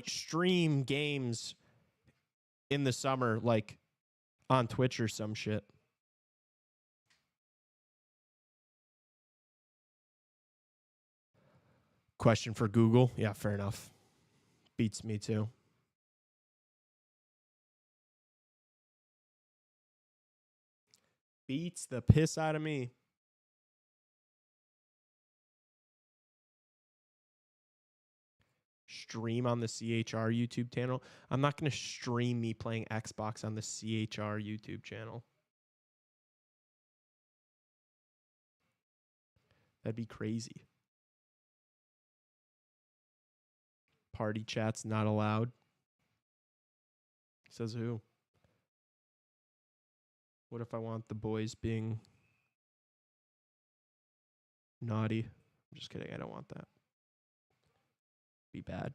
Speaker 1: stream games in the summer, like on Twitch or some shit. Question for Google. Yeah, fair enough. Beats me too. Beats the piss out of me. Stream on the CHR YouTube channel. I'm not going to stream me playing Xbox on the CHR YouTube channel. That'd be crazy. Party chat's not allowed. Says who? What if I want the boys being naughty? I'm just kidding. I don't want that. Be bad.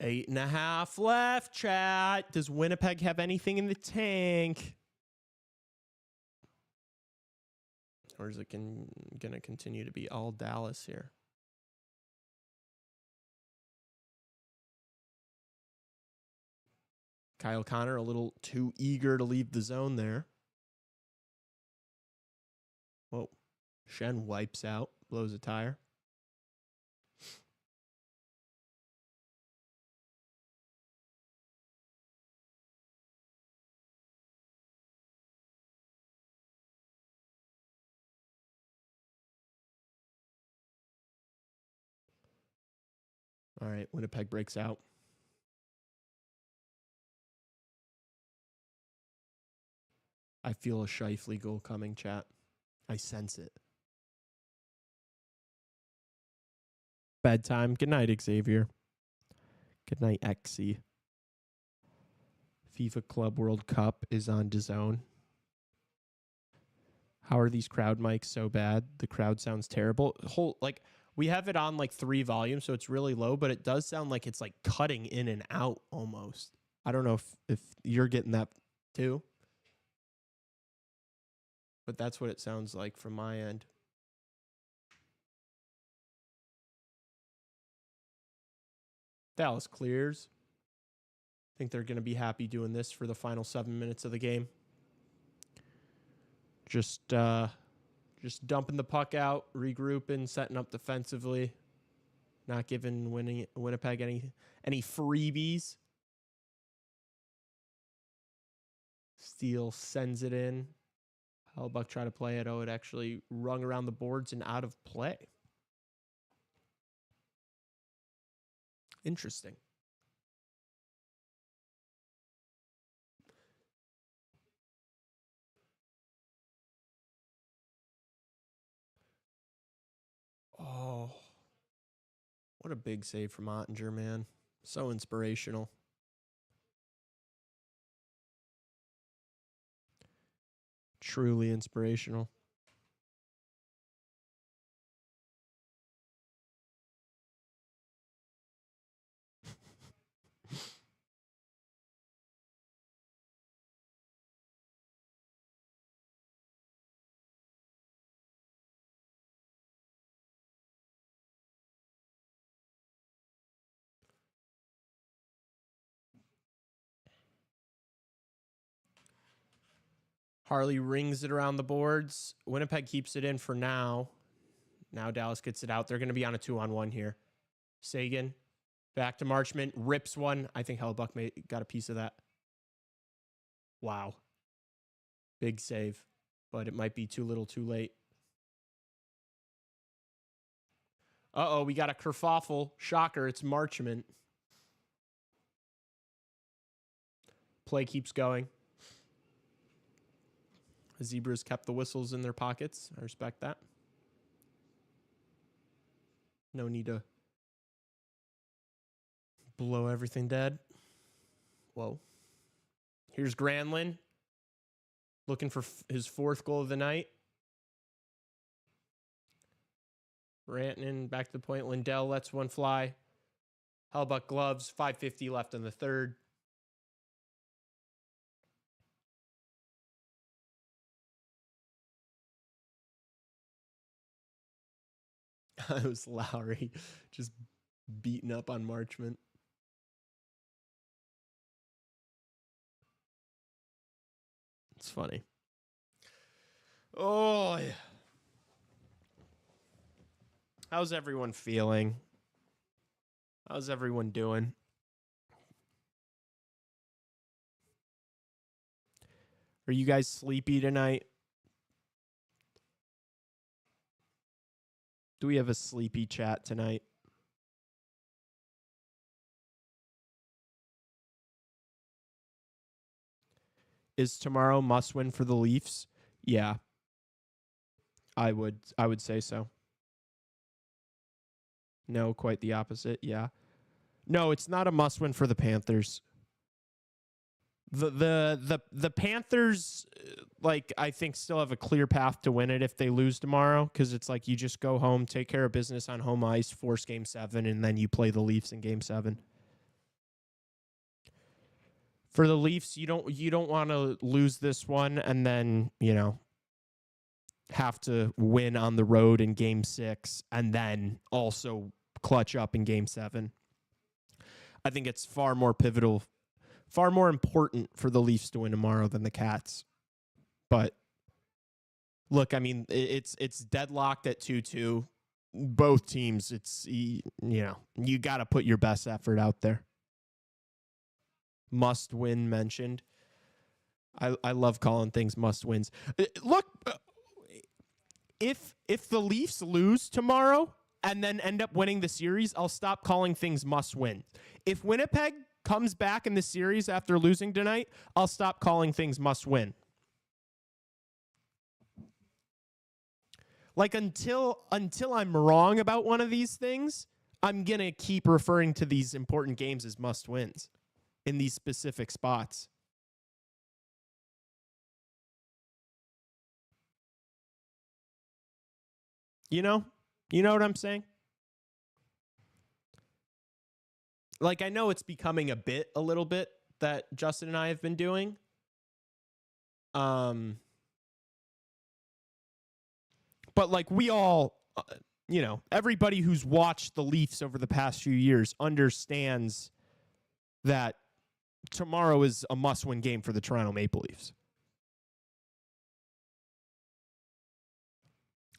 Speaker 1: Eight and a half left, chat. Does Winnipeg have anything in the tank? Or is it going to continue to be all Dallas here? Kyle Connor a little too eager to leave the zone there. Whoa. Shen wipes out, blows a tire. All right, Winnipeg breaks out. I feel a Scheifele goal coming, chat. I sense it. Bedtime. Good night, Xavier. Good night, Exy. FIFA Club World Cup is on DAZN. How are these crowd mics so bad? The crowd sounds terrible. We have it on like 3 volumes, so it's really low, but it does sound like it's like cutting in and out almost. I don't know if you're getting that too, but that's what it sounds like from my end. Dallas clears. I think they're going to be happy doing this for the final 7 minutes of the game. Just dumping the puck out, regrouping, setting up defensively, not giving Winnipeg any freebies. Steele sends it in. Hellbuck tried to play it. Oh, it actually rung around the boards and out of play. Interesting. Oh, what a big save from Ottinger, man. So inspirational. Truly inspirational. Harley rings it around the boards. Winnipeg keeps it in for now. Now Dallas gets it out. They're going to be on a 2-on-1 here. Sagan back to Marchment. Rips one. I think Hellbuck got a piece of that. Wow. Big save. But it might be too little too late. Uh-oh, we got a kerfuffle. Shocker, it's Marchment. Play keeps going. The Zebras kept the whistles in their pockets. I respect that. No need to blow everything dead. Whoa. Here's Granlund. Looking for his 4th goal of the night. Rantanen back to the point. Lindell lets one fly. Hellbuck gloves. 5:50 left in the 3rd. It was Lowry just beating up on Marchment. It's funny. Oh, yeah. How's everyone feeling? How's everyone doing? Are you guys sleepy tonight? Do we have a sleepy chat tonight? Is tomorrow must win for the Leafs? Yeah. I would say so. No, quite the opposite. Yeah. No, it's not a must win for the Panthers. The Panthers, like, I think still have a clear path to win it if they lose tomorrow, because it's like you just go home, take care of business on home ice, force Game 7, and then you play the Leafs in Game 7. For the Leafs, you don't want to lose this one and then, have to win on the road in Game 6 and then also clutch up in Game 7. I think it's far more pivotal Far more important for the Leafs to win tomorrow than the Cats. But look, I mean, it's deadlocked at 2-2. Both teams, you got to put your best effort out there. Must win mentioned. I love calling things must wins. Look, if the Leafs lose tomorrow and then end up winning the series, I'll stop calling things must win. If Winnipeg comes back in the series after losing tonight, I'll stop calling things must win. Like until I'm wrong about one of these things, I'm going to keep referring to these important games as must wins in these specific spots. You know what I'm saying? Like, I know it's becoming a little bit that Justin and I have been doing. But like we all, everybody who's watched the Leafs over the past few years understands that tomorrow is a must-win game for the Toronto Maple Leafs.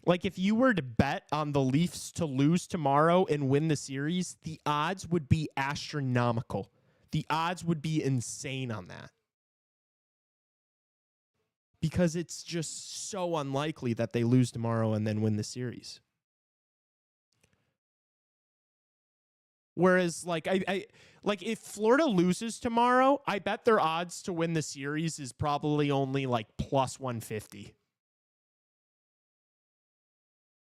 Speaker 1: Like, if you were to bet on the Leafs to lose tomorrow and win the series, the odds would be astronomical. The odds would be insane on that. Because it's just so unlikely that they lose tomorrow and then win the series. Whereas, like, like if Florida loses tomorrow, I bet their odds to win the series is probably only like plus 150.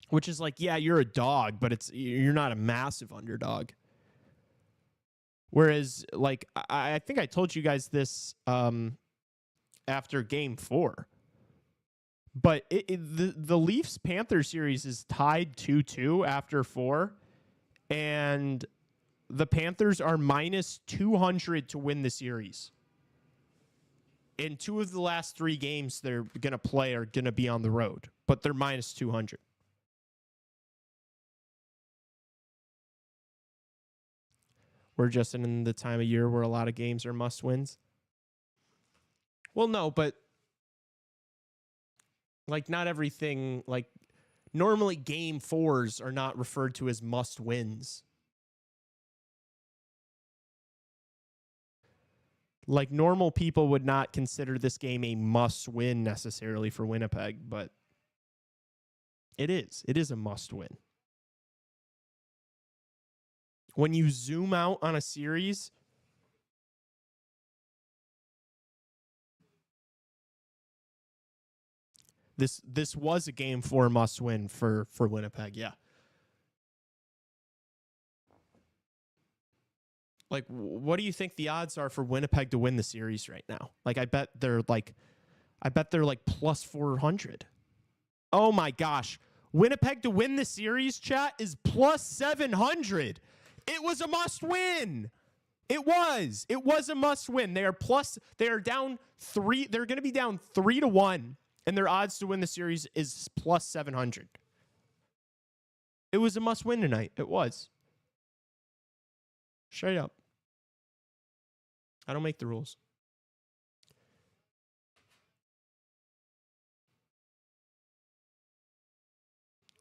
Speaker 1: Which is like, yeah, you're a dog, but you're not a massive underdog. Whereas, like, I think I told you guys this after Game 4. But the Leafs-Panthers series is tied 2-2 after 4. And the Panthers are minus 200 to win the series. In 2 of the last 3 games they're going to play are going to be on the road. But they're minus 200. We're just in the time of year where a lot of games are must-wins. Well, no, but like not everything, like normally Game 4s are not referred to as must-wins. Like normal people would not consider this game a must-win necessarily for Winnipeg, but it is. It is a must-win. When you zoom out on a series, this was a Game 4 must-win for Winnipeg, yeah. Like, what do you think the odds are for Winnipeg to win the series right now? Like, I bet they're like plus 400. Oh my gosh. Winnipeg to win the series, chat, is plus 700. It was a must-win. It was a must-win. They are down 3. They're going to be down 3-1, and their odds to win the series is plus 700. It was a must-win tonight. It was. Straight up. I don't make the rules.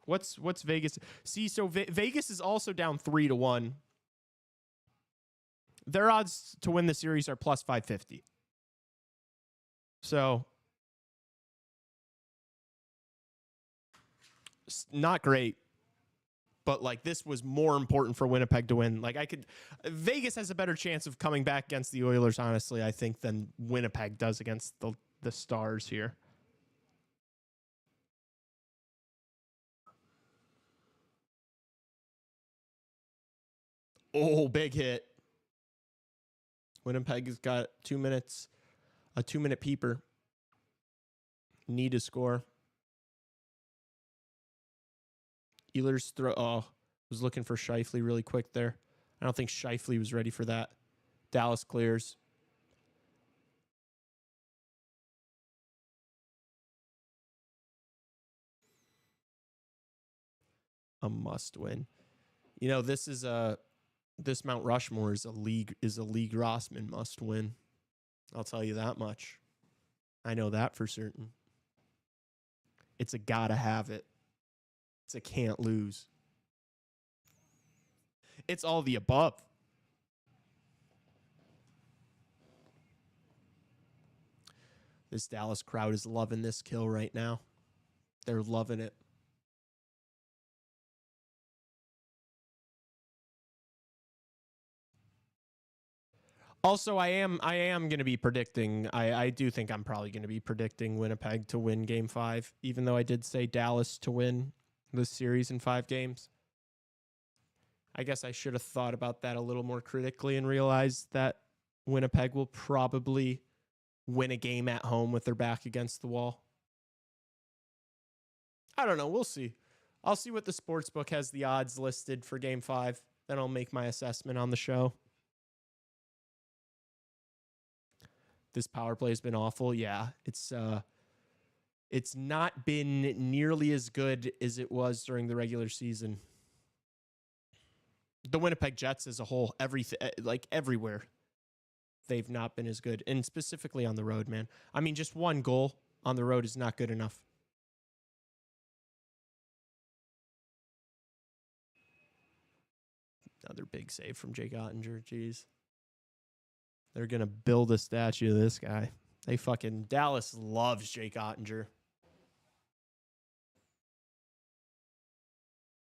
Speaker 1: What's Vegas? See, so Vegas is also down 3-1. Their odds to win the series are plus 550. So, not great. But like this was more important for Winnipeg to win. Like Vegas has a better chance of coming back against the Oilers, honestly, I think, than Winnipeg does against the Stars here. Oh, big hit. Winnipeg has got 2 minutes, a 2-minute peeper. Need to score. Ehlers throw. Oh, was looking for Scheifele really quick there. I don't think Scheifele was ready for that. Dallas clears. A must win. You know, this Mount Rushmore is a league Rossman must win. I'll tell you that much. I know that for certain. It's a gotta have it. It's a can't lose. It's all the above. This Dallas crowd is loving this kill right now. They're loving it. Also, I am going to be predicting. I do think I'm probably going to be predicting Winnipeg to win Game 5, even though I did say Dallas to win this series in 5 games. I guess I should have thought about that a little more critically and realized that Winnipeg will probably win a game at home with their back against the wall. I don't know. We'll see. I'll see what the sportsbook has the odds listed for Game 5. Then I'll make my assessment on the show. This power play has been awful. Yeah, it's not been nearly as good as it was during the regular season. The Winnipeg Jets as a whole, everywhere, they've not been as good, and specifically on the road, man. I mean, just one goal on the road is not good enough. Another big save from Jake Ottinger. Jeez. They're going to build a statue of this guy. Dallas loves Jake Ottinger.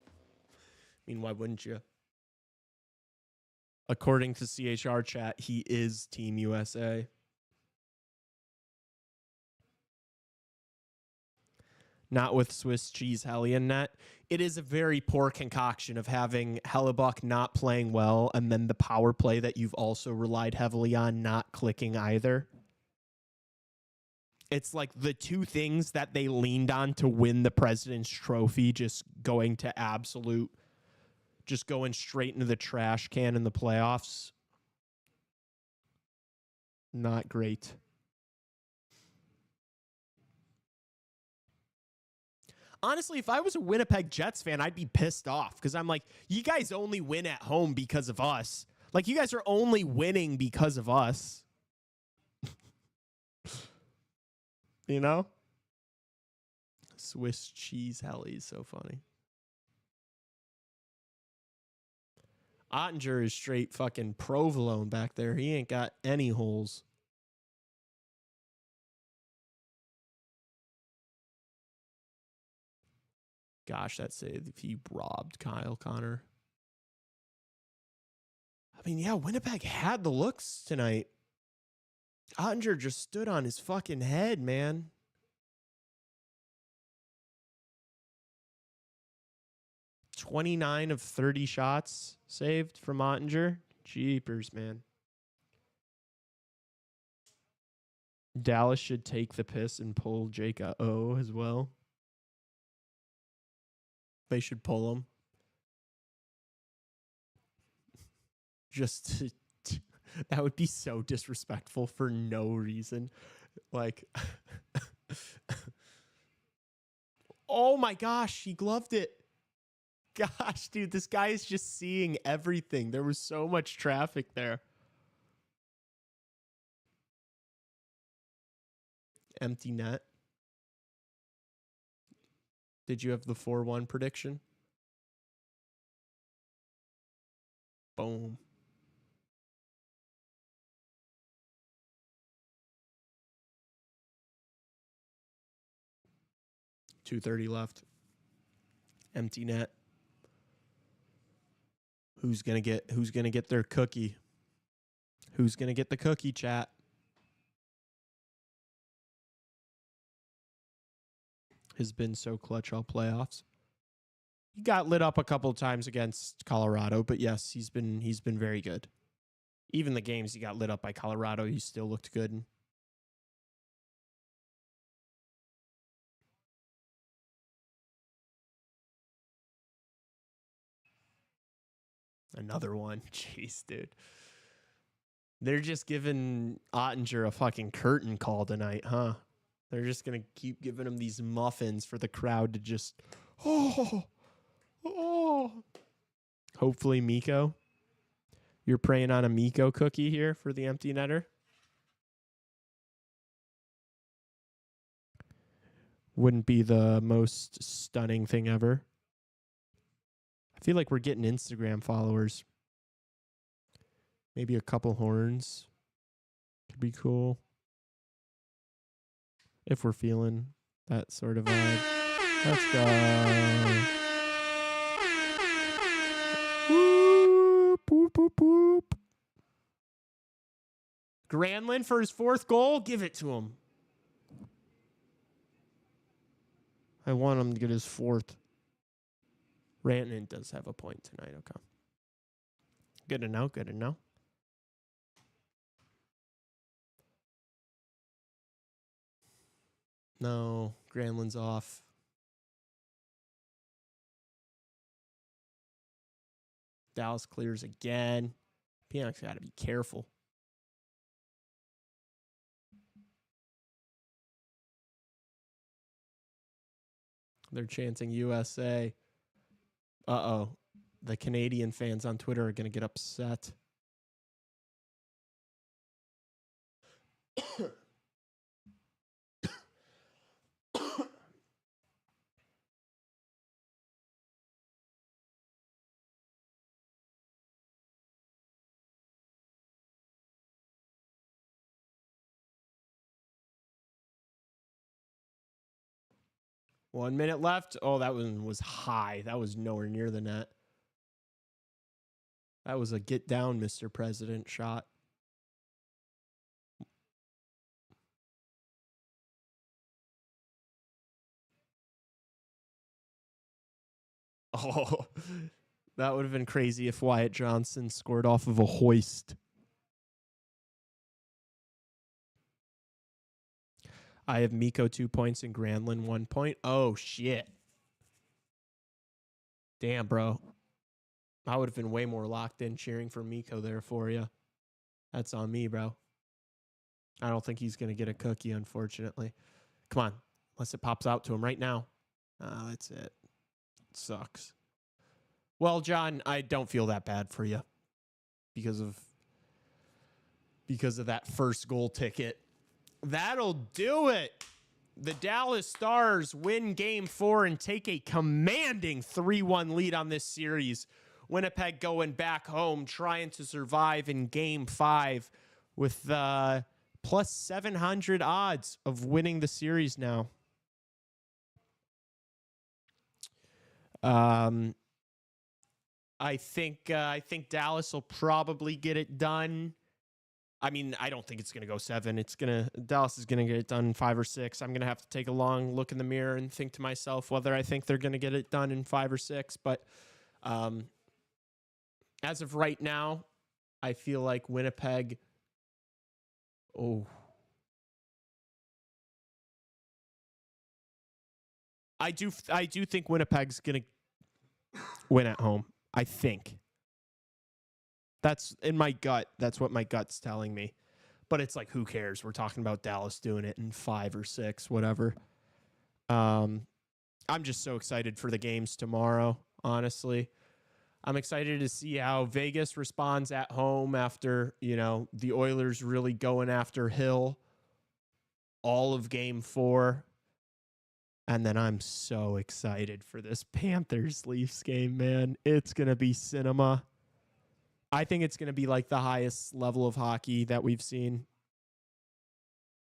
Speaker 1: I mean, why wouldn't you? According to CHR chat, he is Team USA. Not with Swiss cheese Hellion net. It is a very poor concoction of having Hellebuck not playing well and then the power play that you've also relied heavily on not clicking either. It's like the two things that they leaned on to win the President's Trophy just going straight into the trash can in the playoffs. Not great. Honestly, if I was a Winnipeg Jets fan, I'd be pissed off because I'm like, you guys only win at home because of us. Like, you guys are only winning because of us. You know? Swiss cheese Helly is so funny. Ottinger is straight fucking provolone back there. He ain't got any holes. Gosh, that save if he robbed Kyle Connor. I mean, yeah, Winnipeg had the looks tonight. Ottinger just stood on his fucking head, man. $29 of 30 shots saved from Ottinger. Jeepers, man. Dallas should take the piss and pull Jake O as well. They should pull him. That would be so disrespectful for no reason. Like, oh my gosh, he gloved it. Gosh, dude, this guy is just seeing everything. There was so much traffic there. Empty net. Did you have the 4-1 prediction? Boom. .230 left. Empty net. Who's gonna get their cookie? Who's gonna get the cookie, chat? Has been so clutch all playoffs. He got lit up a couple of times against Colorado, but yes, he's been very good. Even the games he got lit up by Colorado, he still looked good. Another one. Jeez, dude. They're just giving Ottinger a fucking curtain call tonight, huh? They're just going to keep giving him these muffins for the crowd to just, oh. Hopefully, Mikko. You're praying on a Mikko cookie here for the empty netter. wouldn't be the most stunning thing ever. I feel like we're getting Instagram followers. Maybe a couple horns could be cool. If we're feeling that sort of vibe. Let's go. Whoop, whoop, whoop, whoop. Granlund for his 4th goal? Give it to him. I want him to get his 4th. Rantanen does have a point tonight. Okay. Good to know. Good to know. No, Granlund's off. Dallas clears again. Pionek's got to be careful. They're chanting USA. Uh-oh. The Canadian fans on Twitter are going to get upset. 1 minute left. Oh, that one was high. That was nowhere near the net. That was a get down, Mr. President shot. Oh, that would have been crazy if Wyatt Johnson scored off of a hoist. I have Mikko 2 points and Granlund 1 point. Oh, shit. Damn, bro. I would have been way more locked in cheering for Mikko there for you. That's on me, bro. I don't think he's going to get a cookie, unfortunately. Come on. Unless it pops out to him right now. That's it. It sucks. Well, John, I don't feel that bad for you because of that first goal ticket. That'll do it. The Dallas Stars win Game 4 and take a commanding 3-1 lead on this series. Winnipeg going back home, trying to survive in Game 5 with plus 700 odds of winning the series now. I think Dallas will probably get it done. I mean, I don't think it's going to go 7. Dallas is going to get it done in 5 or 6. I'm going to have to take a long look in the mirror and think to myself whether I think they're going to get it done in 5 or 6. But as of right now, I feel like Winnipeg. Oh. I do think Winnipeg's going to win at home. I think. That's in my gut. That's what my gut's telling me. But it's like, who cares? We're talking about Dallas doing it in 5 or 6, whatever. I'm just so excited for the games tomorrow, honestly. I'm excited to see how Vegas responds at home after, the Oilers really going after Hill all of Game 4. And then I'm so excited for this Panthers-Leafs game, man. It's going to be cinema. I think it's going to be like the highest level of hockey that we've seen.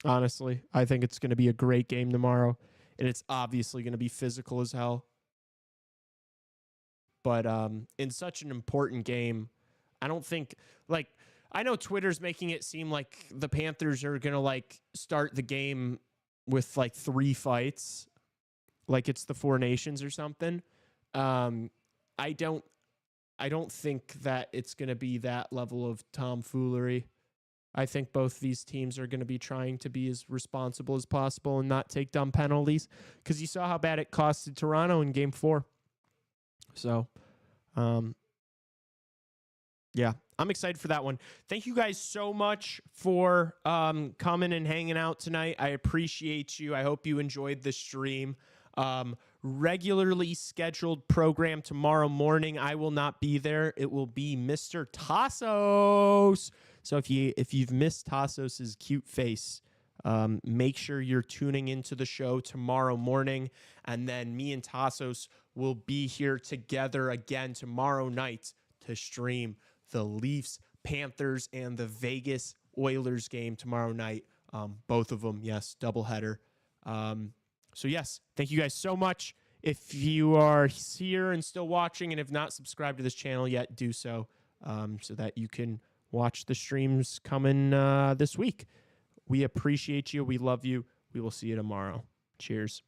Speaker 1: Honestly, I think it's going to be a great game tomorrow. And it's obviously going to be physical as hell. But in such an important game, I don't think, I know Twitter's making it seem like the Panthers are going to, start the game with, 3 fights. Like it's the Four Nations or something. I don't think that it's going to be that level of tomfoolery. I think both these teams are going to be trying to be as responsible as possible and not take dumb penalties because you saw how bad it costed Toronto in Game 4. So, yeah, I'm excited for that one. Thank you guys so much for coming and hanging out tonight. I appreciate you. I hope you enjoyed the stream. Regularly scheduled program tomorrow morning. I will not be there. It will be Mr. Tassos. So if you've missed Tassos's cute face Make sure you're tuning into the show tomorrow morning. And then me and Tassos will be here together again tomorrow night to stream the Leafs, Panthers, and the Vegas Oilers game tomorrow night. Both of them, yes, doubleheader. So, yes, thank you guys so much. If you are here and still watching and have not subscribed to this channel yet, do so so that you can watch the streams coming this week. We appreciate you. We love you. We will see you tomorrow. Cheers.